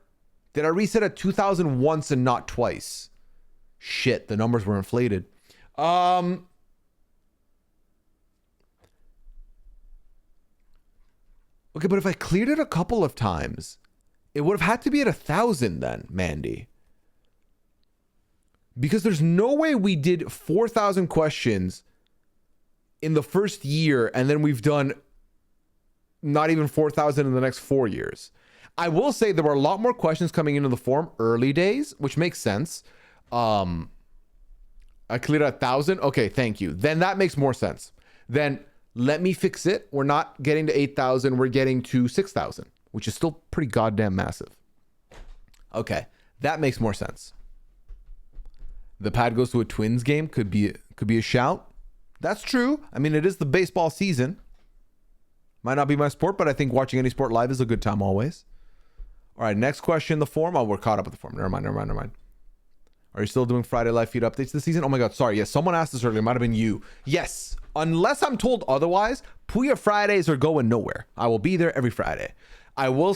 did I reset at 2,000 once and not twice? Shit, the numbers were inflated. Okay, but if I cleared it a couple of times, it would have had to be at 1,000 then, Mandy. Because there's no way we did 4,000 questions in the first year and then we've done not even 4,000 in the next 4 years. I will say there were a lot more questions coming into the forum early days, which makes sense. I cleared at 1,000. Okay, thank you. Then that makes more sense. Then let me fix it. We're not getting to 8,000. We're getting to 6,000, which is still pretty goddamn massive. Okay, that makes more sense. The pad goes to a Twins game could be a shout. That's true. I mean, it is the baseball season. Might not be my sport, but I think watching any sport live is a good time always. All right, next question in the form. Oh, we're caught up with the form. Never mind. Are you still doing Friday live feed updates this season? Oh my God, sorry. Yes, someone asked this earlier. It might have been you. Yes, unless I'm told otherwise, Pooya Fridays are going nowhere. I will be there every Friday. I will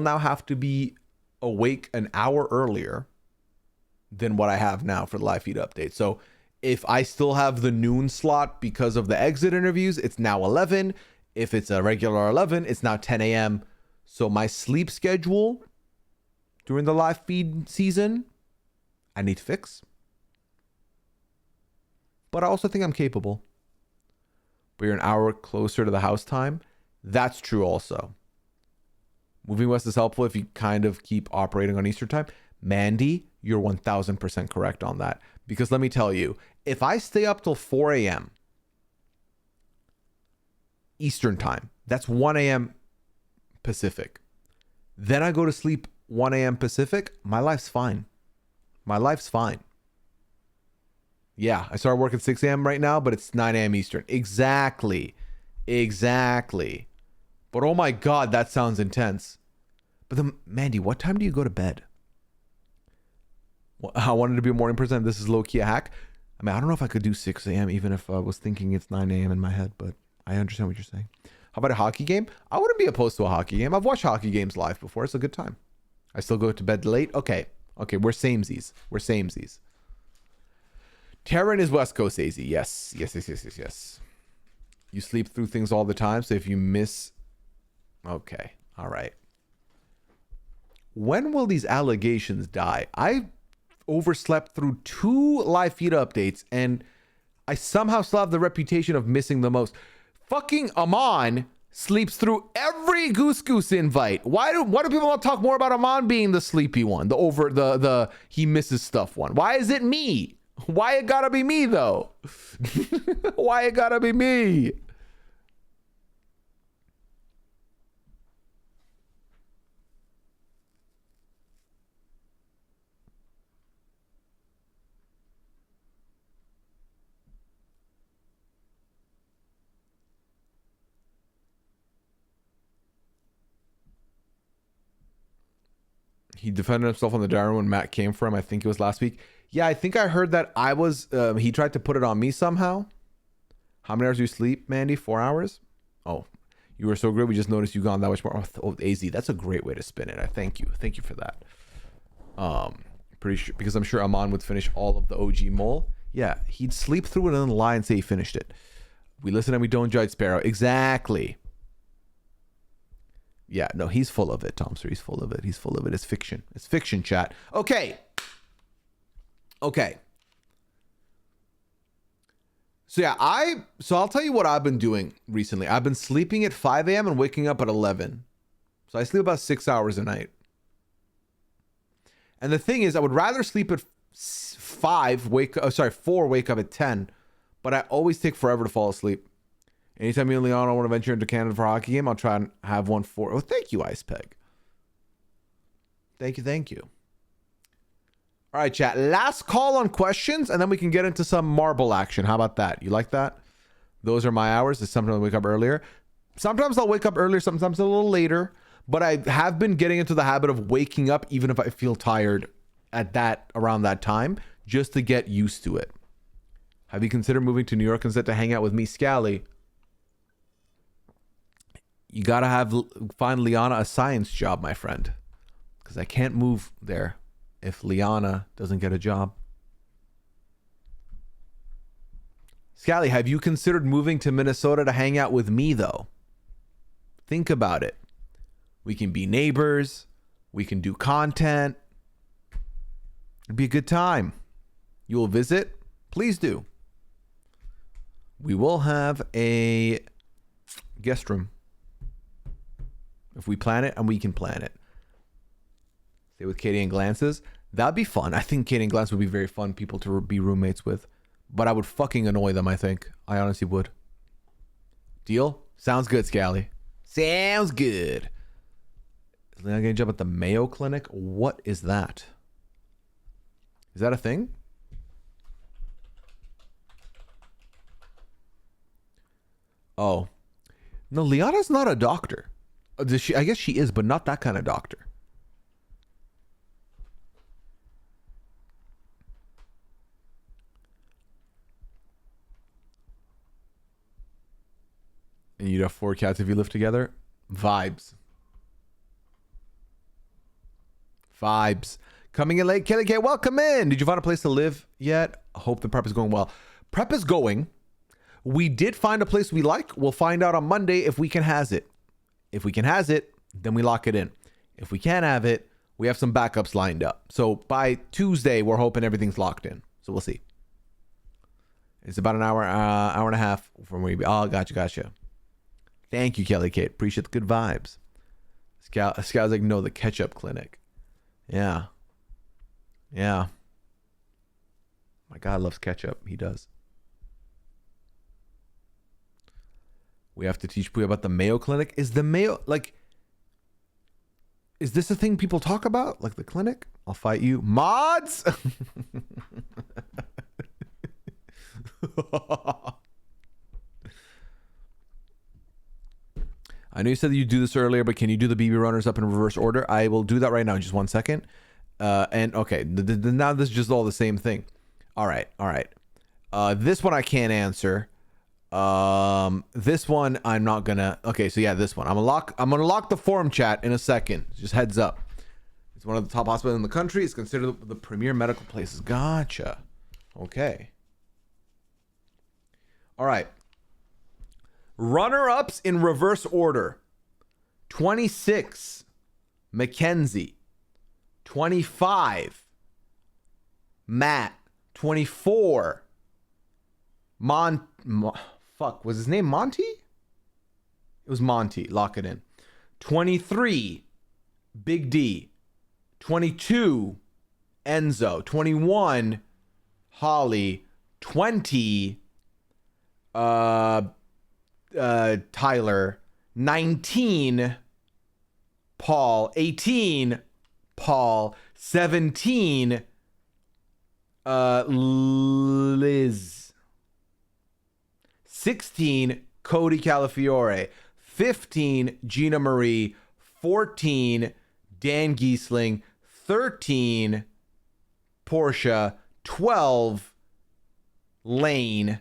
now have to be awake an hour earlier than what I have now for the live feed update. So if I still have the noon slot because of the exit interviews, it's now 11. If it's a regular 11, it's now 10 a.m. So my sleep schedule during the live feed season, I need to fix. But I also think I'm capable. But you're an hour closer to the house time. That's true also. Moving west is helpful if you kind of keep operating on Eastern time. Mandy, you're 1,000% correct on that. Because let me tell you, if I stay up till 4 a.m. Eastern time, that's 1 a.m. Pacific. Then I go to sleep 1 a.m. Pacific. My life's fine. Yeah, I started working 6 a.m. right now, but it's 9 a.m. Eastern. Exactly. But oh my God, that sounds intense. But then, Mandy, what time do you go to bed? Well, I wanted to be a morning person. This is low-key a hack. I mean, I don't know if I could do 6 a.m. even if I was thinking it's 9 a.m. in my head, but I understand what you're saying. How about a hockey game? I wouldn't be opposed to a hockey game. I've watched hockey games live before. It's a good time. I still go to bed late. Okay, we're samesies. Taryn is West Coast AZ. Yes. You sleep through things all the time, so if you miss... Okay, all right. When will these allegations die? I overslept through 2 live feed updates, and I somehow still have the reputation of missing the most. Fucking Aman sleeps through every Goose invite. Why do people not talk more about Aman being the sleepy one, the he misses stuff one? Why is it me? Why it gotta be me though? Why it gotta be me? He defended himself on the diary when Matt came for him. I think it was last week. Yeah, I think I heard that I was, he tried to put it on me somehow. How many hours do you sleep, Mandy? 4 hours? Oh, you were so great. We just noticed you gone that much more. Oh, AZ, that's a great way to spin it. I thank you. Thank you for that. Pretty sure, because I'm sure Aman would finish all of the OG mole. Yeah, he'd sleep through it and then lie and say he finished it. We listen and we don't judge, Sparrow. Exactly. Yeah, no, he's full of it, Tom, sir. He's full of it. It's fiction. It's fiction, chat. Okay. So yeah, I'll tell you what I've been doing recently. I've been sleeping at 5 a.m. and waking up at 11. So I sleep about 6 hours a night. And the thing is, I would rather sleep at 4, wake up at 10, but I always take forever to fall asleep. Anytime me and Leon want to venture into Canada for a hockey game, I'll try and have one for... Oh, thank you, Ice Peg. Thank you. All right, chat. Last call on questions, and then we can get into some marble action. How about that? You like that? Those are my hours. Sometimes I wake up earlier. Sometimes I'll wake up earlier, sometimes a little later. But I have been getting into the habit of waking up even if I feel tired around that time, just to get used to it. Have you considered moving to New York instead to hang out with me, Scally? You gotta find Liana a science job, my friend, because I can't move there if Liana doesn't get a job. Scally, have you considered moving to Minnesota to hang out with me, though? Think about it. We can be neighbors. We can do content. It'd be a good time. You will visit? Please do. We will have a guest room. If we plan it, and we can plan it. Stay with Katie and Glances. That'd be fun. I think Katie and Glances would be very fun people to be roommates with. But I would fucking annoy them, I think. I honestly would. Deal? Sounds good, Scally. Sounds good. Is Leon getting a job at the Mayo Clinic? What is that? Is that a thing? Oh. No, Liana's not a doctor. I guess she is, but not that kind of doctor. And you'd have 4 cats if you live together? Vibes. Vibes. Coming in late, Kelly K, welcome in. Did you find a place to live yet? I hope the prep is going well. Prep is going. We did find a place we like. We'll find out on Monday if we can has it. If we can has it, then we lock it in. If we can't have it, we have some backups lined up. So by Tuesday, we're hoping everything's locked in. So we'll see. It's about an hour and a half from where you be. Oh, gotcha. Thank you, Kelly Kate. Appreciate the good vibes. Scout's like, no, the ketchup clinic. Yeah. My God loves ketchup. He does. We have to teach Pooya about the Mayo Clinic. Is the Mayo, like, is this a thing people talk about? Like the clinic? I'll fight you. Mods! I know you said that you do this earlier, but can you do the BB runners up in reverse order? I will do that right now in just 1 second. And okay, now this is just all the same thing. All right. This one I can't answer. This one I'm not gonna. Okay, so yeah, this one I'm gonna lock the forum chat in a second. Just heads up. It's one of the top hospitals in the country. It's considered the premier medical places. Gotcha. Okay. All right. Runner-ups in reverse order. 26, Mackenzie. 25, Matt. 24, fuck, was his name Monty? It was Monty. Lock it in. 23, Big D. 22, Enzo. 21, Holly. 20, Tyler. 19, Paul. 18, Paul. 17, Liz. 16, Cody Calafiore. 15, Gina Marie. 14, Dan Giesling. 13, Portia. 12, Lane.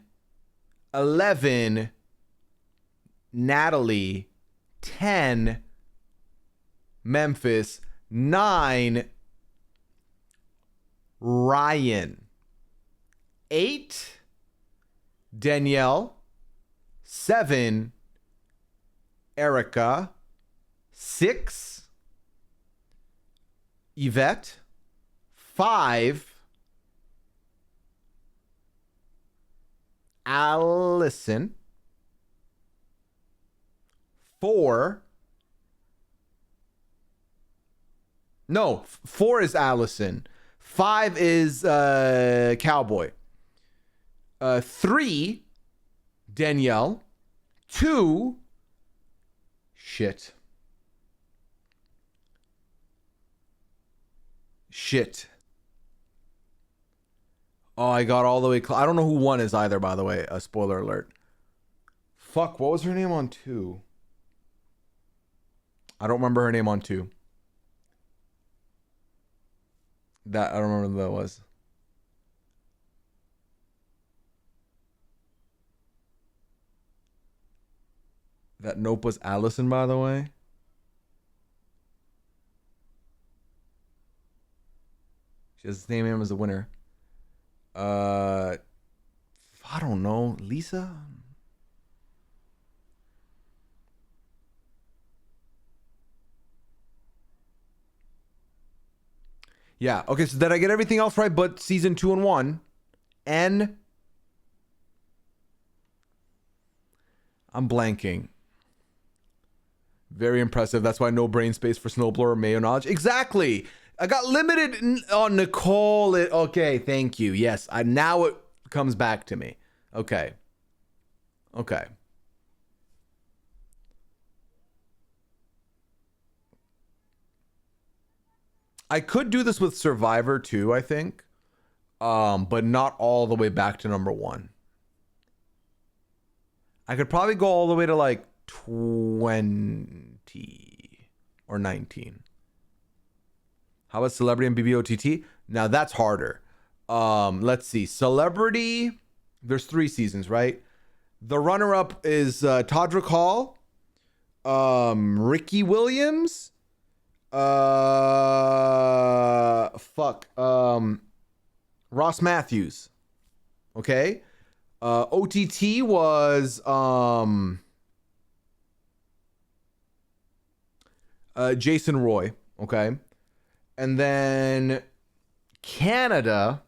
11, Natalie. 10, Memphis. 9, Ryan. 8, Danielle. 7, Erica. 6, Yvette. 5, Allison. 4, no, 4 is Allison. 5 is Cowboy. 3, Danielle. 2, shit. Oh, I got all the way. I don't know who 1 is either, by the way. Spoiler alert. Fuck, what was her name on 2? I don't remember her name on 2. I don't remember who that was. That nope was Allison, by the way. She has the same name as the winner. I don't know. Lisa? Yeah. Okay, so did I get everything else right but season 2 and 1? I'm blanking. Very impressive. That's why no brain space for Snowblower Mayo knowledge. Exactly. I got limited on Nicole. Okay, thank you. Yes, now it comes back to me. Okay. I could do this with Survivor too, I think. But not all the way back to number 1. I could probably go all the way to like 20 or 19. How about Celebrity and BBOTT? Now that's harder. Let's see. Celebrity, there's 3 seasons, right? The runner-up is Todrick Hall, Ricky Williams, Ross Matthews. Okay. OTT was Jason Roy. Okay. And then Canada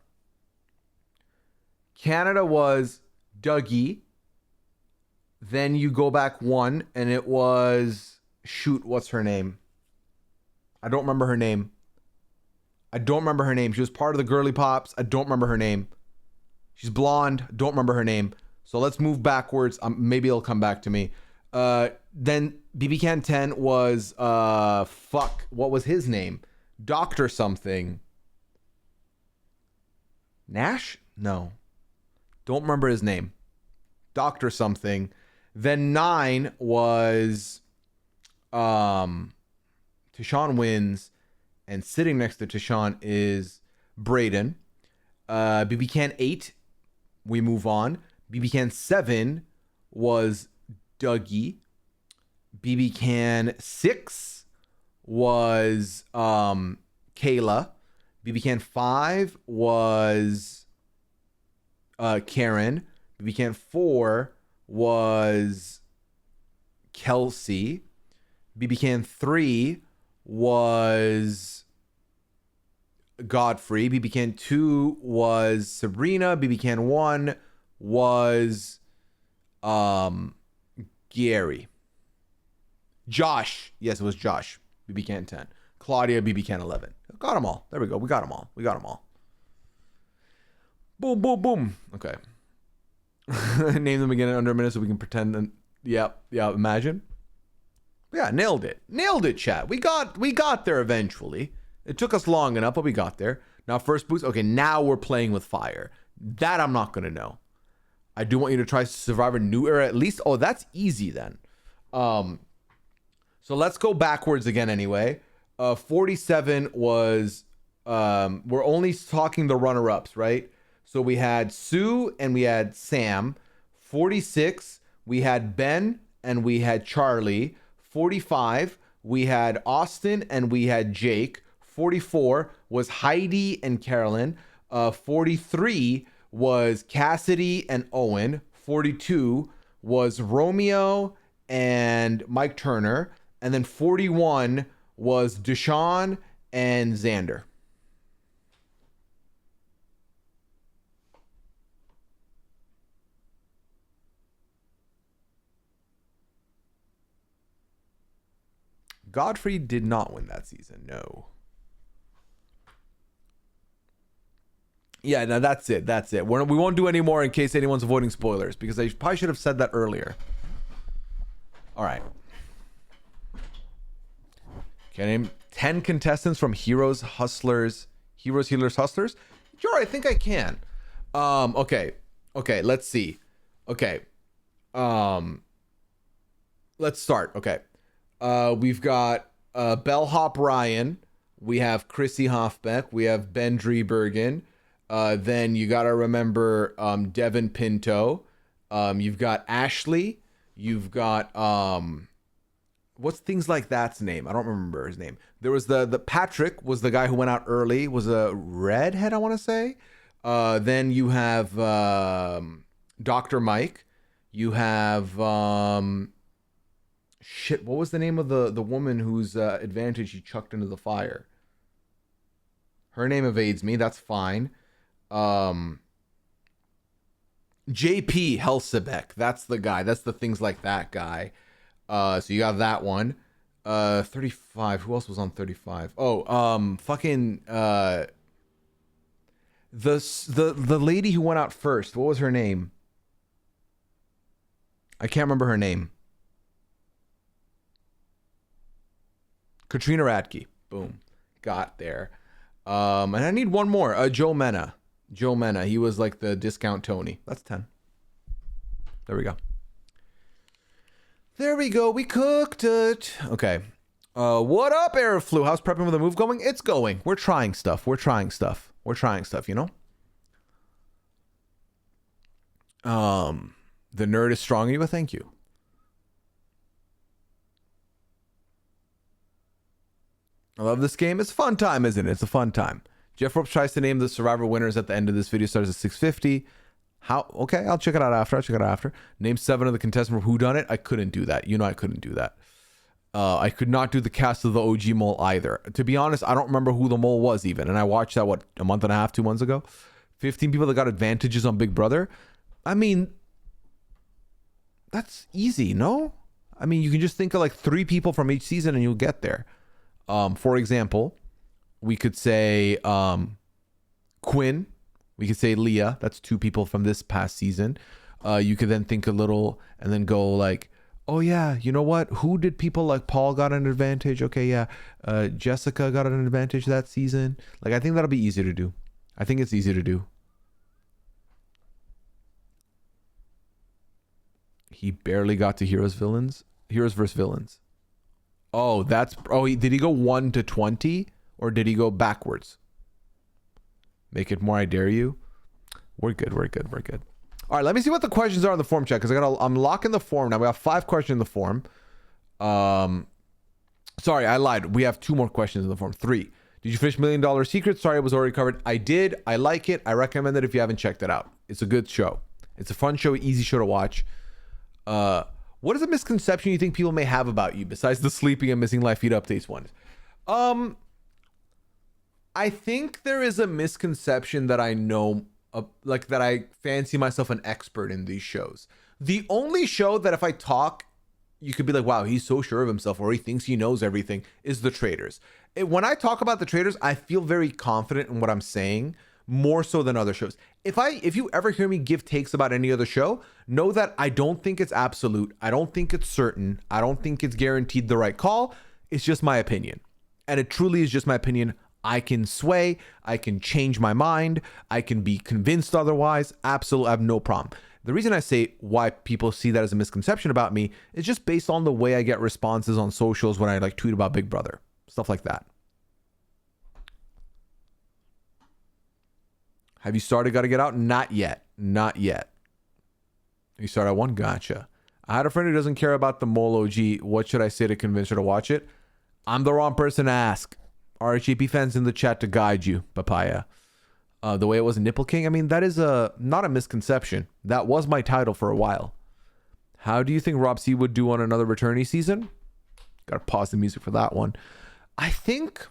was Dougie. Then you go back 1 and it was, shoot, what's her name? I don't remember her name. She was part of the Girly Pops. I don't remember her name. She's blonde. Don't remember her name. So let's move backwards. Maybe it'll come back to me. Then BB Can 10 was, what was his name? Dr. something. Nash? No. Don't remember his name. Dr. something. Then 9 was Tashawn wins, and sitting next to Tashawn is Braden. BB Can 8, we move on. BB Can 7 was Dougie. BB Can 6 was Kayla. BB Can 5 was Karen. BB Can 4 was Kelsey. BB Can 3 was Godfrey. BB Can 2 was Sabrina. BB Can 1 was Gary. Josh. Yes, it was Josh. BB Can 10. Claudia, BB Can 11. Got them all. There we go. We got them all. Boom, boom, boom. Okay. Name them again in under a minute so we can pretend. Yeah, imagine. Yeah, nailed it, chat. We got there eventually. It took us long enough, but we got there. Now first boost. Okay, now we're playing with fire. That I'm not gonna know. I do want you to try Survivor New Era at least. Oh, that's easy then. So let's go backwards again anyway. 47 was we're only talking the runner-ups, right? So we had Sue and we had Sam. 46, we had Ben and we had Charlie. 45, we had Austin and we had Jake. 44 was Heidi and Carolyn. 43 was Cassidy and Owen. 42 was Romeo and Mike Turner. And then 41 was Deshaun and Xander. Godfrey did not win that season, no. Yeah, no, that's it. We won't do any more in case anyone's avoiding spoilers, because I probably should have said that earlier. All right. Can I name 10 contestants from Heroes, Healers, Hustlers? Sure, I think I can. Okay, let's see. Okay. let's start. Okay. We've got Bellhop Ryan. We have Chrissy Hoffbeck. We have Ben Driebergen. Then you got to remember Devin Pinto. You've got Ashley. You've got what's Things Like That's name? I don't remember his name. There was the Patrick was the guy who went out early. Was a redhead, I want to say. Then you have Dr. Mike. You have shit. What was the name of the woman whose advantage he chucked into the fire? Her name evades me. That's fine. JP Helsebeck. That's the guy. That's the Things Like That guy. So you got that one. 35. Who else was on 35? Oh, fucking the lady who went out first. What was her name? I can't remember her name. Katrina Radke. Boom. Got there. And I need one more. Joe Mena. Joe Mena. He was like the discount Tony. That's 10. There we go. There we go. We cooked it. Okay. What up, Airflu? How's prepping for the move going? It's going. We're trying stuff. We're trying stuff, you know? The nerd is strong in you. Thank you. I love this game. It's a fun time, isn't it? It's a fun time. Jeff Ropes tries to name the Survivor winners at the end of this video. Starts at 650. How? Okay, I'll check it out after. Name 7 of the contestants from Whodunit. I couldn't do that. You know I couldn't do that. I could not do the cast of the OG mole either. To be honest, I don't remember who the mole was even. And I watched that, a month and a half, 2 months ago? 15 people that got advantages on Big Brother. I mean, that's easy, no? I mean, you can just think of like 3 people from each season and you'll get there. For example, we could say Quinn. We could say Leah. That's 2 people from this past season. You could then think a little and then go like, oh yeah, you know what? Who did people like Paul got an advantage? Okay, yeah. Jessica got an advantage that season. Like, I think that'll be easy to do. I think it's easy to do. He barely got to Heroes versus Villains. Oh, did he go 1 to 20 or did he go backwards? Make it more I dare you. We're good. All right, let me see what the questions are on the form chat, because I'm locking the form now. We have 5 questions in the form. Sorry, I lied. We have 2 more questions in the form. 3. Did you finish $1 Million Secret? Sorry, it was already covered. I did. I like it. I recommend it if you haven't checked it out. It's a good show. It's a fun show, easy show to watch. What is a misconception you think people may have about you besides the sleeping and missing live feed updates ones? I think there is a misconception that I know, like that I fancy myself an expert in these shows. The only show that if I talk, you could be like, wow, he's so sure of himself, or he thinks he knows everything, is The Traders. When I talk about The Traders, I feel very confident in what I'm saying, more so than other shows. If you ever hear me give takes about any other show, know that I don't think it's absolute. I don't think it's certain. I don't think it's guaranteed the right call. It's just my opinion. And it truly is just my opinion. I can sway. I can change my mind. I can be convinced otherwise. Absolutely, I have no problem. The reason I say why people see that as a misconception about me is just based on the way I get responses on socials when I like tweet about Big Brother. Stuff like that. Have you started Gotta Get Out? Not yet. You started at 1? Gotcha. I had a friend who doesn't care about the Mole OG. What should I say to convince her to watch it? I'm the wrong person to ask. RHAP fans in the chat to guide you, Papaya. The way it was Nipple King, I mean, that is not a misconception. That was my title for a while. How do you think Rob C would do on another returnee season? Gotta pause the music for that one. I think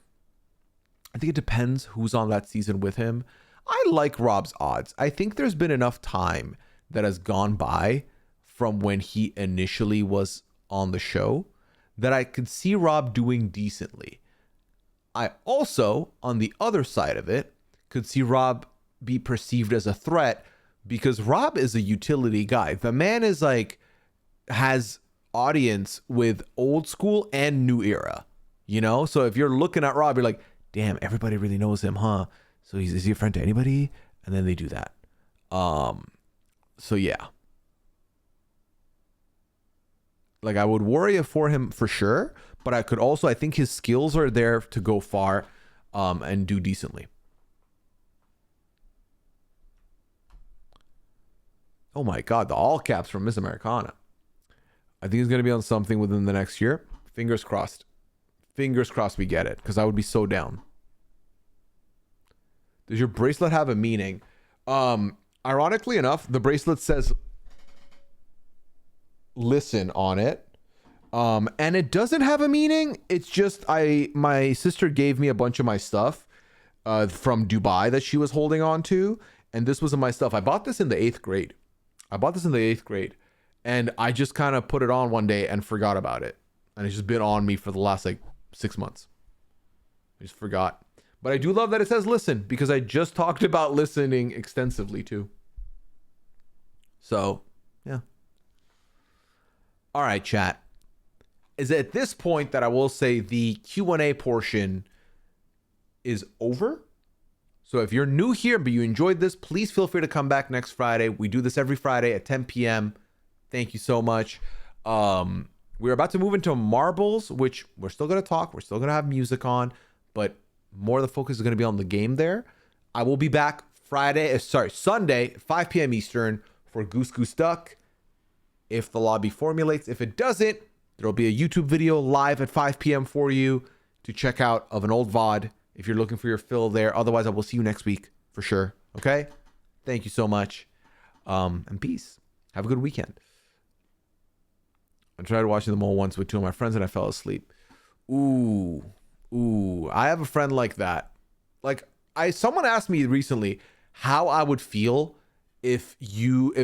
it depends who's on that season with him. I like Rob's odds. I think there's been enough time that has gone by from when he initially was on the show that I could see Rob doing decently. I also, on the other side of it, could see Rob be perceived as a threat because Rob is a utility guy. The man is like, has audience with old school and new era, you know? So if you're looking at Rob, you're like, damn, everybody really knows him, huh? So is he a friend to anybody? And then they do that. So yeah. Like, I would worry for him for sure, but I could also, I think his skills are there to go far and do decently. Oh my God, the all caps from Miss Americana. I think he's going to be on something within the next year. Fingers crossed. Fingers crossed we get it, because I would be so down. Does your bracelet have a meaning? Ironically enough, the bracelet says listen on it. And it doesn't have a meaning. It's just my sister gave me a bunch of my stuff from Dubai that she was holding on to, and this wasn't my stuff. I bought this in the 8th grade. And I just kind of put it on one day and forgot about it. And it's just been on me for the last like 6 months. I just forgot. But I do love that it says listen, because I just talked about listening extensively too. So, yeah. All right, chat. Is at this point that I will say the Q&A portion is over. So if you're new here but you enjoyed this, please feel free to come back next Friday. We do this every Friday at 10 p.m. Thank you so much. We're about to move into marbles, which we're still going to talk. We're still going to have music on, but more of the focus is going to be on the game there. I will be back Sunday, 5 p.m. Eastern for Goose Goose Duck. If the lobby formulates, if it doesn't, there'll be a YouTube video live at 5 p.m. for you to check out of an old VOD if you're looking for your fill there. Otherwise, I will see you next week for sure. Okay? Thank you so much. And peace. Have a good weekend. I tried watching them all once with 2 of my friends and I fell asleep. Ooh. I have a friend like that. Like, someone asked me recently how I would feel if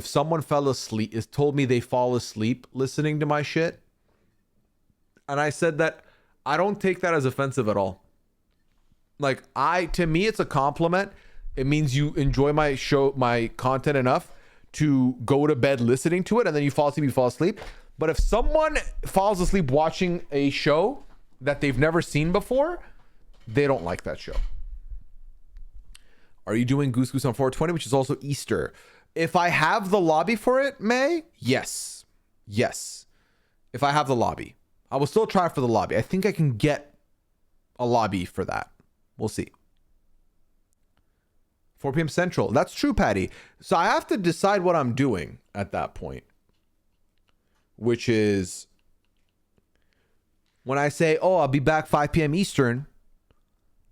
someone told me they fall asleep listening to my shit. And I said that I don't take that as offensive at all. Like, to me, it's a compliment. It means you enjoy my show, my content enough to go to bed listening to it, and then you fall asleep. But if someone falls asleep watching a show that they've never seen before, they don't like that show. Are you doing Goose Goose on 420, which is also Easter? If I have the lobby for it, May? Yes. If I have the lobby. I will still try for the lobby. I think I can get a lobby for that. We'll see. 4 p.m. Central. That's true, Patty. So I have to decide what I'm doing at that point. Which is when I say, oh, I'll be back 5 p.m. Eastern,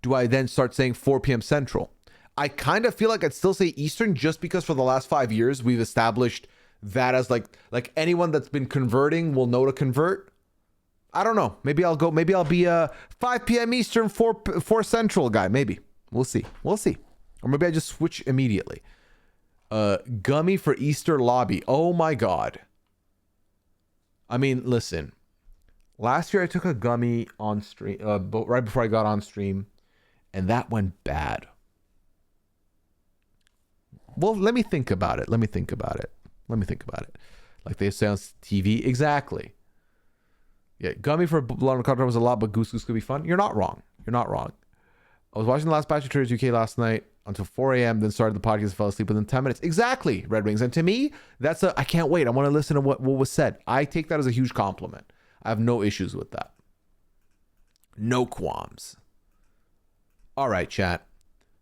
do I then start saying 4 p.m. Central? I kind of feel like I'd still say Eastern just because for the last 5 years, we've established that as like anyone that's been converting will know to convert. I don't know. Maybe I'll be a 5 p.m. Eastern, 4 Central guy. Maybe. We'll see. Or maybe I just switch immediately. Gummy for Easter lobby. Oh my God. I mean, listen. Last year I took a gummy on stream, right before I got on stream, and that went bad. Well, let me think about it. Like they say on TV. Exactly. Yeah, gummy for Blood on Contra was a lot, but Goose Goose could be fun. You're not wrong. I was watching the last batch of Traders UK last night until 4 a.m., then started the podcast and fell asleep within 10 minutes. Exactly, Red Wings. And to me, I can't wait. I want to listen to what was said. I take that as a huge compliment. I have no issues with that. No qualms. All right, chat.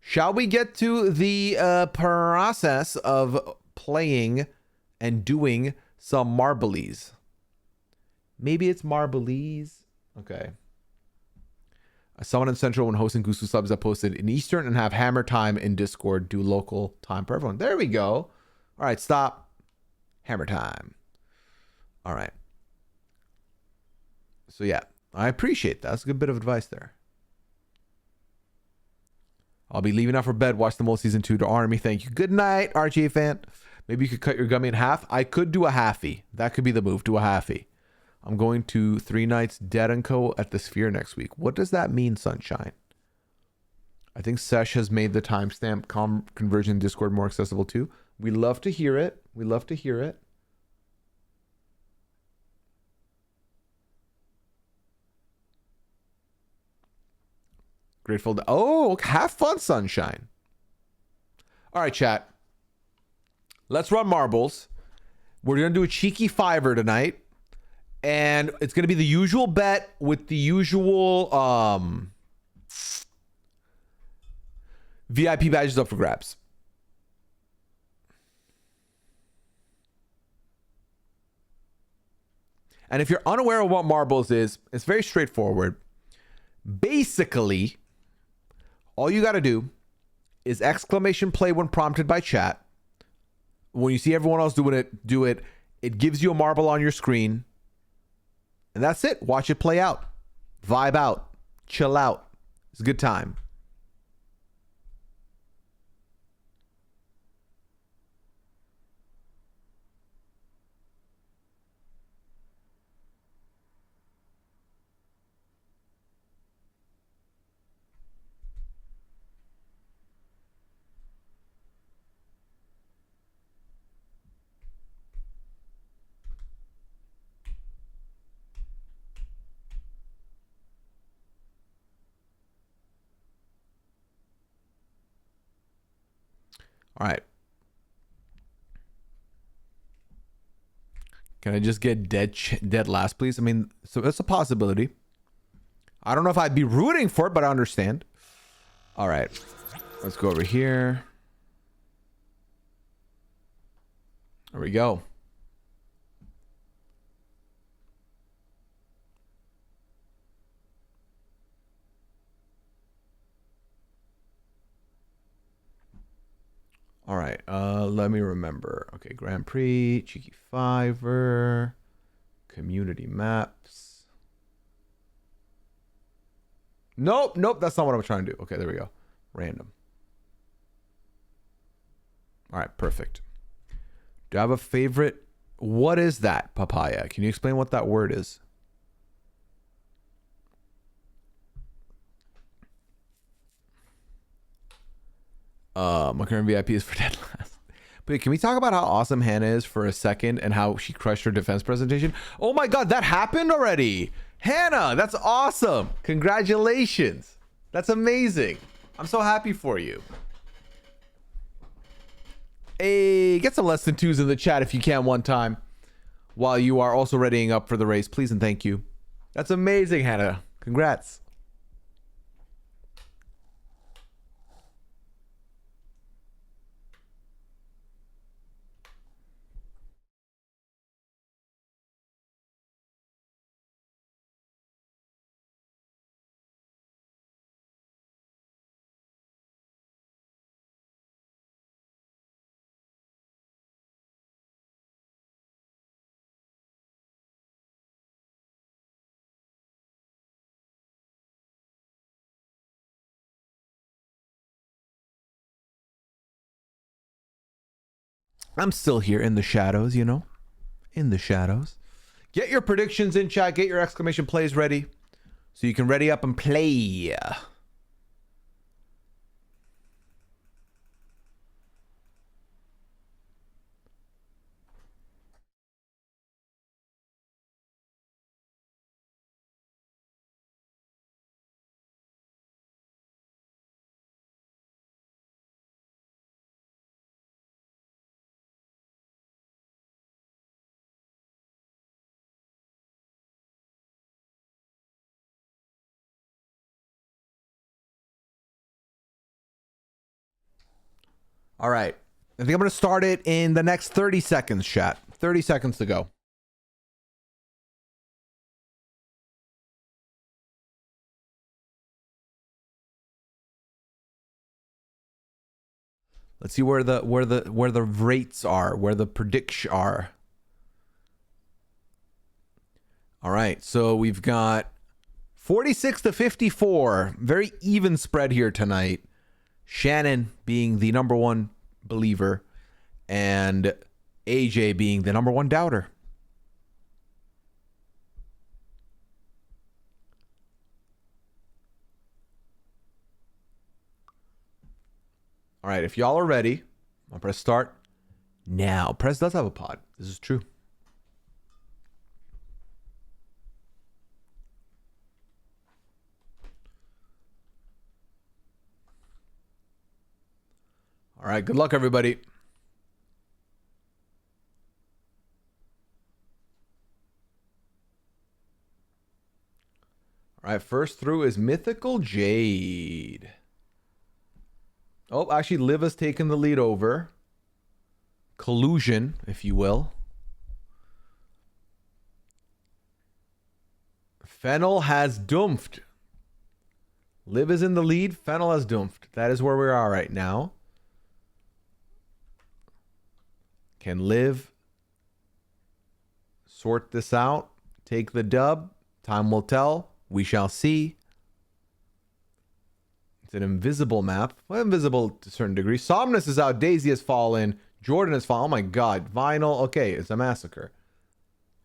Shall we get to the process of playing and doing some Marblies? Maybe it's Marblies. Okay. Someone in Central when hosting Goose Goose Subs that posted in Eastern and have hammer time in Discord. Do local time for everyone. There we go. All right, stop. Hammer time. All right. So yeah, I appreciate that. That's a good bit of advice there. I'll be leaving out for bed. Watch the Mole Season 2 to Army. Thank you. Good night, RGA fan. Maybe you could cut your gummy in half. I could do a halfie. That could be the move. Do a halfie. I'm going to 3 nights Dead & Co. at the Sphere next week. What does that mean, Sunshine? I think Sesh has made the timestamp conversion in Discord more accessible too. We love to hear it. Grateful. Oh, have fun, Sunshine. All right, chat. Let's run marbles. We're going to do a cheeky fiver tonight. And it's going to be the usual bet with the usual VIP badges up for grabs. And if you're unaware of what marbles is, it's very straightforward. Basically, all you got to do is exclamation play when prompted by chat. When you see everyone else doing it, do it. It gives you a marble on your screen. And that's it. Watch it play out. Vibe out. Chill out. It's a good time. All right. Can I just get dead last, please? I mean, so that's a possibility. I don't know if I'd be rooting for it, but I understand. All right. Let's go over here. There we go. All right, let me remember. Okay, Grand Prix, Cheeky Fiver, Community Maps. Nope, that's not what I'm trying to do. Okay, there we go. Random. All right, perfect. Do I have a favorite? What is that, papaya? Can you explain what that word is? My current VIP is for dead last. But can we talk about how awesome Hannah is for a second and how she crushed her defense presentation? Oh my God, that happened already. Hannah, that's awesome. Congratulations. That's amazing. I'm so happy for you. Hey, get some less than twos in the chat if you can one time while you are also readying up for the race, please and thank you. That's amazing, Hannah. Congrats. I'm still here in the shadows, you know, in the shadows. Get your predictions in chat. Get your exclamation plays ready so you can ready up and play. All right. I think I'm going to start it in the next 30 seconds, chat. 30 seconds to go. Let's see where the rates are, where the predictions are. All right. So we've got 46 to 54. Very even spread here tonight. Shannon being the number one believer and AJ being the number one doubter. All right, if y'all are ready, I'll press start now. Press does have a pod. This is true. All right, good luck, everybody. All right, first through is Mythical Jade. Oh, actually, Liv has taken the lead over. Collusion, if you will. Fennel has dumped. Liv is in the lead. Fennel has dumped. That is where we are right now. Can Liv sort this out? Take the dub? Time will tell. We shall see. It's an invisible map. Well, invisible to a certain degree. Somnus is out. Daisy has fallen. Jordan has fallen. Oh my god. Vinyl. Okay, it's a massacre.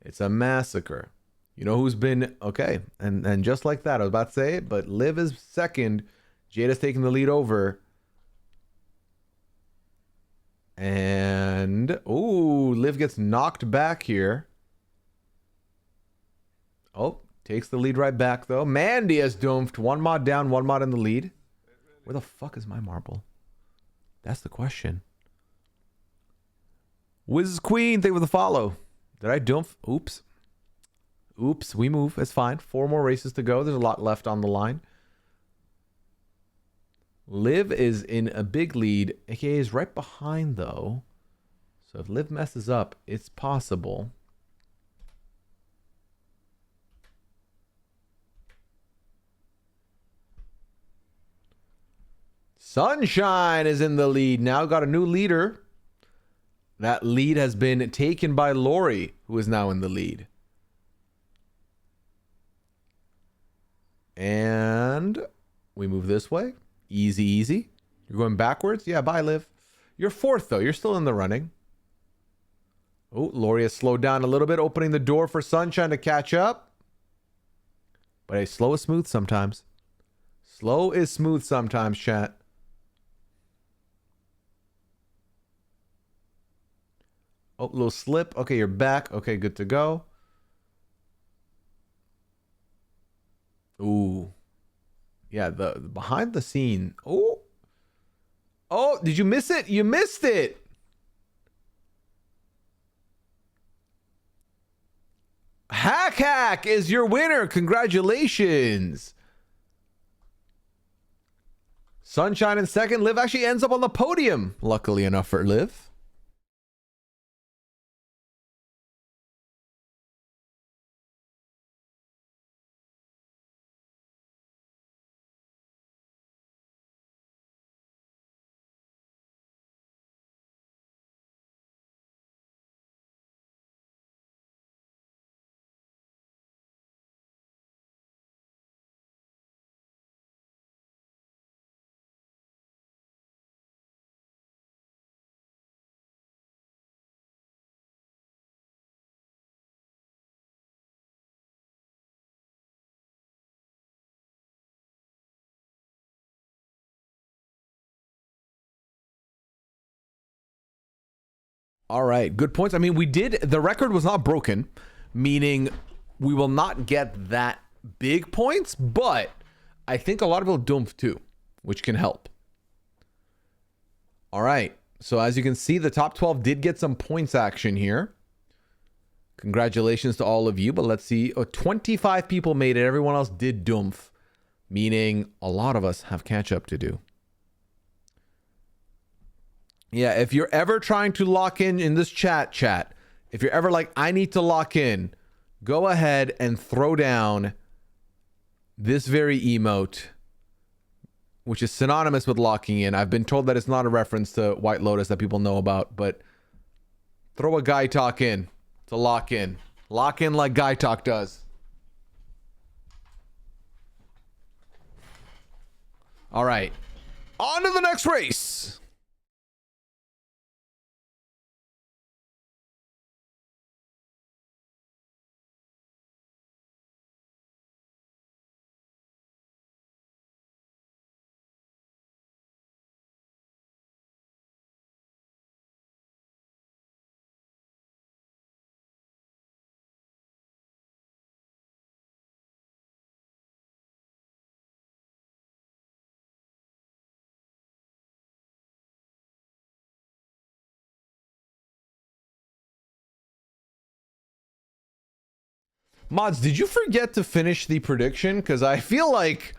It's a massacre. You know who's been... Okay. And just like that, I was about to say it, but Liv is second. Jada's taking the lead over. And... Ooh, Liv gets knocked back here. Oh, takes the lead right back, though. Mandy has doomed. One mod down, one mod in the lead. Where the fuck is my marble? That's the question. Wiz Queen, thank you for the follow. Did I dump? Oops. Oops, we move. It's fine. 4 more races to go. There's a lot left on the line. Liv is in a big lead. AKA is right behind, though. So if Liv messes up, it's possible. Sunshine is in the lead. Now got a new leader. That lead has been taken by Lori, who is now in the lead. And we move this way. Easy, easy. You're going backwards? Yeah, bye, Liv. You're fourth, though. You're still in the running. Oh, Lori has slowed down a little bit, opening the door for Sunshine to catch up. But hey, slow is smooth sometimes. Slow is smooth sometimes, chat. Oh, little slip. Okay, you're back. Okay, good to go. Ooh. Yeah, the behind the scene. Oh. Oh, did you miss it? You missed it. Hack is your winner. Congratulations. Sunshine in second. Liv actually ends up on the podium. Luckily enough for Liv. All right, good points. I mean, the record was not broken, meaning we will not get that big points, but I think a lot of people dump too, which can help. All right, so as you can see, the top 12 did get some points action here. Congratulations to all of you, but let's see. 25 people made it. Everyone else did dump, meaning a lot of us have catch up to do. Yeah, if you're ever trying to lock in this chat, if you're ever like, I need to lock in, go ahead and throw down this very emote, which is synonymous with locking in. I've been told that it's not a reference to White Lotus that people know about, but throw a guy talk in to lock in. Lock in like Guy Talk does. All right. On to the next race. Mods, did you forget to finish the prediction? Because I feel like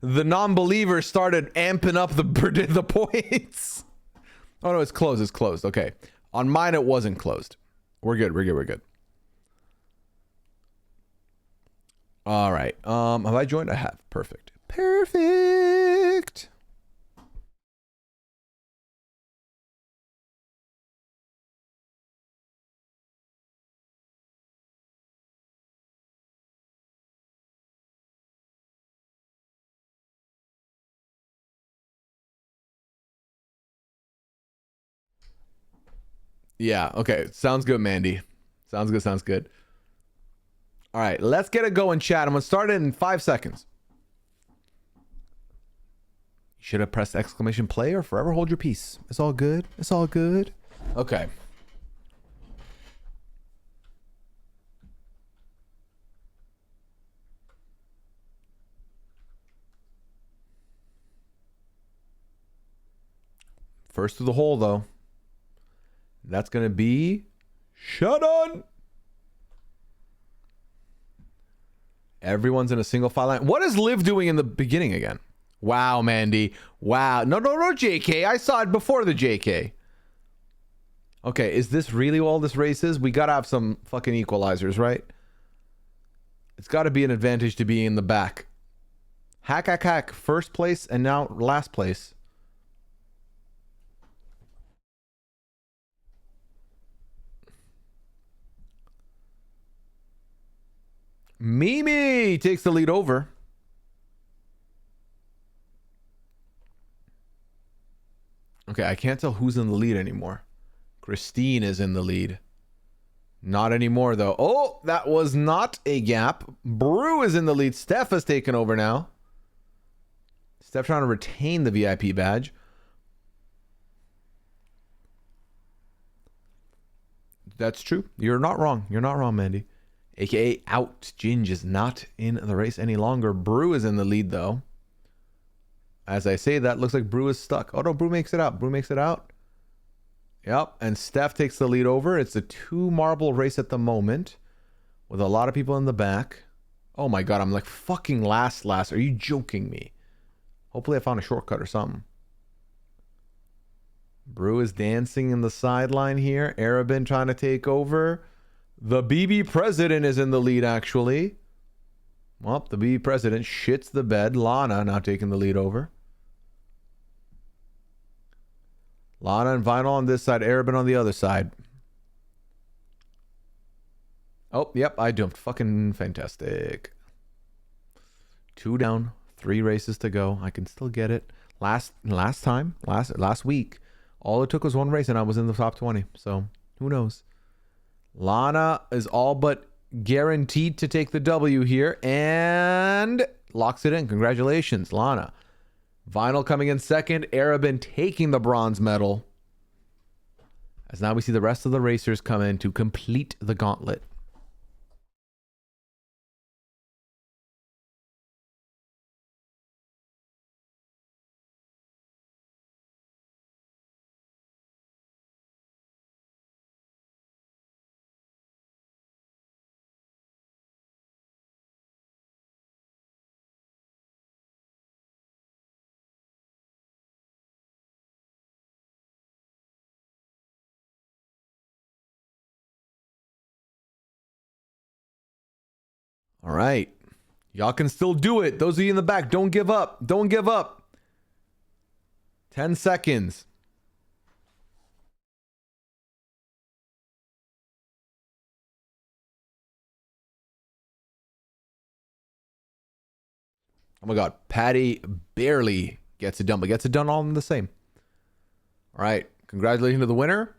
the non-believer started amping up the points. Oh no, it's closed. It's closed. Okay. On mine, it wasn't closed. We're good. We're good. We're good. All right. Have I joined? I have. Perfect. Perfect. Yeah. Okay. Sounds good, Mandy. Sounds good. Sounds good. All right. Let's get it going, chat. I'm going to start it in 5 seconds. You should have pressed exclamation play or forever hold your peace. It's all good. It's all good. Okay. First to the hole, though. That's going to be Shadon. Everyone's in a single file line. What is Liv doing in the beginning again? Wow, Mandy. Wow. No, JK. I saw it before the JK. Okay, is this really all this race is? We got to have some fucking equalizers, right? It's got to be an advantage to be in the back. Hack. First place and now last place. Mimi takes the lead over. Okay, I can't tell who's in the lead anymore. Christine is in the lead. Not anymore, though. Oh, that was not a gap. Brew is in the lead. Steph has taken over now. Steph trying to retain the VIP badge. That's true. You're not wrong. You're not wrong, Mandy. AKA out. Ginge is not in the race any longer. Brew is in the lead, though. As I say that, looks like Brew is stuck. Oh, no, Brew makes it out. Brew makes it out. Yep, and Steph takes the lead over. It's a 2-marble race at the moment with a lot of people in the back. Oh my god, I'm like fucking last. Are you joking me? Hopefully I found a shortcut or something. Brew is dancing in the sideline here. Arabin trying to take over. The BB President is in the lead, actually. Well, the BB President shits the bed. Lana now taking the lead over. Lana and Vinyl on this side, Arabin on the other side. Oh, yep, I dumped. Fucking fantastic. 2 down, 3 races to go. I can still get it. Last week, all it took was 1 race and I was in the top 20. So, who knows? Lana is all but guaranteed to take the W here and locks it in. Congratulations, Lana. Vinyl coming in second. Arabin taking the bronze medal. As now we see the rest of the racers come in to complete the gauntlet. All right. Y'all can still do it. Those of you in the back, don't give up. Don't give up. 10 seconds. Oh my god. Patty barely gets it done, but gets it done all in the same. All right. Congratulations to the winner.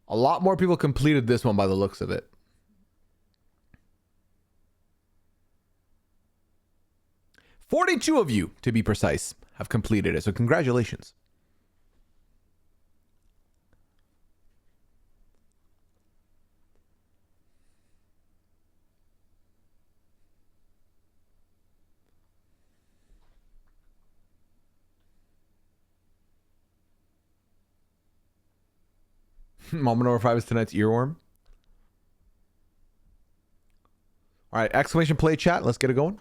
A lot more people completed this one by the looks of it. $42 of you, to be precise, have completed it. So congratulations. Moment number 5 is tonight's earworm. All right, exclamation play chat. Let's get it going.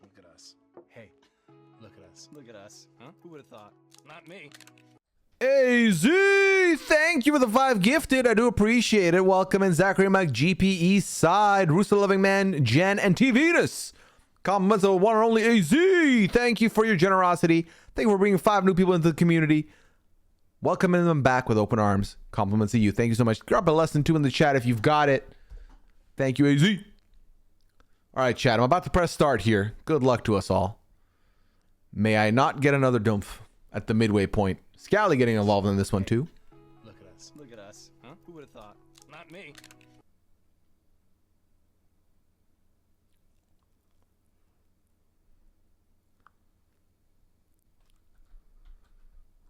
Look at us. Hey, look at us. Look at us. Huh? Who would have thought? Not me. AZ, thank you for the 5 gifted. I do appreciate it. Welcome in Zachary Mike, GPE Side, Rooster Loving Man, Jen, and T Venus. Compliments of one and only AZ. Thank you for your generosity. Thank you for bringing 5 new people into the community. Welcoming them back with open arms. Compliments to you. Thank you so much. Drop a lesson 2 in the chat if you've got it. Thank you, AZ. All right, chat. I'm about to press start here. Good luck to us all. May I not get another dumph at the midway point. Scally getting involved in this one too. Look at us. Look at us. Huh? Who would have thought? Not me.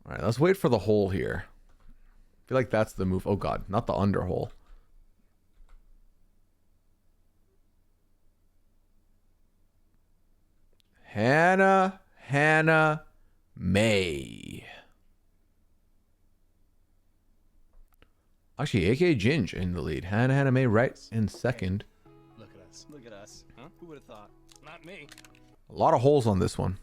All right, let's wait for the hole here. I feel like that's the move. Oh God, not the under hole. Hannah May. Actually, aka Ginge in the lead. Hannah May right in second. Look at us. Look at us. Huh? Who would have thought? Not me. A lot of holes on this one.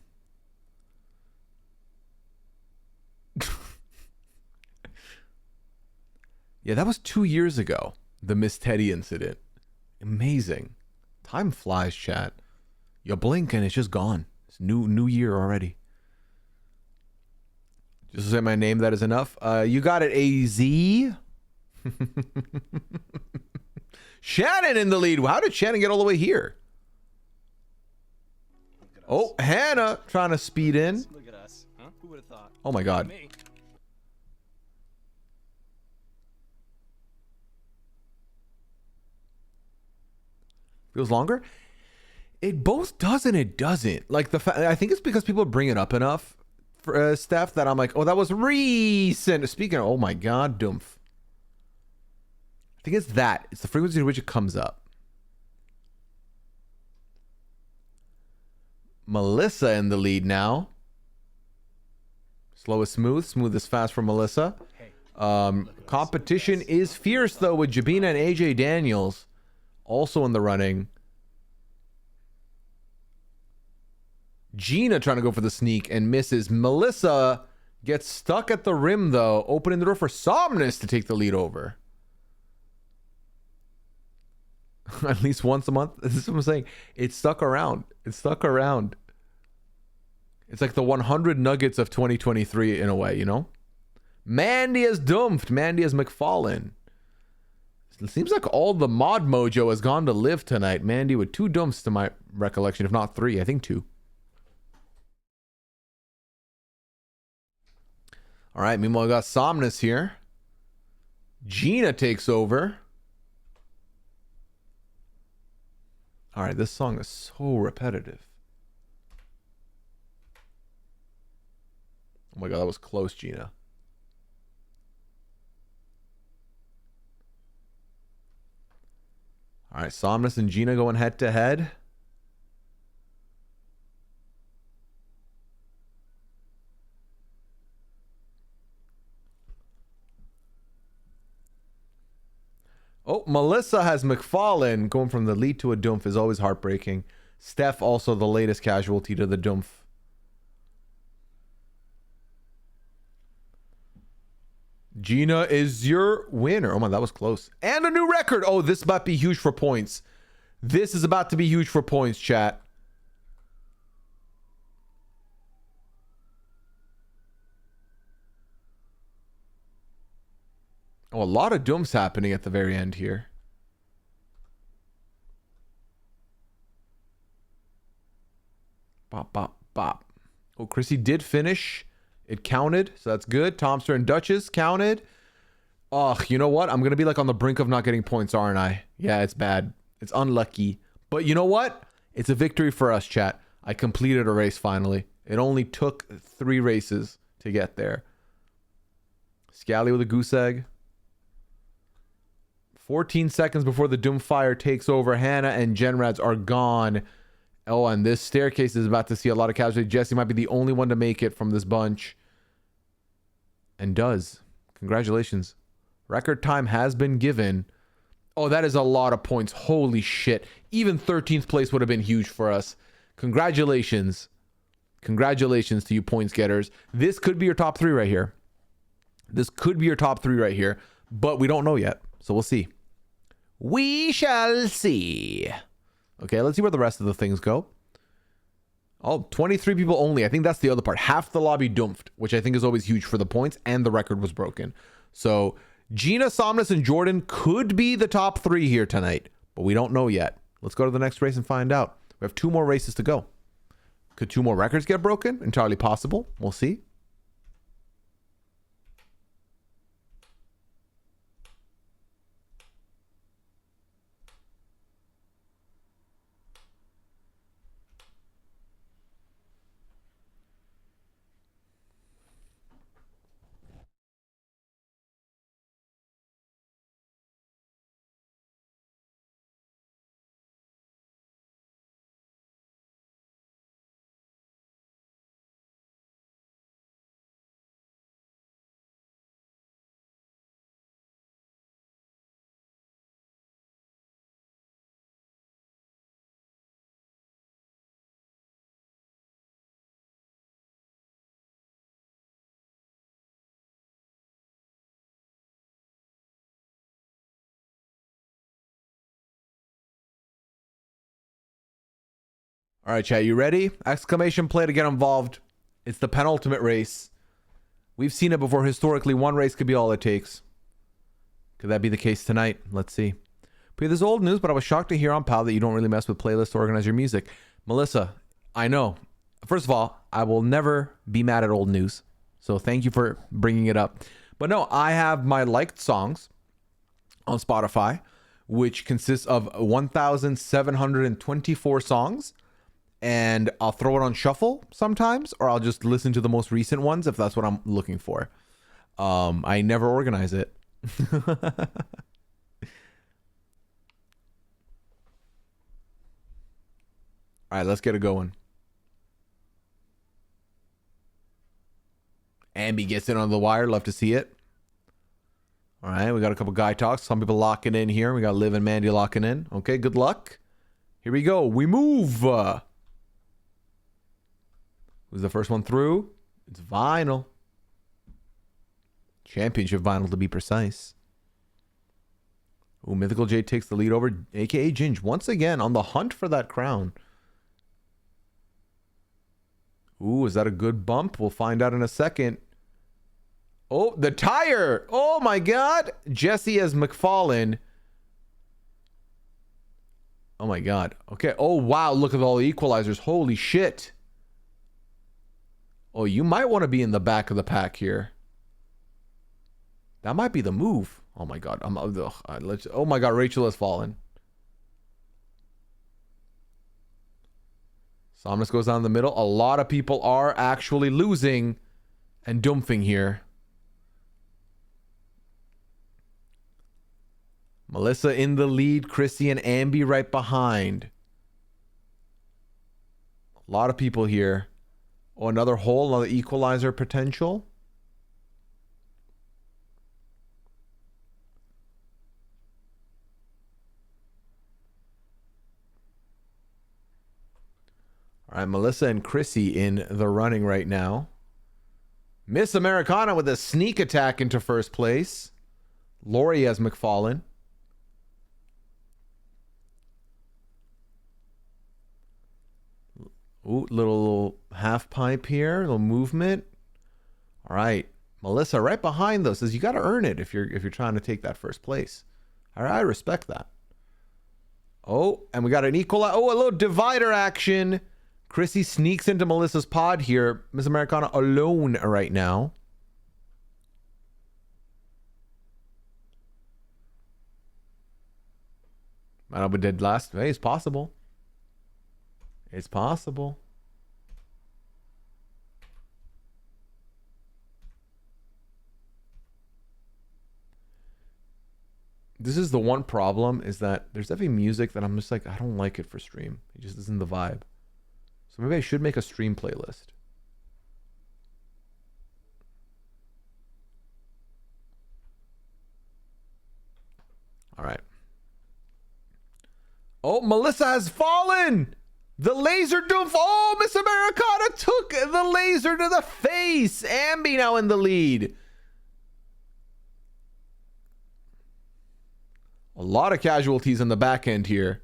Yeah, that was 2 years ago. The Miss Teddy incident. Amazing. Time flies, chat. You blink and it's just gone. It's new year already. Just to say my name, that is enough. You got it, AZ. Shannon in the lead. How did Shannon get all the way here? Oh, Hannah trying to speed in. Look at us. Huh? Who would have thought? Oh my God. Me. Feels longer. It both does and it doesn't. Like I think it's because people bring it up enough for stuff that I'm like, oh, that was recent. Speaking of, oh my God, Dumph. I think it's that. It's the frequency in which it comes up. Melissa in the lead now. Slow is smooth. Smooth is fast for Melissa. Competition is fierce though with Jabina and AJ Daniels also in the running. Gina trying to go for the sneak and misses. Melissa gets stuck at the rim though, opening the door for Somnus to take the lead over. At least once a month. This is what I'm saying. It's stuck around. It's stuck around. It's like the 100 nuggets of 2023 in a way, you know? Mandy has dumped. Mandy has McFallen. It seems like all the mod mojo has gone to live tonight. Mandy with 2 dumps to my recollection, if not 3. I think 2. All right, meanwhile, we got Somnus here. Gina takes over. All right, this song is so repetitive. Oh my God, that was close, Gina. All right, Somnus and Gina going head to head. Oh, Melissa has McFallen. Going from the lead to a dumph is always heartbreaking. Steph also the latest casualty to the dumph. Gina is your winner. Oh my, that was close. And a new record. Oh, this might be huge for points. This is about to be huge for points, chat. Oh, a lot of dumps happening at the very end here. Bop, bop, bop. Oh, Chrissy did finish. It counted, so that's good. Tomster and Duchess counted. Oh, you know what? I'm going to be like on the brink of not getting points, aren't I? Yeah, it's bad. It's unlucky. But you know what? It's a victory for us, chat. I completed a race finally. It only took 3 races to get there. Scally with a goose egg. 14 seconds before the Doomfire takes over. Hannah and Genrads are gone. Oh, and this staircase is about to see a lot of casualties. Jesse might be the only one to make it from this bunch. And does. Congratulations. Record time has been given. Oh, that is a lot of points. Holy shit. Even 13th place would have been huge for us. Congratulations. Congratulations to you points getters. This could be your top 3 right here. This could be your top 3 right here. But we don't know yet. So we'll see. We shall see. Okay, let's see where the rest of the things go. Oh, 23 people only. I think that's the other part. Half the lobby dumped, which I think is always huge for the points, and the record was broken. So Gina, Somnus, and Jordan could be the top 3 here tonight, but we don't know yet. Let's go to the next race and find out. We have 2 more races to go. Could 2 more records get broken? Entirely possible. We'll see. All right, chat, you ready? Exclamation play to get involved. It's the penultimate race. We've seen it before. Historically, 1 race could be all it takes. Could that be the case tonight? Let's see. But this is old news, but I was shocked to hear on PAL that you don't really mess with playlists to organize your music. Melissa, I know. First of all, I will never be mad at old news. So thank you for bringing it up. But no, I have my liked songs on Spotify, which consists of 1,724 songs. And I'll throw it on shuffle sometimes, or I'll just listen to the most recent ones if that's what I'm looking for. I never organize it. All right, let's get it going. Ambi gets in on the wire. Love to see it. All right, we got a couple guy talks. Some people locking in here. We got Liv and Mandy locking in. Okay, good luck. Here we go. We move. Who's the first one through? It's Vinyl. Championship Vinyl to be precise. Ooh, Mythical J takes the lead over, aka Ginge, once again on the hunt for that crown. Ooh, is that a good bump? We'll find out in a second. Oh, the tire! Oh my god! Jesse as McFarlane. Oh my god. Okay. Oh wow, look at all the equalizers. Holy shit. Oh, you might want to be in the back of the pack here. That might be the move. Oh my god. Oh my god, Rachel has fallen. Somnus goes down the middle. A lot of people are actually losing and dumping here. Melissa in the lead. Chrissy and Ambi right behind. A lot of people here. Oh, another hole, another equalizer potential. All right, Melissa and Chrissy in the running right now. Miss Americana with a sneak attack into first place. Lori has McFarlane. Ooh, little half pipe here, little movement. All right, Melissa right behind though says you got to earn it if you're trying to take that first place. All right, I respect that. Oh, and we got an equal. Oh, a little divider action. Chrissy sneaks into Melissa's pod here. Miss Americana alone right now. I know we did last. Hey, it's possible. It's possible. This is the one problem, is that there's definitely music that I'm just like, I don't like it for stream. It just isn't the vibe. So maybe I should make a stream playlist. All right. Oh, Melissa has fallen. The laser doof. Oh, Miss Americana took the laser to the face. Ambi now in the lead. A lot of casualties in the back end here.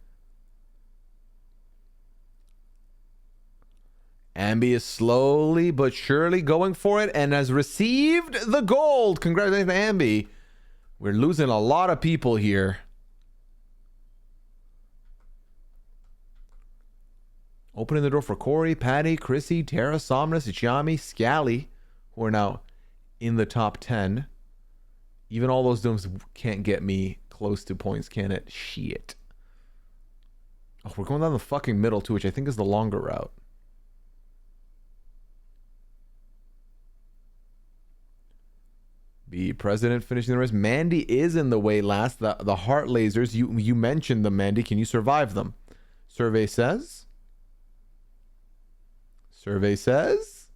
Ambi is slowly but surely going for it and has received the gold. Congratulations to Ambi. We're losing a lot of people here. Opening the door for Corey, Patty, Chrissy, Tara, Somnus, Ichiami, Scally, who are now in the top 10. Even all those dooms can't get me close to points, can it? Shit. Oh, we're going down the fucking middle too, which I think is the longer route. The president finishing the race. Mandy is in the way last. The heart lasers. You mentioned them, Mandy. Can you survive them? Survey says. Survey says.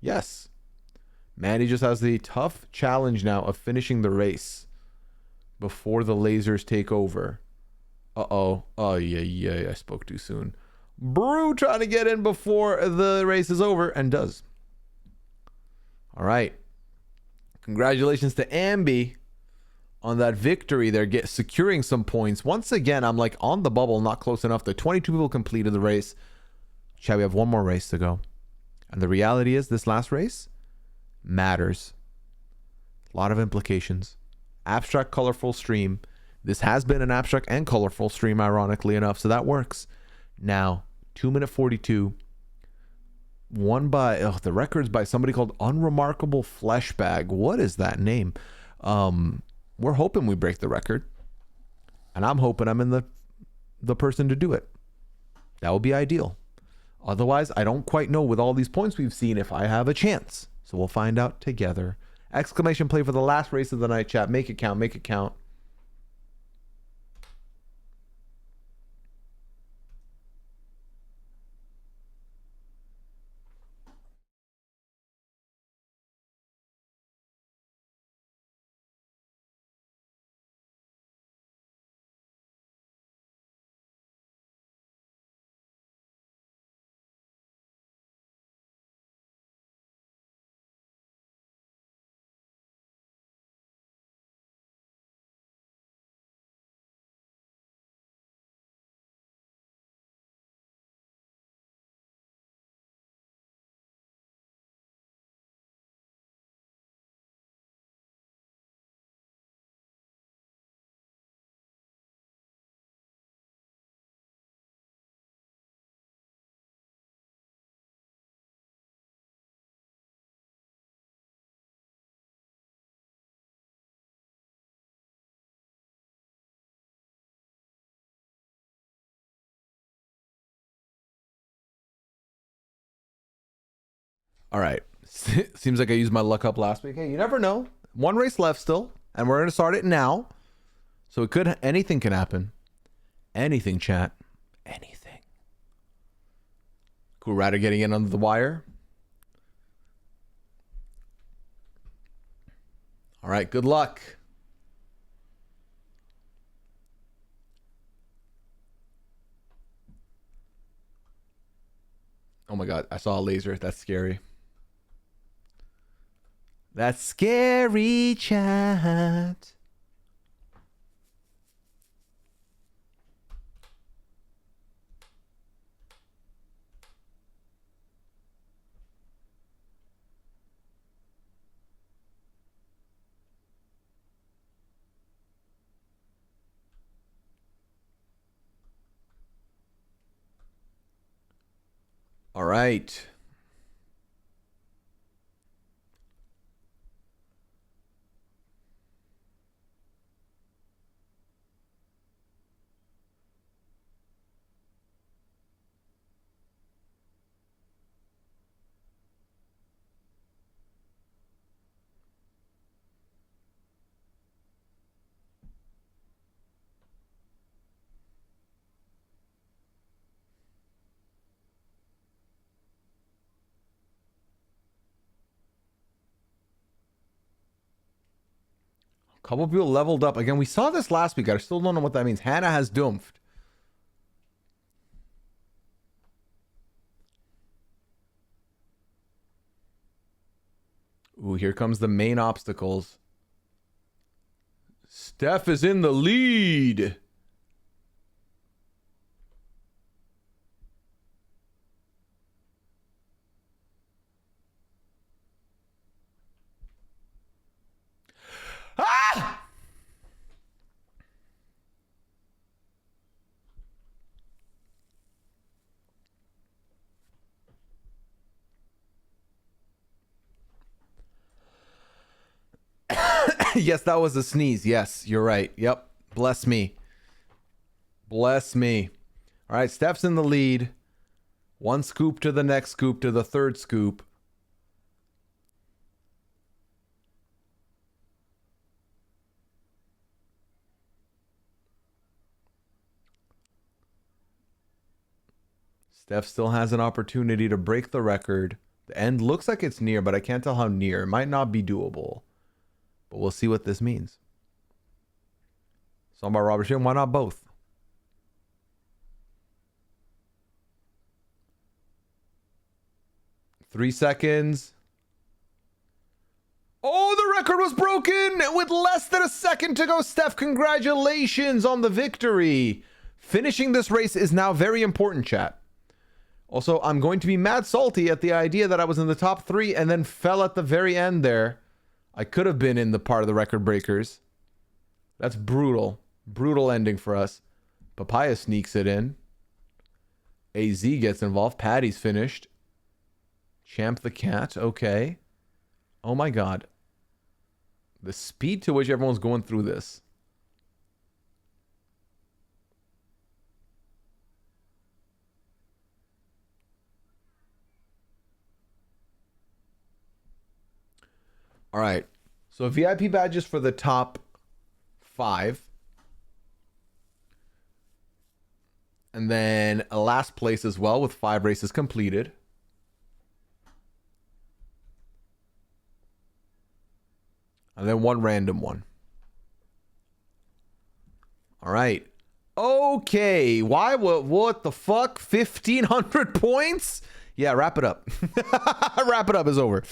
Yes. Mandy just has the tough challenge now of finishing the race before the lasers take over. Uh-oh. Oh, yeah. I spoke too soon. Brew trying to get in before the race is over, and does. All right. Congratulations to Ambi on that victory there, securing some points. Once again, I'm like on the bubble, not close enough. The 22 people completed the race. Shall we have one more race to go? And the reality is this last race matters. A lot of implications. Abstract, colorful stream. This has been an abstract and colorful stream, ironically enough, so that works. Now, 2-minute 42. Won by the record's by somebody called Unremarkable Fleshbag. What is that name? We're hoping we break the record, and I'm hoping I'm in the person to do it. That would be ideal. Otherwise, I don't quite know with all these points we've seen if I have a chance. So we'll find out together. Exclamation play for the last race of the night, chat. Make it count. Make it count. All right. Seems like I used my luck up last week. Hey, you never know. One race left still, and we're going to start it now. So it could, anything can happen. Anything, chat. Anything. Cool Rider getting in under the wire. All right, good luck. Oh my God, I saw a laser. That's scary. That's scary, chat. All right. A couple people leveled up. Again, we saw this last week. I still don't know what that means. Hannah has doomed. Ooh, here comes the main obstacles. Steph is in the lead. Ah! Yes, that was a sneeze. Yes, you're right. Yep. Bless me. Bless me. All right, Steph's in the lead. One scoop to the next scoop to the third scoop. Steph still has an opportunity to break the record. The end looks like it's near, but I can't tell how near. It might not be doable. But we'll see what this means. Song by Robert Sheen. Why not both? Three seconds. Oh, the record was broken with less than a second to go. Steph, congratulations on the victory. Finishing this race is now very important, chat. Also, I'm going to be mad salty at the idea that I was in the top 3 and then fell at the very end there. I could have been in the part of the record breakers. That's brutal. Brutal ending for us. Papaya sneaks it in. AZ gets involved. Patty's finished. Champ the cat. Okay. Oh my god. The speed to which everyone's going through this. All right. So VIP badges for the top 5. And then a last place as well with 5 races completed. And then one random one. All right. Okay. Why? What the fuck? 1,500 points? Yeah, wrap it up. Wrap it up is over.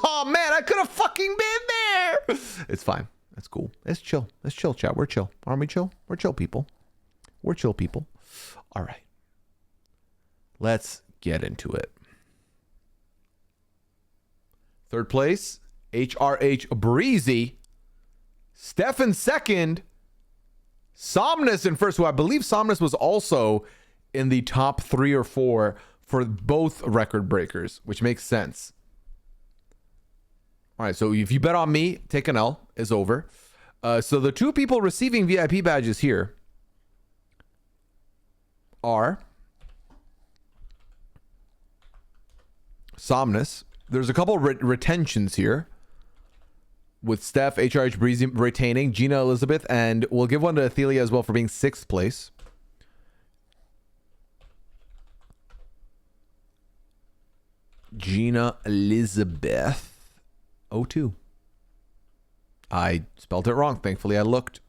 Oh, man, I could have fucking been there. It's fine. That's cool. It's chill. It's chill, chat. We're chill. Aren't we chill? We're chill people. We're chill people. All right. Let's get into it. Third place, HRH Breezy. Steph in second. Somnus in first, who I believe Somnus was also in the top 3 or 4 for both record breakers, which makes sense. All right, so if you bet on me, take an L is over. So the 2 people receiving VIP badges here are Somnus. There's a couple retentions here with Steph, HRH Breezy retaining, Gina Elizabeth, and we'll give one to Athelia as well for being 6th place. Gina Elizabeth 02. I spelled it wrong. Thankfully, I looked.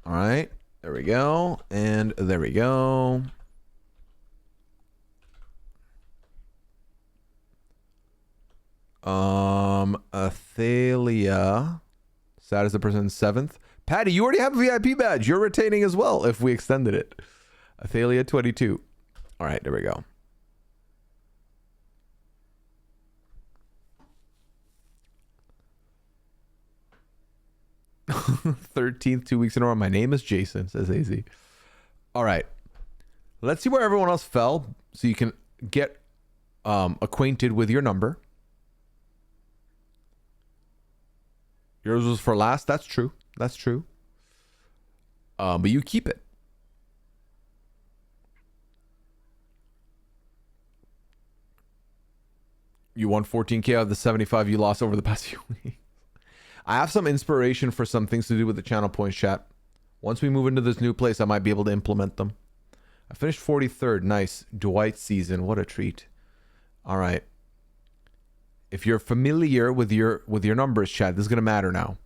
All right. There we go. And there we go. Athelia. Sad as the person 7th. Patty, you already have a VIP badge. You're retaining as well if we extended it. Athelia 22. All right, there we go. 13th, 2 weeks in a row. My name is Jason, says AZ. All right. Let's see where everyone else fell so you can get acquainted with your number. Yours was for last. That's true. That's true. But you keep it. You won 14K out of the 75 you lost over the past few weeks. I have some inspiration for some things to do with the channel points, chat. Once we move into this new place, I might be able to implement them. I finished 43rd. Nice. Dwight season. What a treat. All right. If you're familiar with your numbers, chat, this is going to matter now.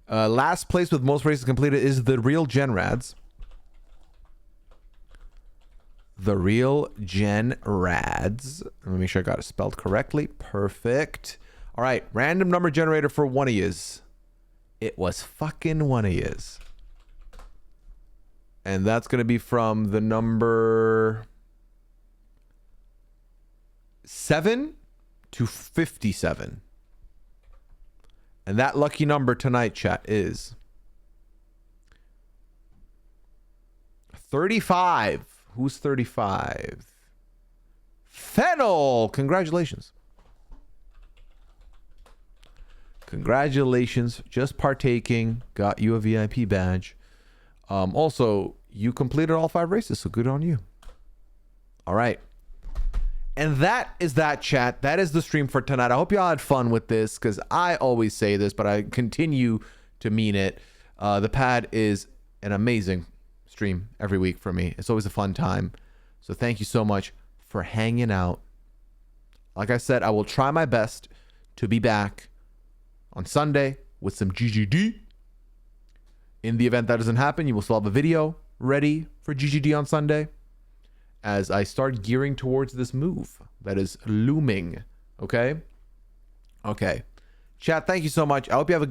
Last place with most races completed is the Real Genrads. The Real Genrads. Let me make sure I got it spelled correctly. Perfect. All right. Random number generator for one of yous. It was fucking one of yous. And that's going to be from the number 7 to 57. And that lucky number tonight, chat, is 35. Who's 35? Fennel! Congratulations. Congratulations. Just partaking. Got you a VIP badge. Also, you completed all 5 races, so good on you. All right. And that is that, chat. That is the stream for tonight. I hope y'all had fun with this, because I always say this, but I continue to mean it. The pad is an amazing stream every week for me. It's always a fun time. So thank you so much for hanging out. Like I said, I will try my best to be back on Sunday with some GGD. In the event that doesn't happen, you will still have a video ready for GGD on Sunday as I start gearing towards this move that is looming. Okay? Okay. Chat, thank you so much. I hope you have a good